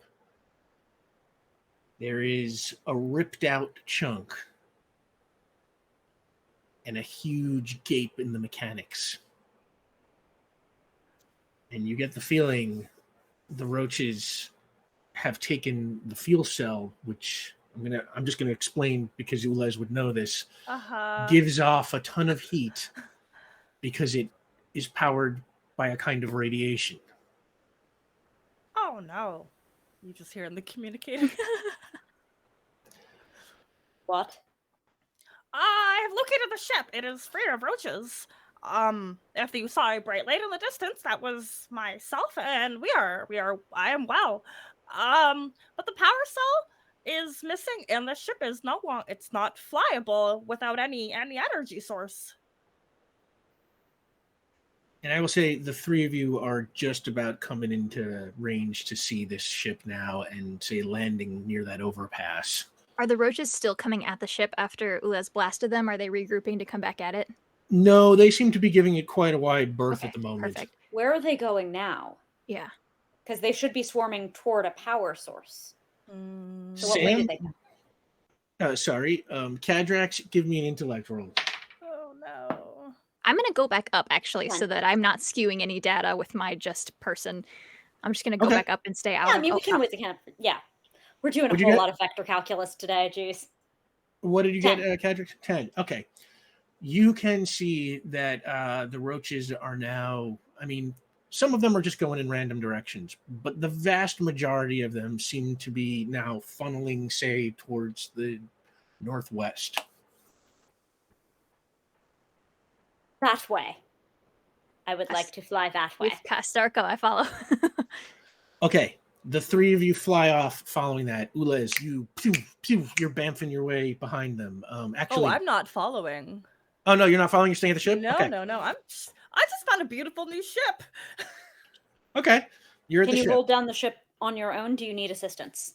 there is a ripped out chunk and a huge gape in the mechanics. And you get the feeling the roaches have taken the fuel cell, which I'm just gonna explain because Ulez would know this, gives off a ton of heat because it is powered by a kind of radiation. Oh no. You just hear in the communicator. What? I have located the ship. It is free of roaches. If you saw a bright light in the distance, that was myself, and I am well. But the power cell is missing, and the ship is it's not flyable without any energy source. And I will say the three of you are just about coming into range to see this ship now and say landing near that overpass. Are the roaches still coming at the ship after Ula's blasted them? Are they regrouping to come back at it? No, they seem to be giving it quite a wide berth Okay, at the moment. perfect. Where are they going now? Yeah. Because they should be swarming toward a power source. So what way Sam? did they go? Sorry, Cadrax, give me an intellect roll. Oh no. I'm going to go back up, actually, Fine. so that I'm not skewing any data with my just person. I'm just going to go Okay. back up and stay out Yeah, I of... mean, we oh, can with the yeah. We're doing What'd a you whole get? lot of vector calculus today, jeez. What did you 10. get, Cadrax? 10. Okay. You can see that the roaches are now, I mean, some of them are just going in random directions, but the vast majority of them seem to be now funneling, say, towards the northwest. That way. I would like to fly that way. We've passed Darko, I follow. Okay. The three of you fly off following that. Ulez, you pew, pew, you're bamfing your way behind them. Actually, I'm not following. oh no, you're not following. You're staying at the ship. No, Okay. no. I just found a beautiful new ship. Okay. You're at Can the you ship. hold down the ship on your own? Do you need assistance?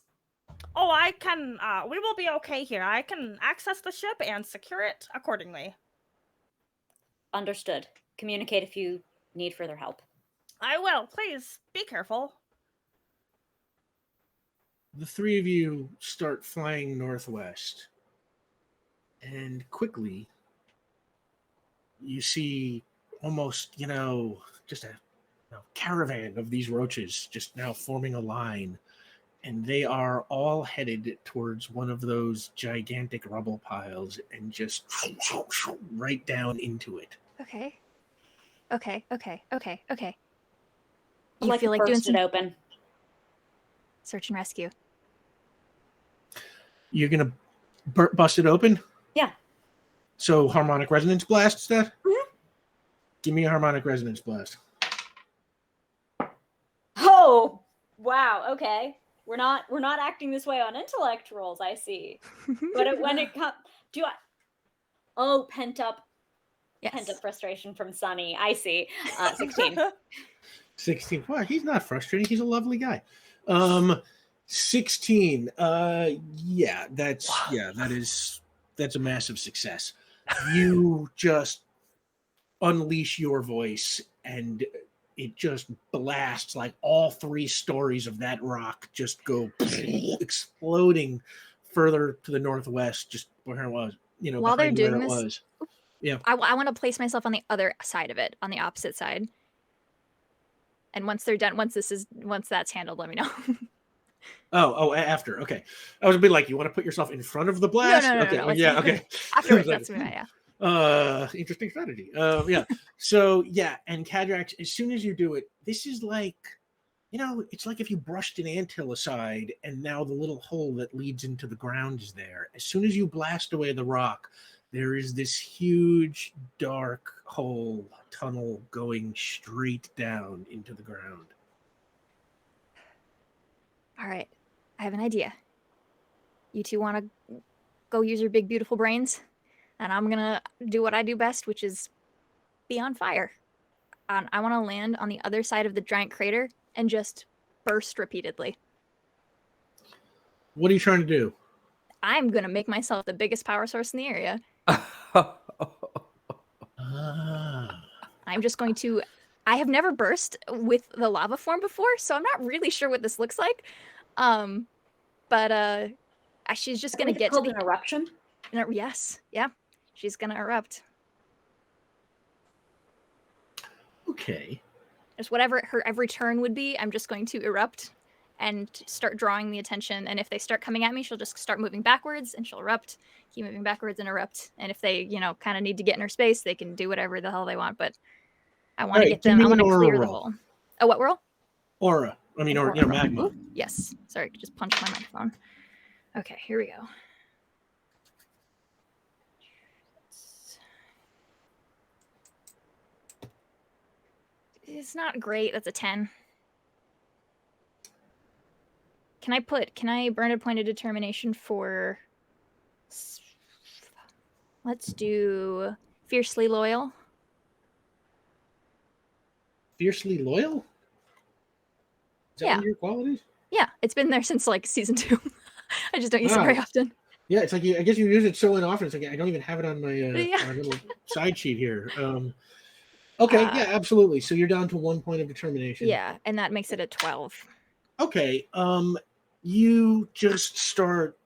Oh, I can. We will be okay here. I can access the ship and secure it accordingly. Understood. Communicate if you need further help. I will. Please be careful. The three of you start flying northwest, and quickly you see almost, just a caravan of these roaches just now forming a line, and they are all headed towards one of those gigantic rubble piles and just right down into it. Okay. I'd You like feel to like doing burst some it open. search and rescue? You're gonna bust it open? Yeah. So harmonic resonance blast stuff? Mhm. Give me a harmonic resonance blast. Oh, wow. Okay. We're not acting this way on intellect rolls, I see. But when it comes, pent up Yes. frustration from Sunny. I see. 16. 16. Wow, he's not frustrating. He's a lovely guy. 16. That's a massive success. You just unleash your voice and it just blasts, like all 3 stories of that rock just go exploding further to the northwest, just where it was, While they're behind doing where it this, was. Yeah. I want to place myself on the other side of it, on the opposite side. And once they're done, once that's handled, let me know. After. Okay. I was a bit like, you want to put yourself in front of the blast? No. Okay. Yeah. Okay. Afterwards, that's yeah. Interesting strategy. Yeah. So yeah, and Cadrax, as soon as you do it, this is like, it's like if you brushed an anthill aside and now the little hole that leads into the ground is there. As soon as you blast away the rock, there is this huge dark hole tunnel going straight down into the ground. All right, I have an idea. You two want to go use your big, beautiful brains? And I'm going to do what I do best, which is be on fire. I want to land on the other side of the giant crater and just burst repeatedly. What are you trying to do? I'm going to make myself the biggest power source in the area. I'm just going to... I have never burst with the lava form before, so I'm not really sure what this looks like. But she's just going to get to the... an eruption? Yes, yeah. She's going to erupt. Okay. Just whatever her every turn would be, I'm just going to erupt and start drawing the attention. And if they start coming at me, she'll just start moving backwards and she'll erupt, keep moving backwards and erupt. And if they, kind of need to get in her space, they can do whatever the hell they want. But I want to get them, I want to clear the hole. Oh, what roll? Aura. I mean, or magma. Ooh, yes. Sorry, just punched my microphone. Okay, here we go. It's not great. That's a 10. Can I burn a point of determination for... Let's do fiercely loyal. Fiercely loyal? Is that one of your qualities? Yeah, it's been there since like season 2. I just don't use it very often. Yeah, it's like I guess you use it so often. It's like I don't even have it on my Yeah. little side sheet here. Okay, yeah, absolutely. So you're down to 1 point of determination. Yeah, and that makes it a 12. Okay. You just start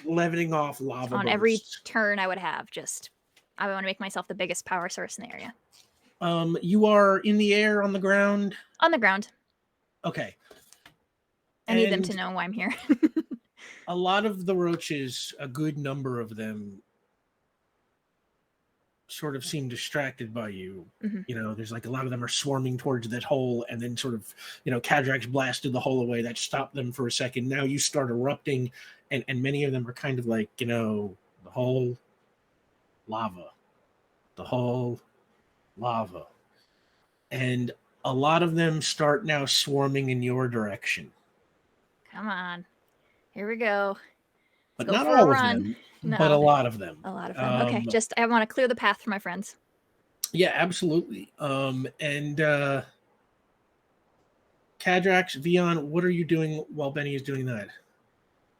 leveling off lava On bursts. every turn I would have. I want to make myself the biggest power source in the area. You are in the air, on the ground. On the ground. Okay. I need them to know why I'm here. A lot of the roaches, a good number of them, sort of seem distracted by you. Mhm. You know, there's like a lot of them are swarming towards that hole, and then sort of, Cadrax blasted the hole away. That stopped them for a second. Now you start erupting, and many of them are kind of like, the whole lava. The whole lava. And a lot of them start now swarming in your direction. Come on. Here we go. But Let's not go for a all of run. them, No. but a lot of them. A lot of them. Okay, I want to clear the path for my friends. Yeah, absolutely. And Cadrax, Vion, what are you doing while Benny is doing that?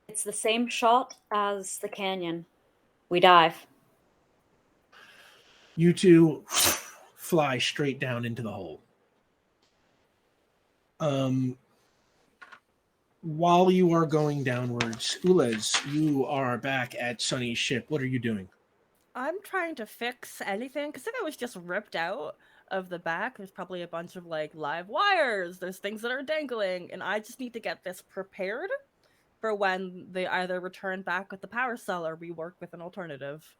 It's the same shot as the canyon. We dive. You two fly straight down into the hole. While you are going downwards, Ulez, you are back at Sunny's ship. What are you doing? I'm trying to fix anything because I think I was just ripped out of the back. There's probably a bunch of like live wires. There's things that are dangling, and I just need to get this prepared for when they either return back with the power cell or we work with an alternative.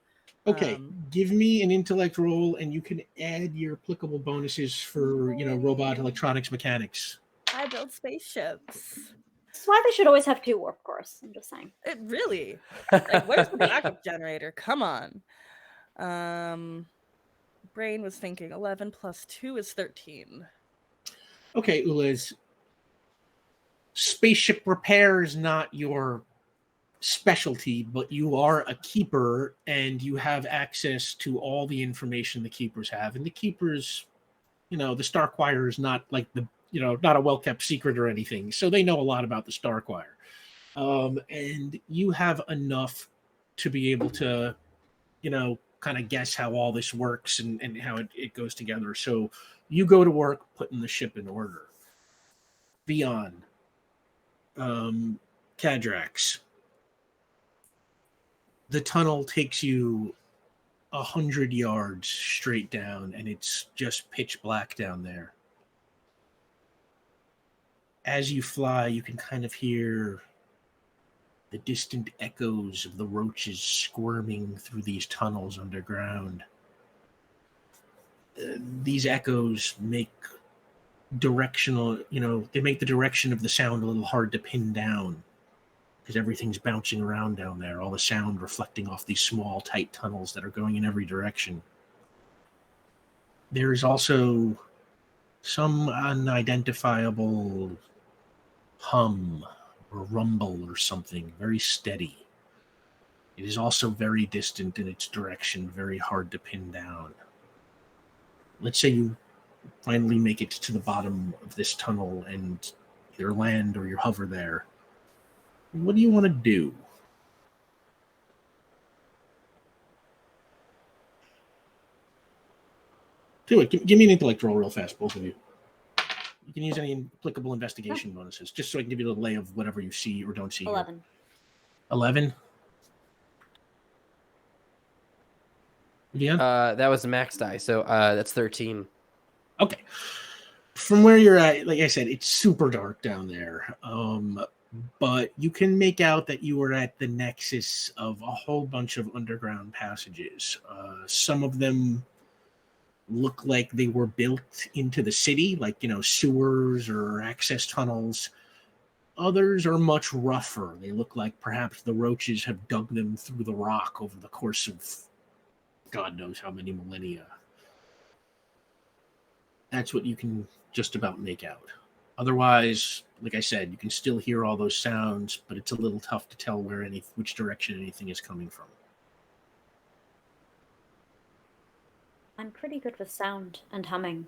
Okay, give me an intellect roll, and you can add your applicable bonuses for robot electronics mechanics. I build spaceships. That's why they should always have 2 warp cores. I'm just saying. It really. Like, where's the backup generator? Come on. Brain was thinking 11 plus 2 is 13. Okay, Ulez. Spaceship repair is not your specialty, but you are a keeper and you have access to all the information the keepers have. And the keepers, the Starquire is not like not a well-kept secret or anything. So they know a lot about the Starquire. And you have enough to be able to, kind of guess how all this works and how it goes together. So you go to work putting the ship in order. Beyond Cadrax. The tunnel takes you 100 yards straight down, and it's just pitch black down there. As you fly, you can kind of hear the distant echoes of the roaches squirming through these tunnels underground. These echoes make they make the direction of the sound a little hard to pin down because everything's bouncing around down there, all the sound reflecting off these small, tight tunnels that are going in every direction. There is also some unidentifiable hum or rumble or something, very steady. It is also very distant in its direction, very hard to pin down. Let's say you finally make it to the bottom of this tunnel and either land or you hover there. What do you want to do? Do it. Give me an intellect roll real fast, both of you. You can use any applicable investigation bonuses, just so I can give you the lay of whatever you see or don't see. 11. Here. 11? Yeah. That was the max die, so that's 13. Okay. From where you're at, like I said, it's super dark down there. But you can make out that you are at the nexus of a whole bunch of underground passages. Some of them look like they were built into the city, like, sewers or access tunnels. Others are much rougher. They look like perhaps the roaches have dug them through the rock over the course of God knows how many millennia. That's what you can just about make out. Otherwise, like I said, you can still hear all those sounds, but it's a little tough to tell which direction anything is coming from. I'm pretty good with sound and humming.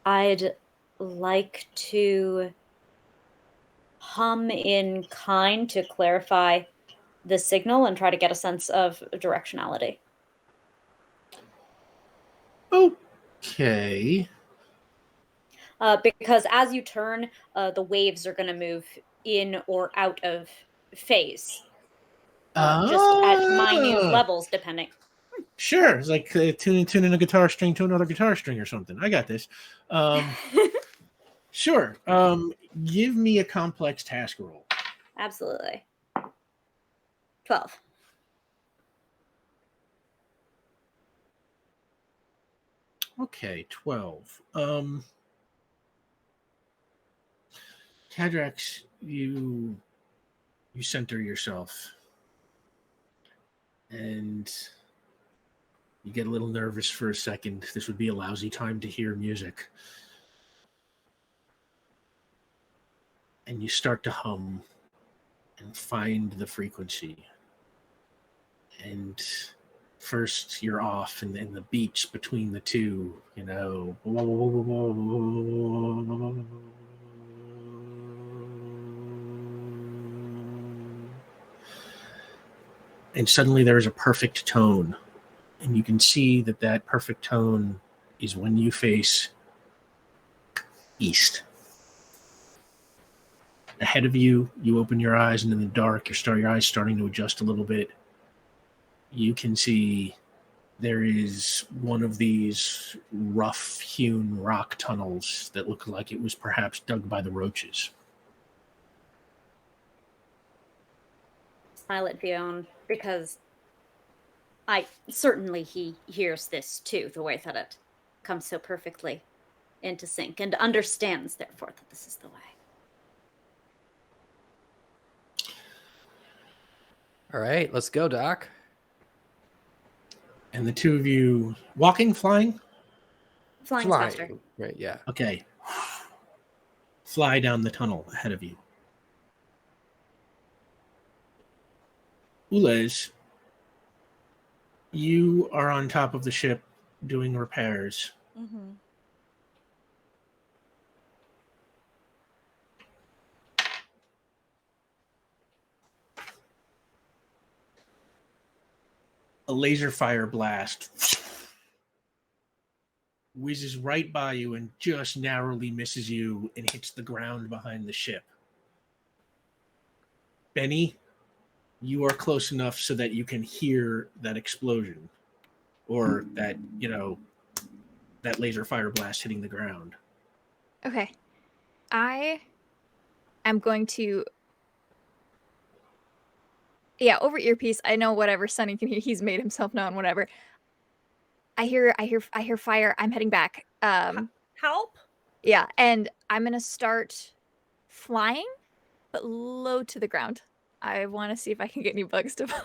I'd like to hum in kind to clarify the signal and try to get a sense of directionality. Okay. Because as you turn, the waves are going to move in or out of phase. Just at minute levels, depending. Sure. It's like tuning a guitar string to another guitar string or something. I got this. Sure. Give me a complex task roll. Absolutely. 12. Okay, 12. Cadrax, you center yourself. And you get a little nervous for a second. This would be a lousy time to hear music. And you start to hum and find the frequency. And first you're off, and then the beats between the two, you know. And suddenly there is a perfect tone. And you can see that perfect tone is when you face east. Ahead of you, you open your eyes, and in the dark, your eyes starting to adjust a little bit. You can see there is one of these rough-hewn rock tunnels that look like it was perhaps dug by the roaches. Smile at Vion, because he hears this too, the way that it comes so perfectly into sync, and understands, therefore, that this is the way. All right, let's go, Doc. And the two of you walking, flying? Flying's faster. Right, yeah. Okay. Fly down the tunnel ahead of you. Ulez, you are on top of the ship doing repairs. Mm-hmm. A laser fire blast whizzes right by you and just narrowly misses you and hits the ground behind the ship. Benny, you are close enough so that you can hear that explosion, or that laser fire blast hitting the ground. Okay. I am going to... Yeah, over earpiece, I know whatever Sonny can hear. He's made himself known, whatever. I hear fire. I'm heading back. Help? Yeah, and I'm going to start flying, but low to the ground. I want to see if I can get any bugs to follow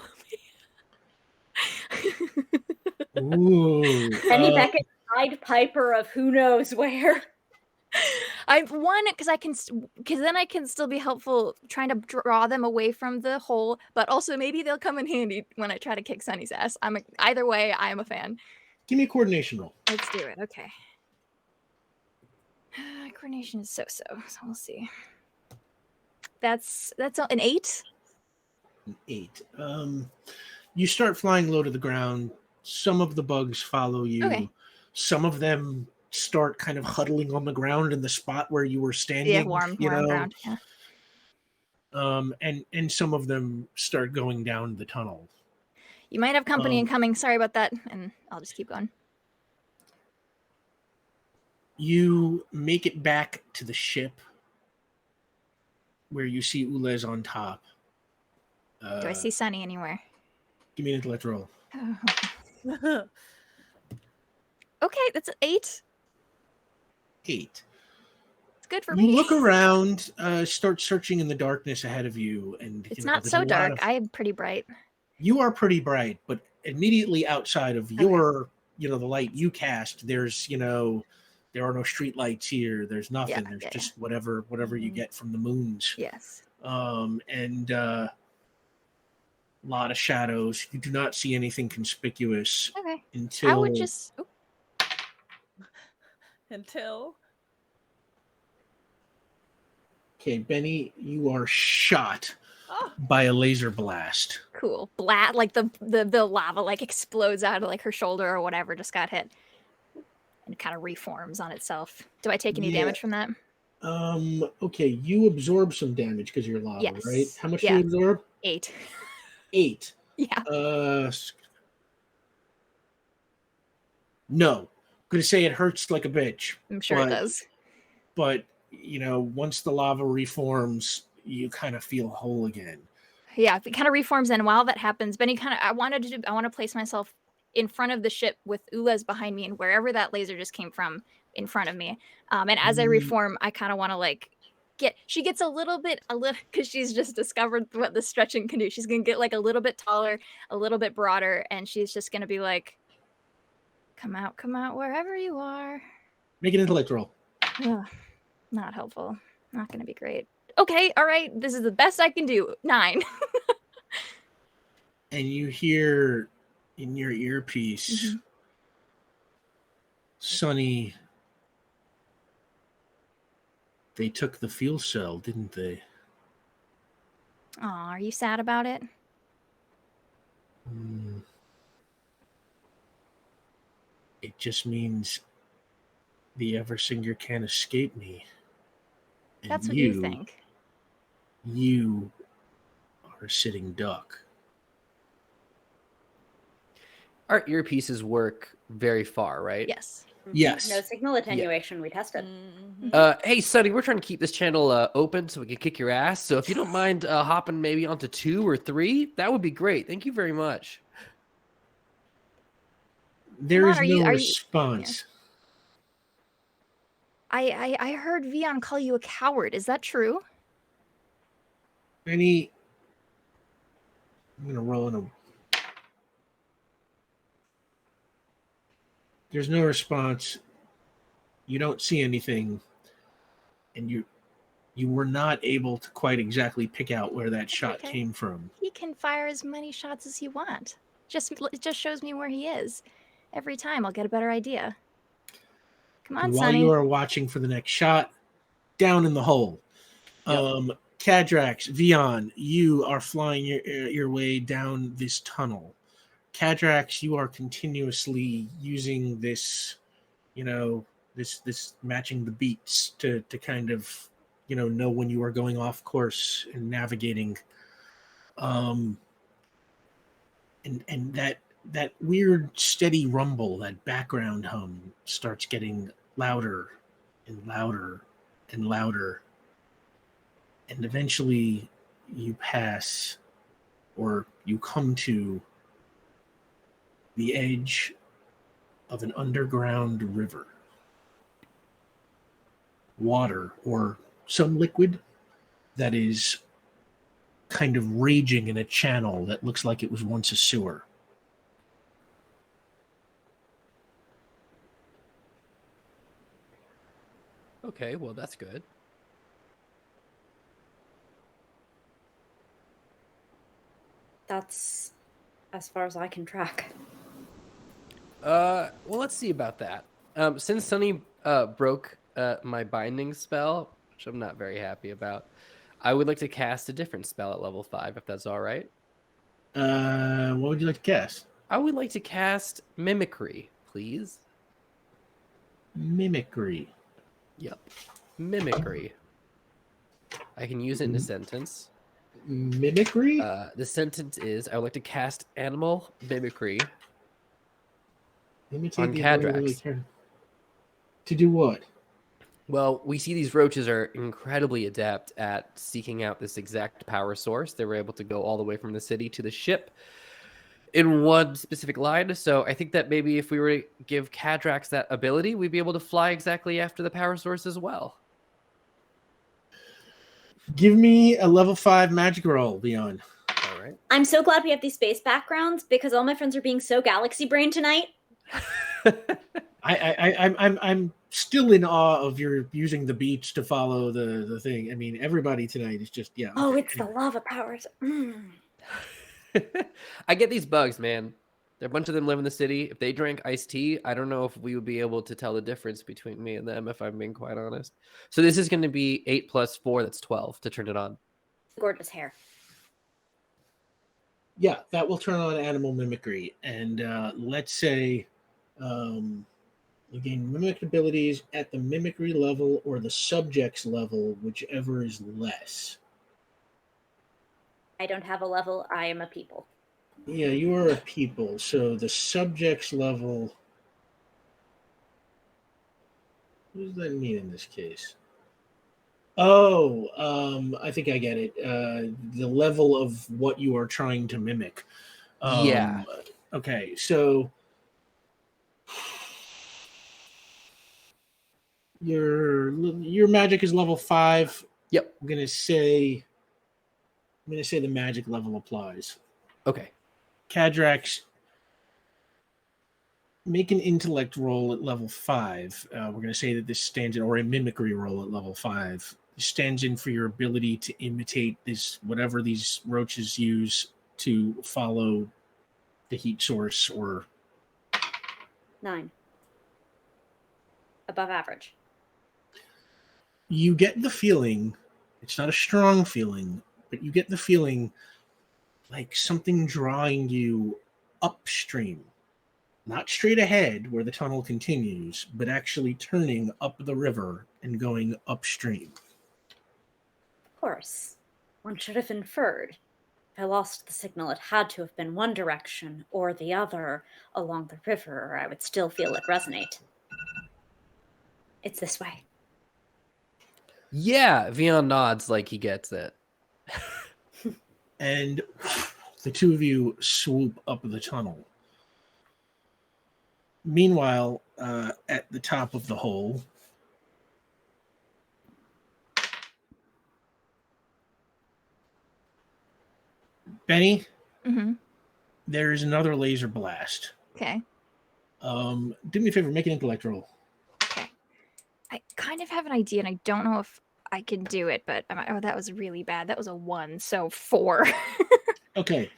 me. Ooh. Penny Beckett, Pied Piper of who knows where. Because then I can still be helpful trying to draw them away from the hole, but also maybe they'll come in handy when I try to kick Sunny's ass. Either way, I am a fan. Give me a coordination roll. Let's do it. Okay. Coordination is so we'll see. That's an 8. An 8. You start flying low to the ground. Some of the bugs follow you. Okay. Some of them start kind of huddling on the ground in the spot where you were standing. Yeah, warm ground. Yeah. And some of them start going down the tunnel. You might have company incoming. Sorry about that, and I'll just keep going. You make it back to the ship, where you see Ulez on top. Do I see Sunny anywhere? Give me an intellect roll. Okay, that's an 8. 8. It's good for You me. look around, start searching in the darkness ahead of you, and It's not so dark. I am pretty bright. You are pretty bright, but immediately outside of your the light you cast, there's there are no street lights here. There's nothing. There's just whatever you get from the moons. Yes. And a lot of shadows. You do not see anything conspicuous Okay. until I would just. Oh, Until. okay, Benny, you are shot Oh, by a laser blast. cool. Like the lava like explodes out of like her shoulder or whatever just got hit. And kind of reforms on itself. Do I take any Yeah. damage from that? Okay, you absorb some damage because you're lava, Yes. right? How much do Yeah. you absorb? 8. 8. Yeah. No. I'm gonna say it hurts like a bitch. I'm sure it does. But once the lava reforms, you kind of feel whole again. Yeah, it kind of reforms, and while that happens, Benny I want to place myself in front of the ship with Ulez behind me and wherever that laser just came from in front of me. And as I reform, I kind of want to she gets a little because she's just discovered what the stretching can do. She's gonna get like a little bit taller, a little bit broader, and she's just gonna be like, come out wherever you are. Make an intellect roll. Ugh, not helpful. Not gonna be great. Okay, all right. This is the best I can do. 9. And you hear in your earpiece, Sonny, they took the fuel cell, didn't they? Aw, are you sad about it? It just means the Eversinger can't escape me. And That's what you think. You are a sitting duck. Our earpieces work very far, right? Yes. Yes. No signal attenuation. We tested. Hey, Sonny, we're trying to keep this channel open so we can kick your ass. So if you don't mind hopping maybe onto 2 or 3, that would be great. Thank you very much. There is no response. I heard Vion call you a coward. Is that true? Benny, I'm going to roll in a... There's no response. You don't see anything. And you were not able to quite exactly pick out where that shot came from. He can fire as many shots as he wants. It just shows me where he is. Every time I'll get a better idea. Come on, While Sonny. you are watching for the next shot, down in the hole. Yep. Cadrax, Vion, you are flying your way down this tunnel. Cadrax, you are continuously using this, this matching the beats to kind of, know when you are going off course and navigating. And that weird steady rumble, that background hum starts getting louder and louder and louder. And eventually you pass, or you come to the edge of an underground river. Water, or some liquid that is kind of raging in a channel that looks like it was once a sewer. Okay, well, that's good. That's as far as I can track. Well, let's see about that. Since Sonny broke my binding spell, which I'm not very happy about, I would like to cast a different spell at level 5, if that's all right. What would you like to cast? I would like to cast Mimicry, please. Mimicry. Yep. Mimicry. I can use it in a sentence. Mimicry? The sentence is, I would like to cast Animal Mimicry on Cadrax. To do what? Well, we see these roaches are incredibly adept at seeking out this exact power source. They were able to go all the way from the city to the ship in one specific line. So I think that maybe if we were to give Cadrax that ability, we'd be able to fly exactly after the power source as well. Give me a level 5 magic roll, Beyond. All right. I'm so glad we have these space backgrounds because all my friends are being so galaxy brain tonight. I'm still in awe of your using the beach to follow the thing. I mean, everybody tonight is just Oh, okay, it's the lava powers. I get these bugs, man. There are a bunch of them live in the city. If they drank iced tea, I don't know if we would be able to tell the difference between me and them, if I'm being quite honest. So this is going to be 8 plus 4, that's 12 to turn it on. Gorgeous hair. Yeah, that will turn on animal mimicry, and let's say you gain mimic abilities at the mimicry level or the subject's level, whichever is less. I don't have a level. I am a people. Yeah, you are a people, so the subject's level. What does that mean in this case? Oh, I think I get it. The level of what you are trying to mimic. Yeah. Okay, so your magic is level 5. Yep. I'm gonna say the magic level applies. Okay. Cadrax, make an intellect roll at level 5. We're going to say that this stands in, or a mimicry roll at level 5. This stands in for your ability to imitate this, whatever these roaches use to follow the heat source, or 9. Above average. you get the feeling, it's not a strong feeling, but you get the feeling like something drawing you upstream. Not straight ahead where the tunnel continues, but actually turning up the river and going upstream. Of course. One should have inferred. If I lost the signal, it had to have been one direction or the other along the river, or I would still feel it resonate. It's this way. Yeah, Vion nods like he gets it. And the two of you swoop up the tunnel. Meanwhile, at the top of the hole, Benny, Mm-hmm. there is another laser blast. Okay. Do me a favor, make an intellect roll. Okay. I kind of have an idea, and I don't know if I can do it, but oh, that was really bad. That was a 1, so 4. Okay.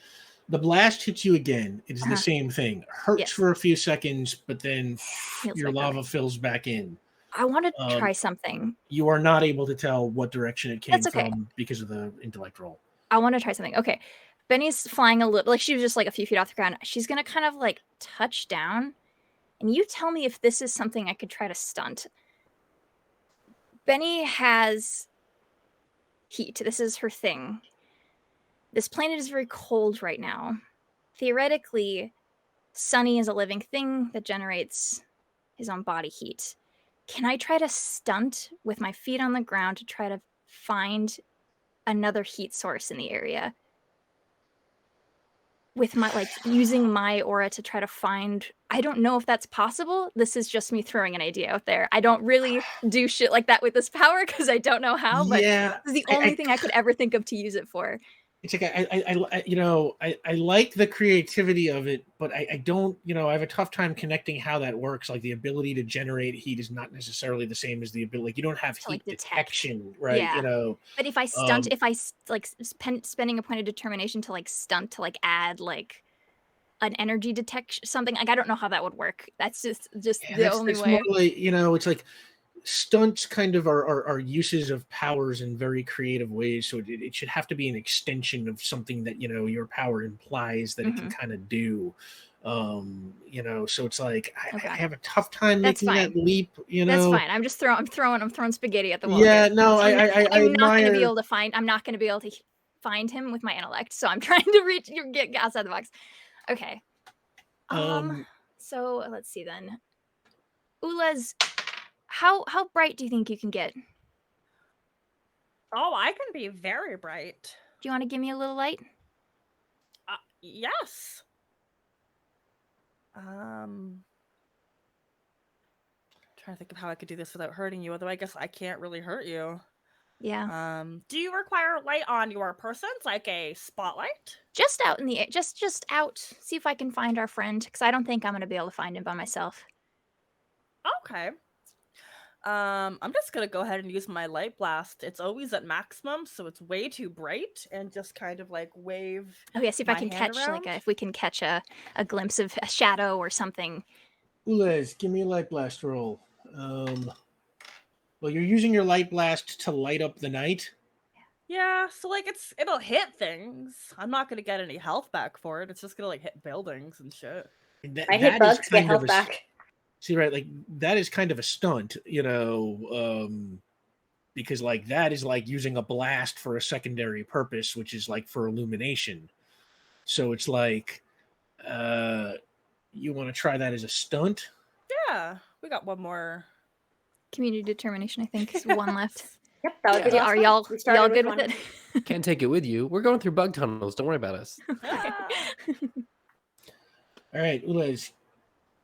The blast hits you again. It is the same thing. Hurts Yes. for a few seconds, but then Feels your like lava fills back in. I want to try something. You are not able to tell what direction it came That's okay. from because of the intellect roll. I want to try something. Okay. Benny's flying a little, like she was just like a few feet off the ground. She's going to kind of like touch down. And you tell me if this is something I could try to stunt. Benny has heat. This is her thing. This planet is very cold right now. Theoretically, Sunny is a living thing that generates his own body heat. Can I try to stunt with my feet on the ground to try to find another heat source in the area? With my, like, using my aura to try to find, I don't know if that's possible. This is just me throwing an idea out there. I don't really do shit like that with this power because I don't know how, but Yeah, this is the only thing I could ever think of to use it for. it's like I like the creativity of it, but I don't, I have a tough time connecting how that works. Like the ability to generate heat is not necessarily the same as the ability. Like you don't have To, heat like, detect. detection, right? Yeah. But if I stunt, spending a point of determination to like stunt to like add like an energy detection, something like, I don't know how that would work. That's just Yeah, the only that's way. more like, it's like stunts kind of are uses of powers in very creative ways. So it should have to be an extension of something that, your power implies that it can kind of do. So it's like I have a tough time That's making fine. that leap, That's fine. I'm just I'm throwing spaghetti at the wall. Yeah, here. no, I'm not going to be admire. able to I'm not going to be able to find him with my intellect. So I'm trying to get outside the box. Okay. So let's see then. Ula's, how bright do you think you can get? Oh, I can be very bright. Do you want to give me a little light? Yes. Trying to think of how I could do this without hurting you, although I guess I can't really hurt you. Yeah. Do you require light on your persons, like a spotlight? Just out in the just out. See if I can find our friend, because I don't think I'm gonna be able to find him by myself. Okay. I'm just gonna go ahead and use my light blast. It's always at maximum, so it's way too bright, and just kind of like wave. Oh yeah, see if I my can hand catch around? if we can catch a glimpse of a shadow or something. Ulez, give me a light blast roll. Well, you're using your light blast to light up the night. Yeah, so like it'll hit things. I'm not gonna get any health back for it. It's just gonna like hit buildings and shit. I hit bugs, get health back. See, right, like that is kind of a stunt, because like that is like using a blast for a secondary purpose, which is like for illumination. So it's like, you want to try that as a stunt? Yeah, we got one more. Community determination, I think, is one left. Yep, that would be the last Are one. y'all We started y'all good one. with it? Can't take it with you. We're going through bug tunnels. Don't worry about us. Ah. All right, Ulez,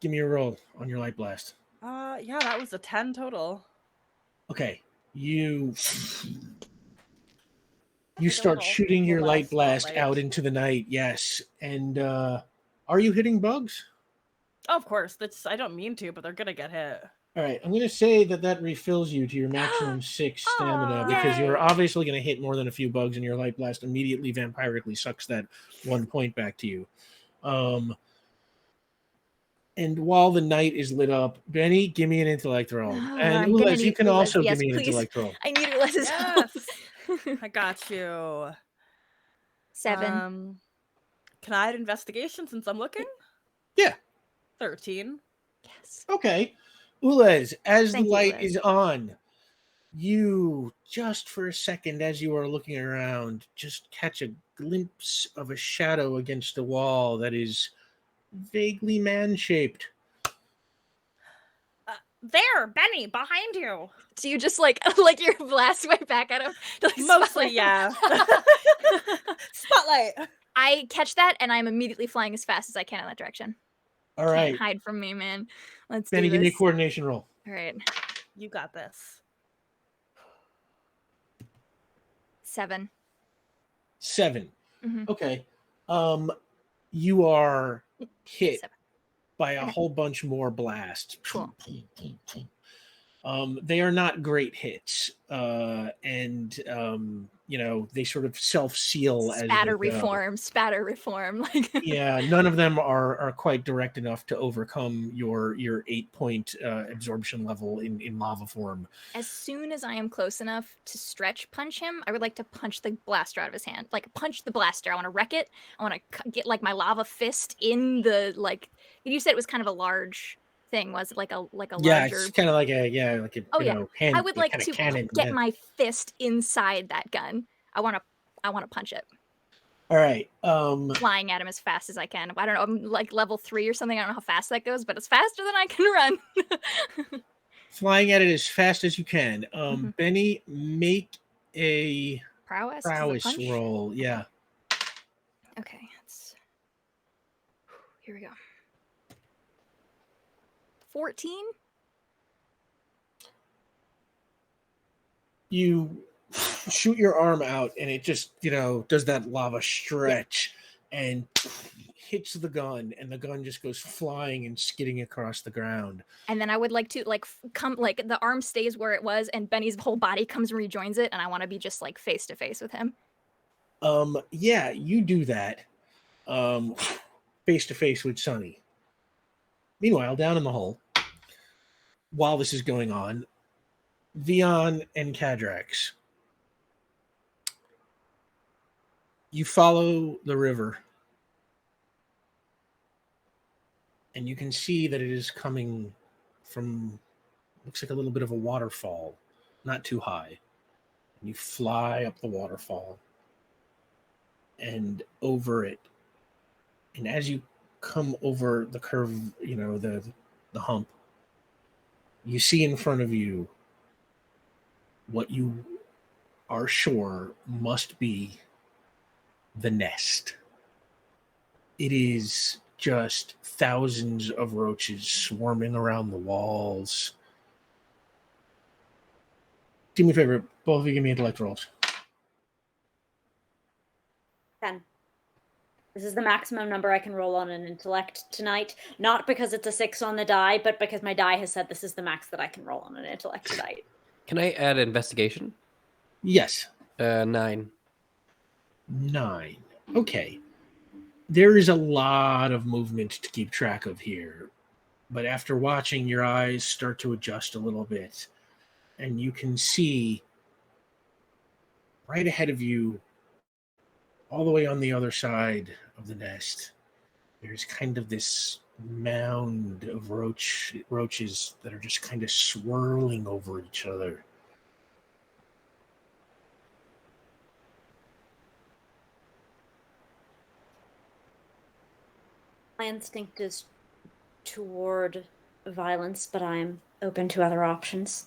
give me a roll on your light blast. Yeah, that was a 10 total. Okay, you Like a start little shooting your light blast spotlight. out into the night. Yes, and are you hitting bugs? Oh, of course, I don't mean to, but they're gonna get hit. All right, I'm going to say that refills you to your maximum 6 stamina, Aw. because you're Yay. obviously going to hit more than a few bugs, and your light blast immediately vampirically sucks that 1 point back to you. And while the night is lit up, Benny, give me an intellect roll. And I'm gonna Ulez, you need can Ulez. also Yes, give me an please. intellect roll. I need Ulez's help. Yes, I got you. 7. Can I add investigation since I'm looking? Yeah. 13. Yes. Okay. Ulez, as Thank the you, light Ulez. is on, you, just for a second as you are looking around, just catch a glimpse of a shadow against the wall that is vaguely man-shaped. There, Benny, behind you. Do you just like your blast way back at him? To, like, Mostly, spotlight him? yeah. Spotlight. I catch that and I'm immediately flying as fast as I can in that direction. All Can't right. hide from me, man. Let's Benny, do give me a this. coordination roll. All right. You got this. 7. 7. Mhm. Okay. You are hit 7. by a Okay. whole bunch more blasts. Cool. They are not great hits, and they sort of self-seal as Spatter they go. reform. Like Yeah, none of them are quite direct enough to overcome your 8-point absorption level in lava form. as soon as I am close enough to stretch punch him, I would like to punch the blaster out of his hand. Like punch the blaster. I want to wreck it. I want to get like my lava fist in the like. You said it was kind of a large thing. Was it like a Yeah, larger? it's kind of like a Oh, yeah. hand. I would like kinda to cannon. get Yeah. my fist inside that gun. I want to punch it. All right. Flying at him as fast as I can. I don't know. I'm like level 3 or something. I don't know how fast that goes, but it's faster than I can run. Flying at it as fast as you can. Mhm. Benny, make a Prowess prowess roll. Yeah. Okay. Here we go. 14. You shoot your arm out, and it just does that lava stretch and hits the gun, and the gun just goes flying and skidding across the ground. And then I would like to come the arm stays where it was, and Benny's whole body comes and rejoins it, and I want to be just like face to face with him. Yeah, you do that. Face to face with Sonny. Meanwhile, down in the hole, while this is going on, Vion and Cadrax, you follow the river, and you can see that it is coming from, looks like a little bit of a waterfall, not too high. And you fly up the waterfall and over it. And as you come over the curve, the hump, you see in front of you what you are sure must be the nest. It is just thousands of roaches swarming around the walls. Do me a favor. Both of you give me intellect rolls. 10. This is the maximum number I can roll on an intellect tonight. Not because it's a 6 on the die, but because my die has said this is the max that I can roll on an intellect tonight. Can I add investigation? Yes. 9. 9. Okay. There is a lot of movement to keep track of here. But after watching, your eyes start to adjust a little bit. And you can see right ahead of you, all the way on the other side of the nest, there's kind of this mound of roaches that are just kind of swirling over each other. My instinct is toward violence, but I'm open to other options.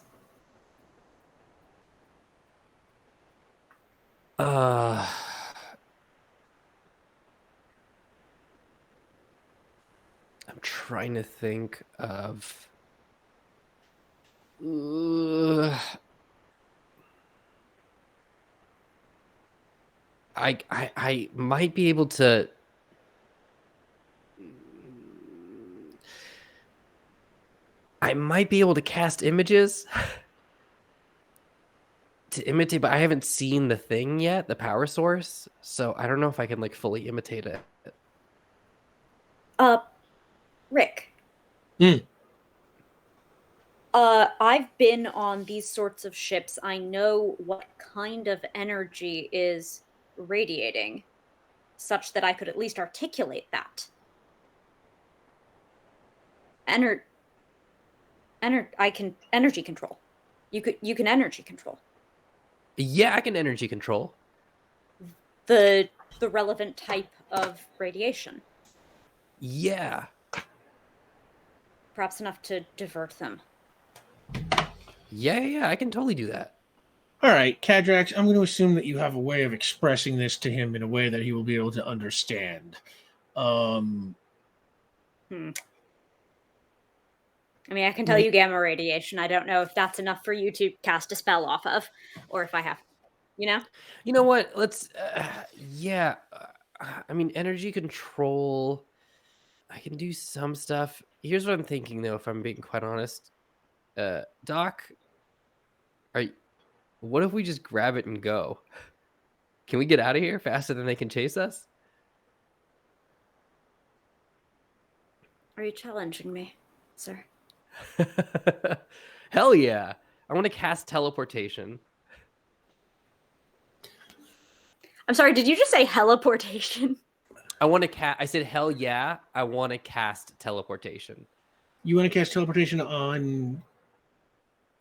I'm trying to think of. I might be able to. I might be able to cast images to imitate, but I haven't seen the thing yet, the power source. So I don't know if I can like fully imitate it. Rick. I've been on these sorts of ships. I know what kind of energy is radiating, such that I could at least articulate that. I can energy control. You can energy control. Yeah, I can energy control. The relevant type of radiation. Yeah. Perhaps enough to divert them. Yeah, I can totally do that. All right, Cadrax, I'm going to assume that you have a way of expressing this to him in a way that he will be able to understand. I mean, I can tell you gamma radiation. I don't know if that's enough for you to cast a spell off of, or if I have, you know? You know what? Let's, I mean, energy control, I can do some stuff. Here's what I'm thinking, though, if I'm being quite honest. Doc, what if we just grab it and go? Can we get out of here faster than they can chase us? Are you challenging me, sir? Hell yeah. I want to cast teleportation. I'm sorry, did you just say heliportation? I want to I said hell yeah. I want to cast teleportation. You want to cast teleportation on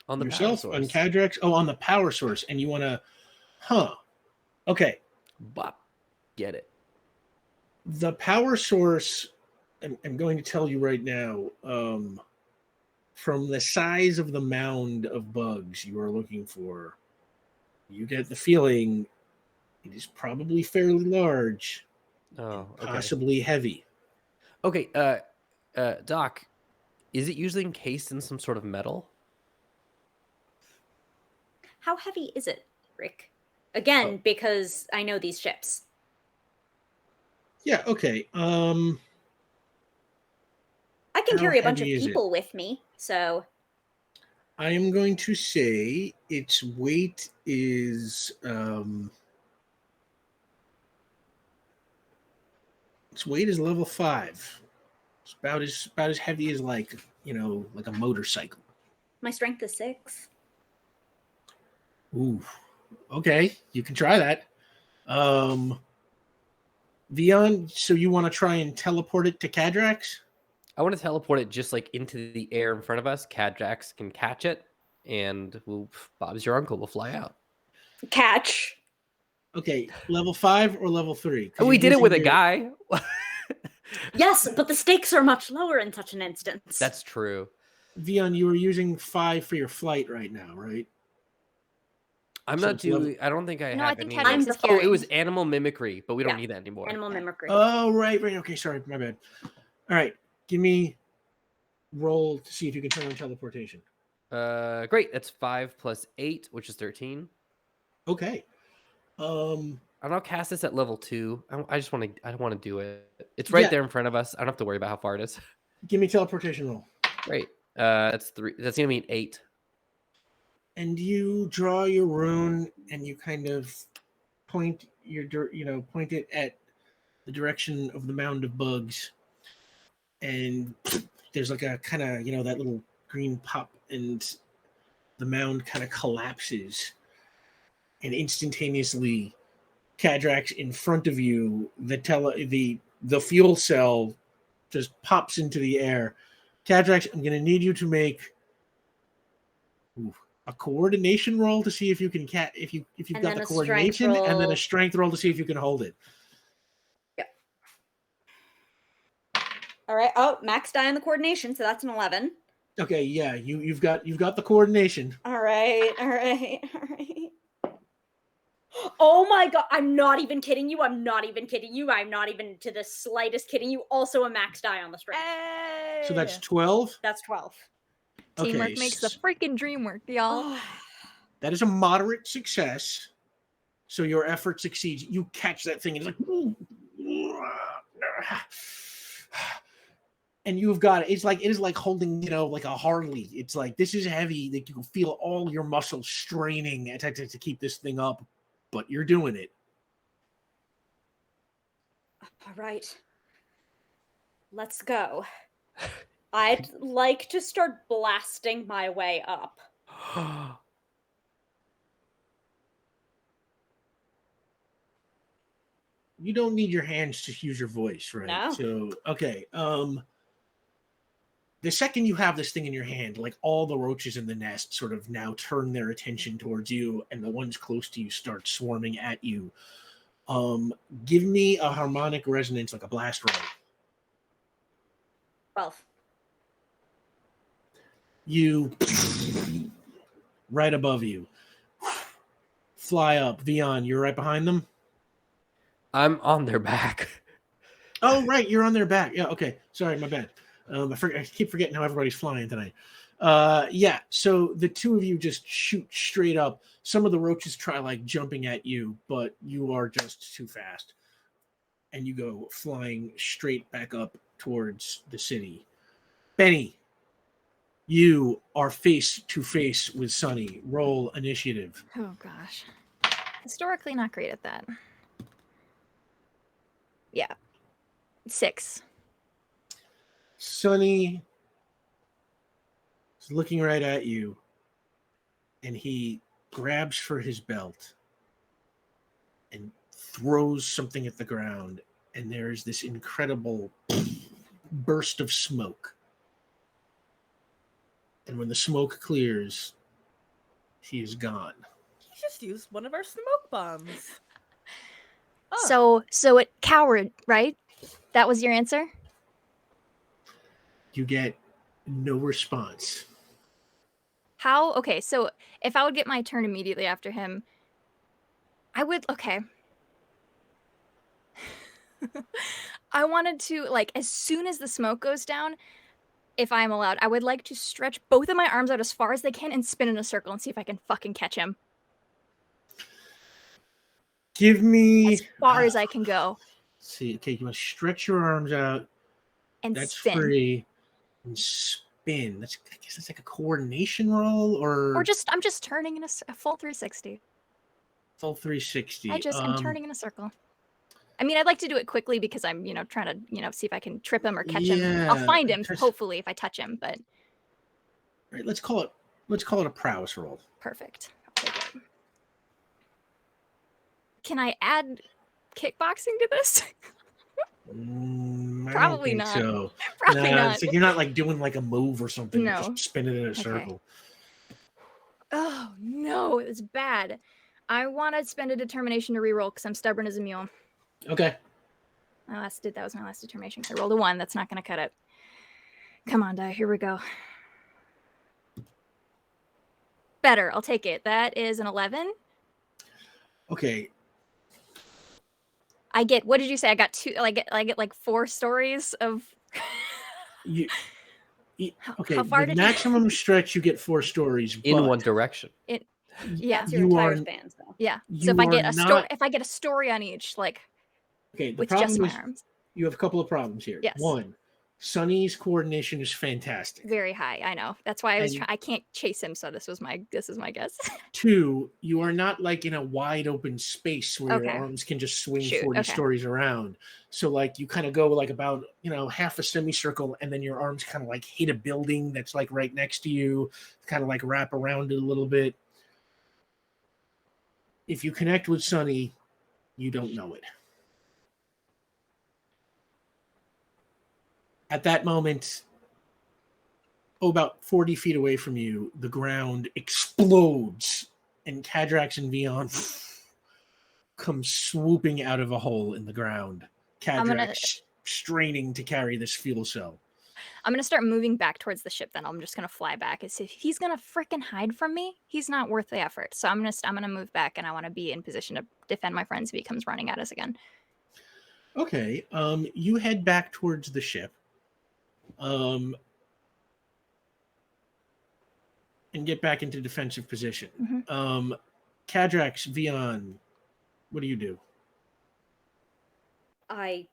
the yourself, on Cadrax? Oh, on the power source. And you want to... Okay. Bop. Get it. The power source, I'm going to tell you right now, from the size of the mound of bugs you are looking for, you get the feeling it is probably fairly large. Oh, okay. Possibly heavy. Okay, Doc, is it usually encased in some sort of metal? How heavy is it, Rick? Again, because I know these ships. Yeah, okay. I can carry a bunch of people with me, so... I am going to say its weight is... its weight is level 5. It's about as heavy as like a motorcycle. My strength is 6. Ooh. Okay, you can try that. Vion, so you want to try and teleport it to Cadrax? I want to teleport it just like into the air in front of us. Cadrax can catch it, and Bob's your uncle will fly out. Catch. Okay, level 5 or level 3? Oh, we did it with a guy. Yes, but the stakes are much lower in such an instance. That's true. Vion, you are using 5 for your flight right now, right? I'm not doing. I don't think I have any. Oh, it was animal mimicry, but we don't need that anymore. Animal mimicry. Oh, right. Okay, sorry, my bad. All right, give me roll to see if you can turn on teleportation. Great. That's 5 plus 8, which is 13. Okay. And I'll cast this at level 2. I just want to. I don't want to do it. It's right there in front of us. I don't have to worry about how far it is. Give me teleportation roll. Great. That's 3. That's gonna mean 8. And you draw your rune, and you kind of point point it at the direction of the mound of bugs, and there's like a kind of that little green pop, and the mound kind of collapses, and instantaneously, Kadrax, in front of you, the fuel cell just pops into the air. Kadrax, I'm going to need you to make a coordination roll to see if you can if you've got the coordination, and then a strength roll to see if you can hold it. Yep. All right. Oh, max die on the coordination, so that's an 11. Okay, yeah, you've got the coordination. All right. Oh my god, I'm not even kidding you. I'm not even to the slightest kidding you. Also a max die on the strength. Hey! So that's 12. That's 12. Teamwork Okay, makes the freaking dream work, y'all. That is a moderate success. So your effort succeeds. You catch that thing and it's like, and you've got it. It is like holding, like a Harley. It's like, this is heavy. Like, you can feel all your muscles straining to keep this thing up, but you're doing it. All right. Let's go. I'd like to start blasting my way up. You don't need your hands to use your voice, right? No. So, okay. The second you have this thing in your hand, like, all the roaches in the nest sort of now turn their attention towards you, and the ones close to you start swarming at you. Give me a harmonic resonance, like a blast roll. 12. You right above you. Fly up. Vion, you're right behind them? I'm on their back. Oh, right, you're on their back. Yeah, okay. Sorry, my bad. I keep forgetting how everybody's flying tonight. Yeah, so the two of you just shoot straight up. Some of the roaches try, like, jumping at you, but you are just too fast. And you go flying straight back up towards the city. Benny, you are face to face with Sunny. Roll initiative. Oh gosh. Historically not great at that. Yeah. 6. Sunny is looking right at you, and he grabs for his belt and throws something at the ground, and there is this incredible burst of smoke. And when the smoke clears, he is gone. He just used one of our smoke bombs. So it coward, right? That was your answer? You get no response. How? Okay, so if I would get my turn immediately after him, I would, okay. I wanted to, like, as soon as the smoke goes down, if I'm allowed, I would like to stretch both of my arms out as far as they can and spin in a circle and see if I can fucking catch him. Give me as far as I can go. See, okay, you must stretch your arms out. And that's spin. free. And spin. I guess that's like a coordination roll, or I'm just turning in a full 360. Full 360. I'm turning in a circle. I mean, I'd like to do it quickly because I'm, trying to, see if I can trip him or catch him. I'll find him, hopefully, if I touch him, but... All right, let's call it a prowess roll. Perfect. I'll take it. Can I add kickboxing to this? Probably not. So. Probably not. It's like you're not like doing like a move or something. No. You're just spinning in a circle. Oh, no, it was bad. I want to spend a determination to reroll because I'm stubborn as a mule. Okay. That was my last determination. I rolled a 1. That's not going to cut it. Come on, die. Here we go. Better. I'll take it. That is an 11. Okay. I get. What did you say? I got 2. I get like 4 stories of. Okay, How far the did maximum stretch you get 4 stories, In but one direction. Yeah. That's your you entire are span, so. Yeah. So you if I are get a not if I get a story on each, like okay. The with just problem my is arms, you have a couple of problems here. Yes. One, Sunny's coordination is fantastic. very high. I know. That's why I was And- trying. I can't chase him, so this is my guess. 2, you are not like in a wide open space where your Okay. arms can just swing Shoot, 40 okay. stories around. So like you kind of go like about, half a semicircle and then your arms kind of like hit a building that's like right next to you, kind of like wrap around it a little bit. If you connect with Sunny, you don't know it. At that moment, about 40 feet away from you, the ground explodes and Cadrax and Vion come swooping out of a hole in the ground. I'm gonna- Cadrax straining to carry this fuel cell. I'm gonna start moving back towards the ship. Then I'm just gonna fly back. If he's gonna frickin' hide from me, he's not worth the effort. So I'm gonna move back, and I want to be in position to defend my friends if he comes running at us again. Okay, you head back towards the ship. And get back into defensive position. Mhm. Cadrax, Vion, what do you do? I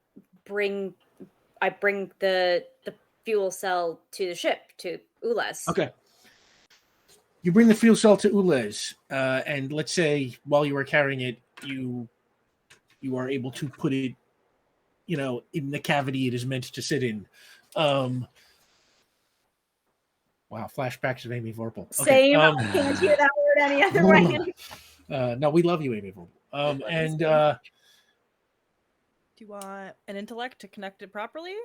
bring the fuel cell to the ship, to Ules. Okay. You bring the fuel cell to Ules, and let's say while you are carrying it, you are able to put it, in the cavity it is meant to sit in. Wow, flashbacks of Amy Vorpal. Okay, Same. I can't hear that word any other way. no, we love you, Amy Vorpal. And Do you want an intellect to connect it properly?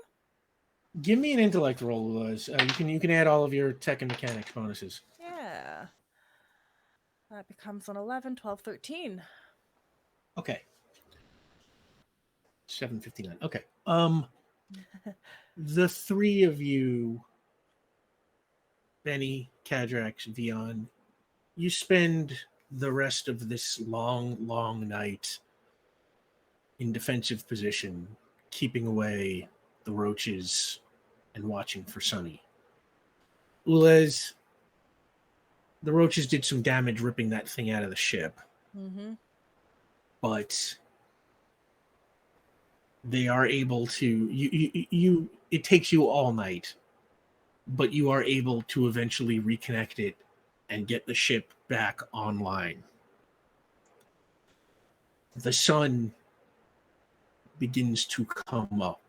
give me an intellect roll, Ules. You can add all of your tech and mechanics bonuses. Yeah. That becomes an 11, 12, 13. Okay. 759. Okay. The 3 of you, Benny, Cadrax, Vion, you spend the rest of this long, long night in defensive position, keeping away the roaches and watching for Sunny. Ules, the roaches did some damage ripping that thing out of the ship, Mm-hmm. but they are able to you it takes you all night, but you are able to eventually reconnect it and get the ship back online. The sun begins to come up,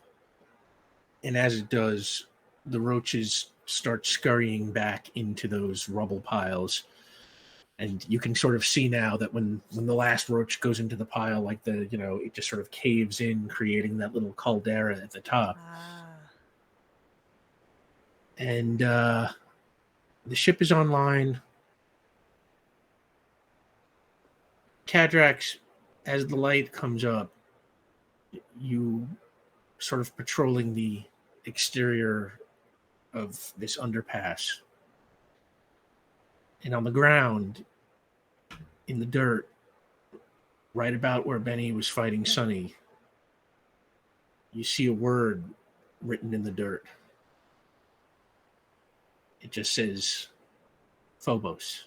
and as it does, the roaches start scurrying back into those rubble piles. And you can sort of see now that when the last roach goes into the pile, like it just sort of caves in, creating that little caldera at the top. And the ship is online. Cadrax, as the light comes up, you sort of patrolling the exterior of this underpass. And on the ground, in the dirt, right about where Benny was fighting Sunny, you see a word written in the dirt. It just says Phobos.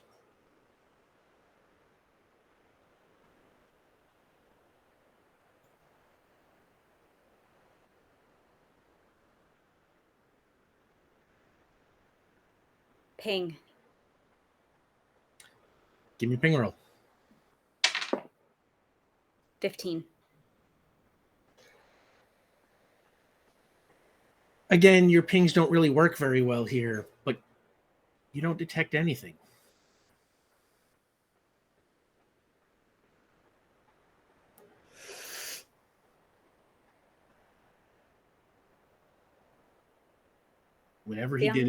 Ping. Give me a ping roll. 15. Again, your pings don't really work very well here, but you don't detect anything. Whenever he did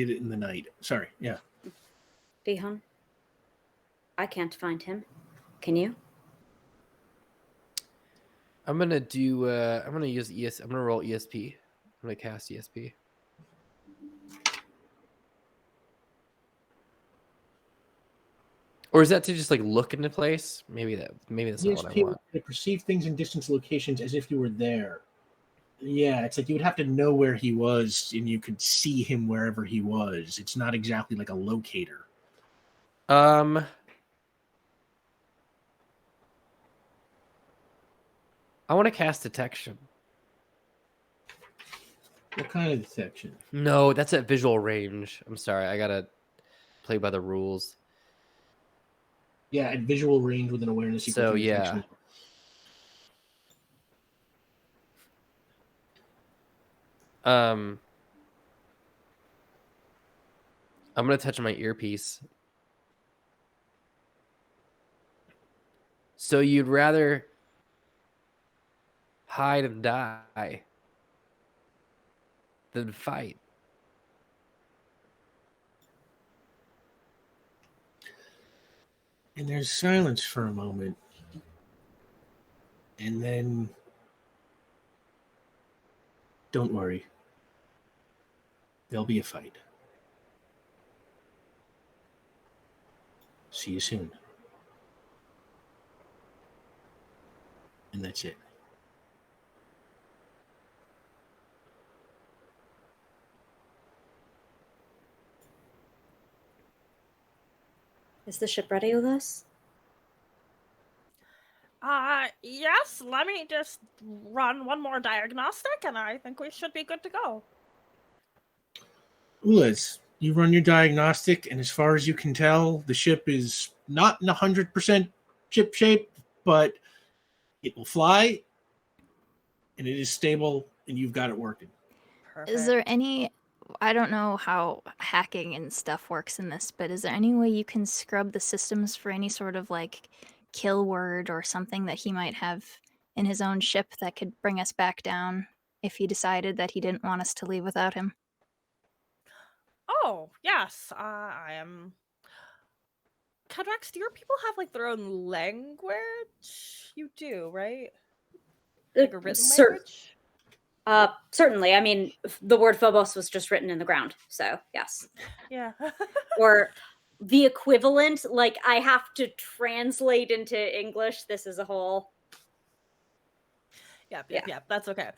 it in the night. Sorry, yeah. Bihon? I can't find him. Can you? I'm gonna do. I'm gonna use ES. I'm gonna roll ESP. I'm gonna cast ESP. Or is that to just like look into place? Maybe that's not what I ESP want. to perceive things in distant locations as if you were there. Yeah, it's like you would have to know where he was, and you could see him wherever he was. It's not exactly like a locator. I want to cast detection. What kind of detection? No, that's at visual range. I'm sorry, I gotta play by the rules. Yeah, at visual range with an awareness equal So to yeah. detection. I'm gonna touch my earpiece. So you'd rather hide and die than fight? And there's silence for a moment. And then, don't worry. There'll be a fight. See you soon. And that's it. Is the ship ready with us? Yes, let me just run one more diagnostic and I think we should be good to go. Ulez, you run your diagnostic, and as far as you can tell, the ship is not in 100% ship shape, but it will fly, and it is stable, and you've got it working. Perfect. Is there any? I don't know how hacking and stuff works in this, but is there any way you can scrub the systems for any sort of like kill word or something that he might have in his own ship that could bring us back down if he decided that he didn't want us to leave without him? Oh, yes, I am... Cadrax, do your people have, like, their own language? You do, right? Like a written language? Certainly. I mean, the word Phobos was just written in the ground, so yes. Yeah. Or the equivalent, like I have to translate into English. This is a whole. Yep, that's okay.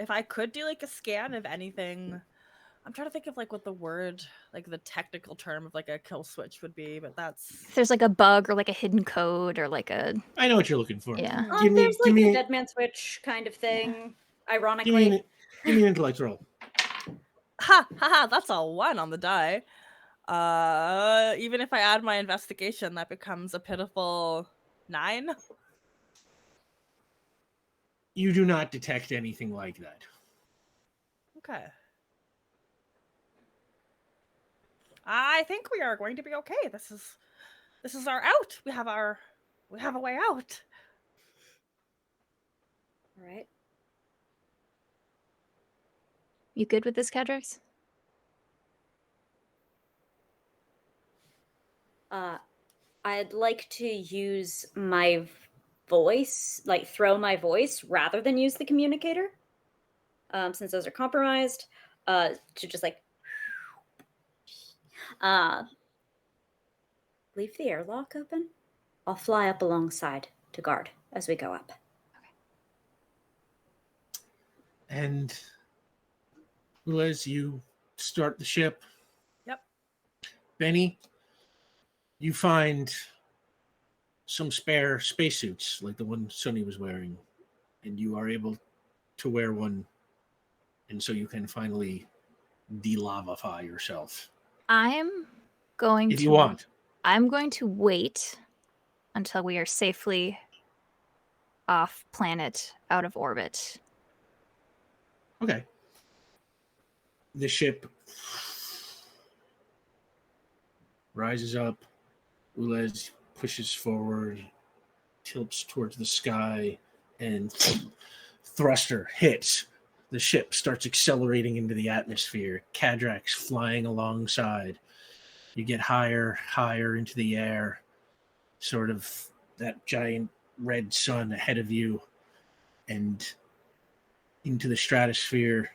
If I could do like a scan of anything, I'm trying to think of like what the word, like the technical term of like a kill switch would be, but that's... If there's like a bug or like a hidden code or like a... I know what you're looking for. Yeah. There's like a dead man switch kind of thing. Ironically, give me an intellect roll. That's a 1 on the die. Even if I add my investigation, that becomes a pitiful 9. You do not detect anything like that. Okay. I think we are going to be okay. This is our out. We have a way out. all right. You good with this, Cadrax? I'd like to use my voice, like throw my voice rather than use the communicator, since those are compromised. To just like leave the airlock open. I'll fly up alongside to guard as we go up. And as you start the ship, Yep. Benny, you find some spare spacesuits like the one Sonny was wearing, and you are able to wear one, and so you can finally de-lavify yourself I'm going if to... you want. I'm going to wait until we are safely off planet, out of orbit. Okay. The ship rises up. Ulez pushes forward, tilts towards the sky, and thruster hits. The ship starts accelerating into the atmosphere. Cadrax flying alongside. You get higher into the air. Sort of that giant red sun ahead of you, and into the stratosphere,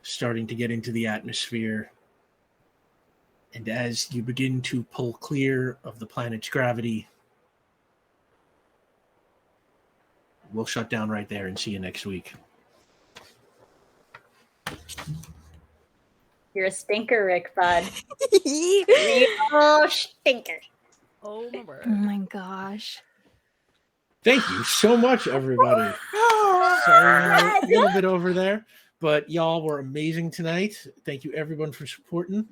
starting to get into the atmosphere. And as you begin to pull clear of the planet's gravity, we'll shut down right there and see you next week. You're a stinker, Rick Bud. Real stinker. Oh my word. Oh my gosh. Thank you so much, everybody. Sorry, a little bit over there, but y'all were amazing tonight. Thank you, everyone, for supporting.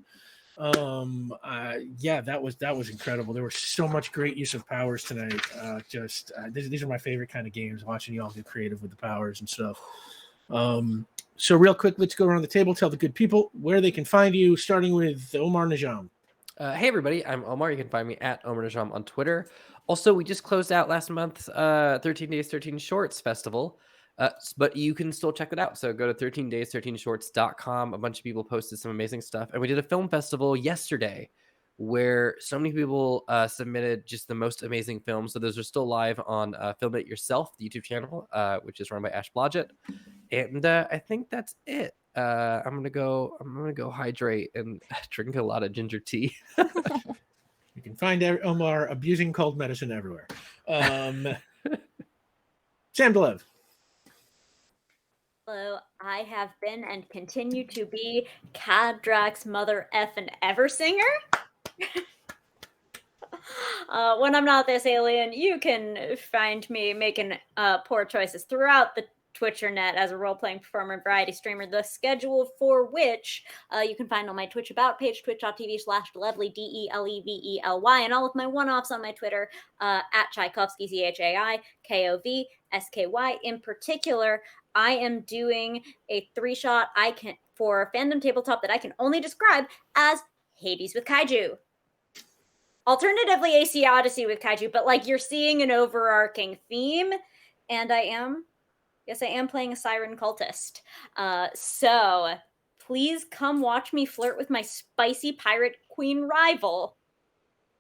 Yeah, that was incredible. There was so much great use of powers tonight. These are my favorite kind of games, watching y'all get creative with the powers and stuff. So real quick, let's go around the table, tell the good people where they can find you, starting with Omar Najam. Hey everybody, I'm Omar. You can find me at Omar Najam on Twitter. Also, we just closed out last month 13 Days, 13 Shorts Festival. But you can still check it out. So go to 13days13shorts.com. A bunch of people posted some amazing stuff. And we did a film festival yesterday where so many people submitted just the most amazing films. So those are still live on Film It Yourself, the YouTube channel, which is run by Ash Blodgett. And I think that's it. I'm gonna go hydrate and drink a lot of ginger tea. You can find Omar abusing cold medicine everywhere. Sam Delev. Hello, I have been and continue to be Cadrak's mother effing Eversinger. When I'm not this alien, you can find me making poor choices throughout the Twitchernet as a role-playing performer and variety streamer, the schedule for which you can find on my Twitch About page, twitch.tv/Delevely, DELEVELY, and all of my one-offs on my Twitter at Tchaikovsky, CHAIKOVSKY. In particular, I am doing a 3-shot for Fandom Tabletop that I can only describe as Hades with Kaiju. Alternatively, AC Odyssey with Kaiju, but like you're seeing an overarching theme, and I am playing a Siren cultist. So please come watch me flirt with my spicy pirate queen rival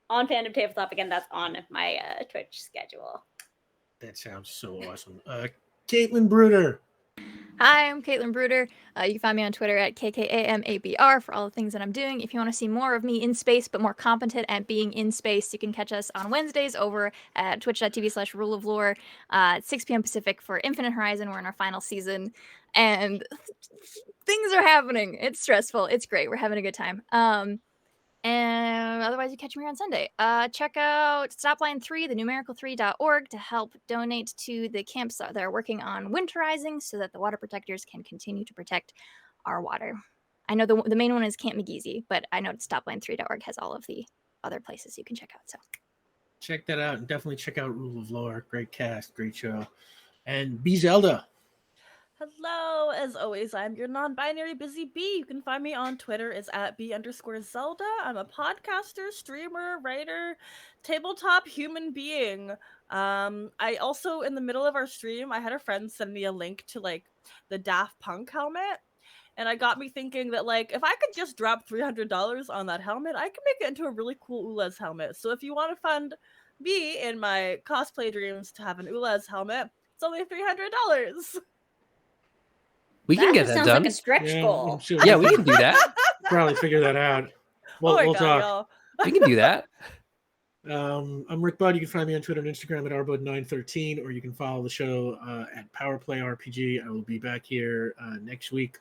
on Fandom Tabletop. Again, that's on my Twitch schedule. That sounds so awesome. Caitlin Bruder. Hi, I'm Caitlin Bruder. You can find me on Twitter at KKAMABR for all the things that I'm doing. If you want to see more of me in space, but more competent at being in space, you can catch us on Wednesdays over at twitch.tv/Rule of Lore at 6 p.m. Pacific for Infinite Horizon. We're in our final season, and things are happening. It's stressful. It's great. We're having a good time. And otherwise, you catch me here on Sunday. Check out Stopline3, the numerical3.org to help donate to the camps that are working on winterizing so that the water protectors can continue to protect our water. I know the main one is Camp McGeezy, but I know Stopline3.org has all of the other places you can check out. So check that out, and definitely check out Rule of Lore. Great cast, great show. And B Zelda. Hello, as always, I'm your non-binary busy bee. You can find me on Twitter is at B_Zelda. I'm a podcaster, streamer, writer, tabletop human being. I also, in the middle of our stream, I had a friend send me a link to like the Daft Punk helmet. And I got me thinking that like, if I could just drop $300 on that helmet, I could make it into a really cool Ulez helmet. So if you want to fund me in my cosplay dreams to have an Ulez helmet, it's only $300. We can get that sounds done. Like a stretch goal. Yeah, we can do that. Probably figure that out. We'll talk. Y'all. We can do that. I'm Rick Budd. You can find me on Twitter and Instagram at rbud913, or you can follow the show at Powerplay RPG. I will be back here next week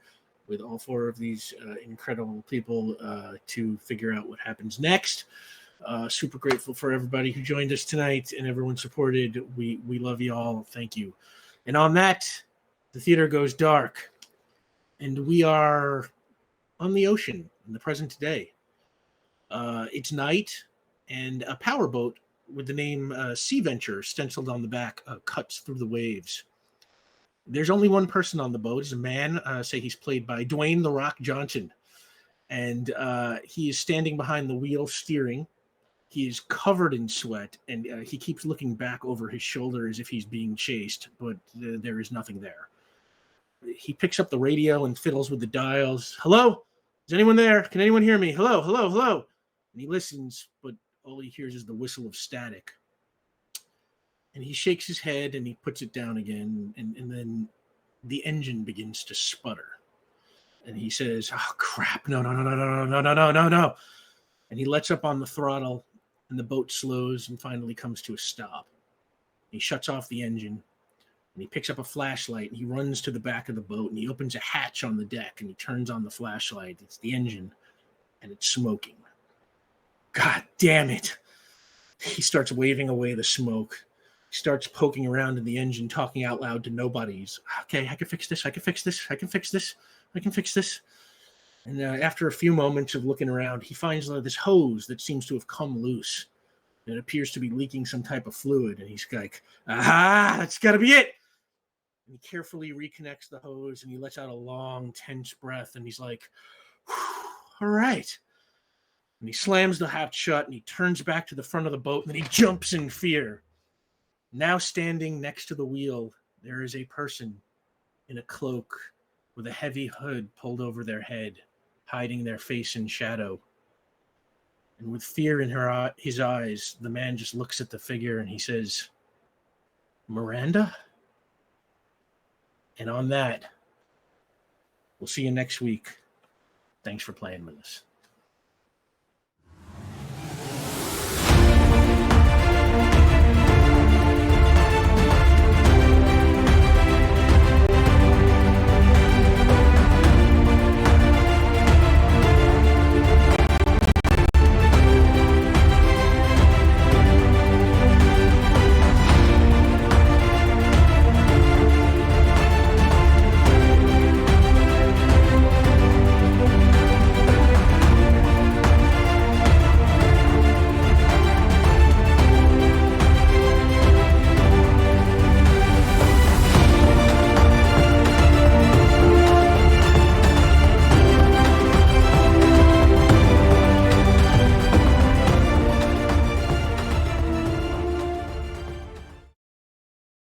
with all 4 of these incredible people to figure out what happens next. Super grateful for everybody who joined us tonight and everyone supported. We love you all. Thank you. And on that, the theater goes dark, and we are on the ocean in the present day. It's night, and a powerboat with the name Sea Venture stenciled on the back cuts through the waves. There's only one person on the boat. It's a man, say he's played by Dwayne "The Rock" Johnson, and he is standing behind the wheel steering. He is covered in sweat, and he keeps looking back over his shoulder as if he's being chased, but there is nothing there. He picks up the radio and fiddles with the dials. Hello? Is anyone there? Can anyone hear me? Hello, hello, hello. And he listens, but all he hears is the whistle of static. And he shakes his head and he puts it down again. And then the engine begins to sputter. And he says, oh, crap. No. And he lets up on the throttle, and the boat slows and finally comes to a stop. He shuts off the engine, And he picks up a flashlight and he runs to the back of the boat and he opens a hatch on the deck and he turns on the flashlight. It's the engine and it's smoking. God damn it. He starts waving away the smoke. He starts poking around in the engine, talking out loud to nobody. He's, okay, I can fix this. I can fix this. I can fix this. I can fix this. And after a few moments of looking around, he finds this hose that seems to have come loose. And it appears to be leaking some type of fluid. And he's like, aha, that's got to be it. And he carefully reconnects the hose and he lets out a long, tense breath. And he's like, all right. And he slams the hatch shut and he turns back to the front of the boat and then he jumps in fear. Now standing next to the wheel, there is a person in a cloak with a heavy hood pulled over their head, hiding their face in shadow. And with fear in his eyes, the man just looks at the figure and he says, Miranda? And on that, we'll see you next week. Thanks for playing with us.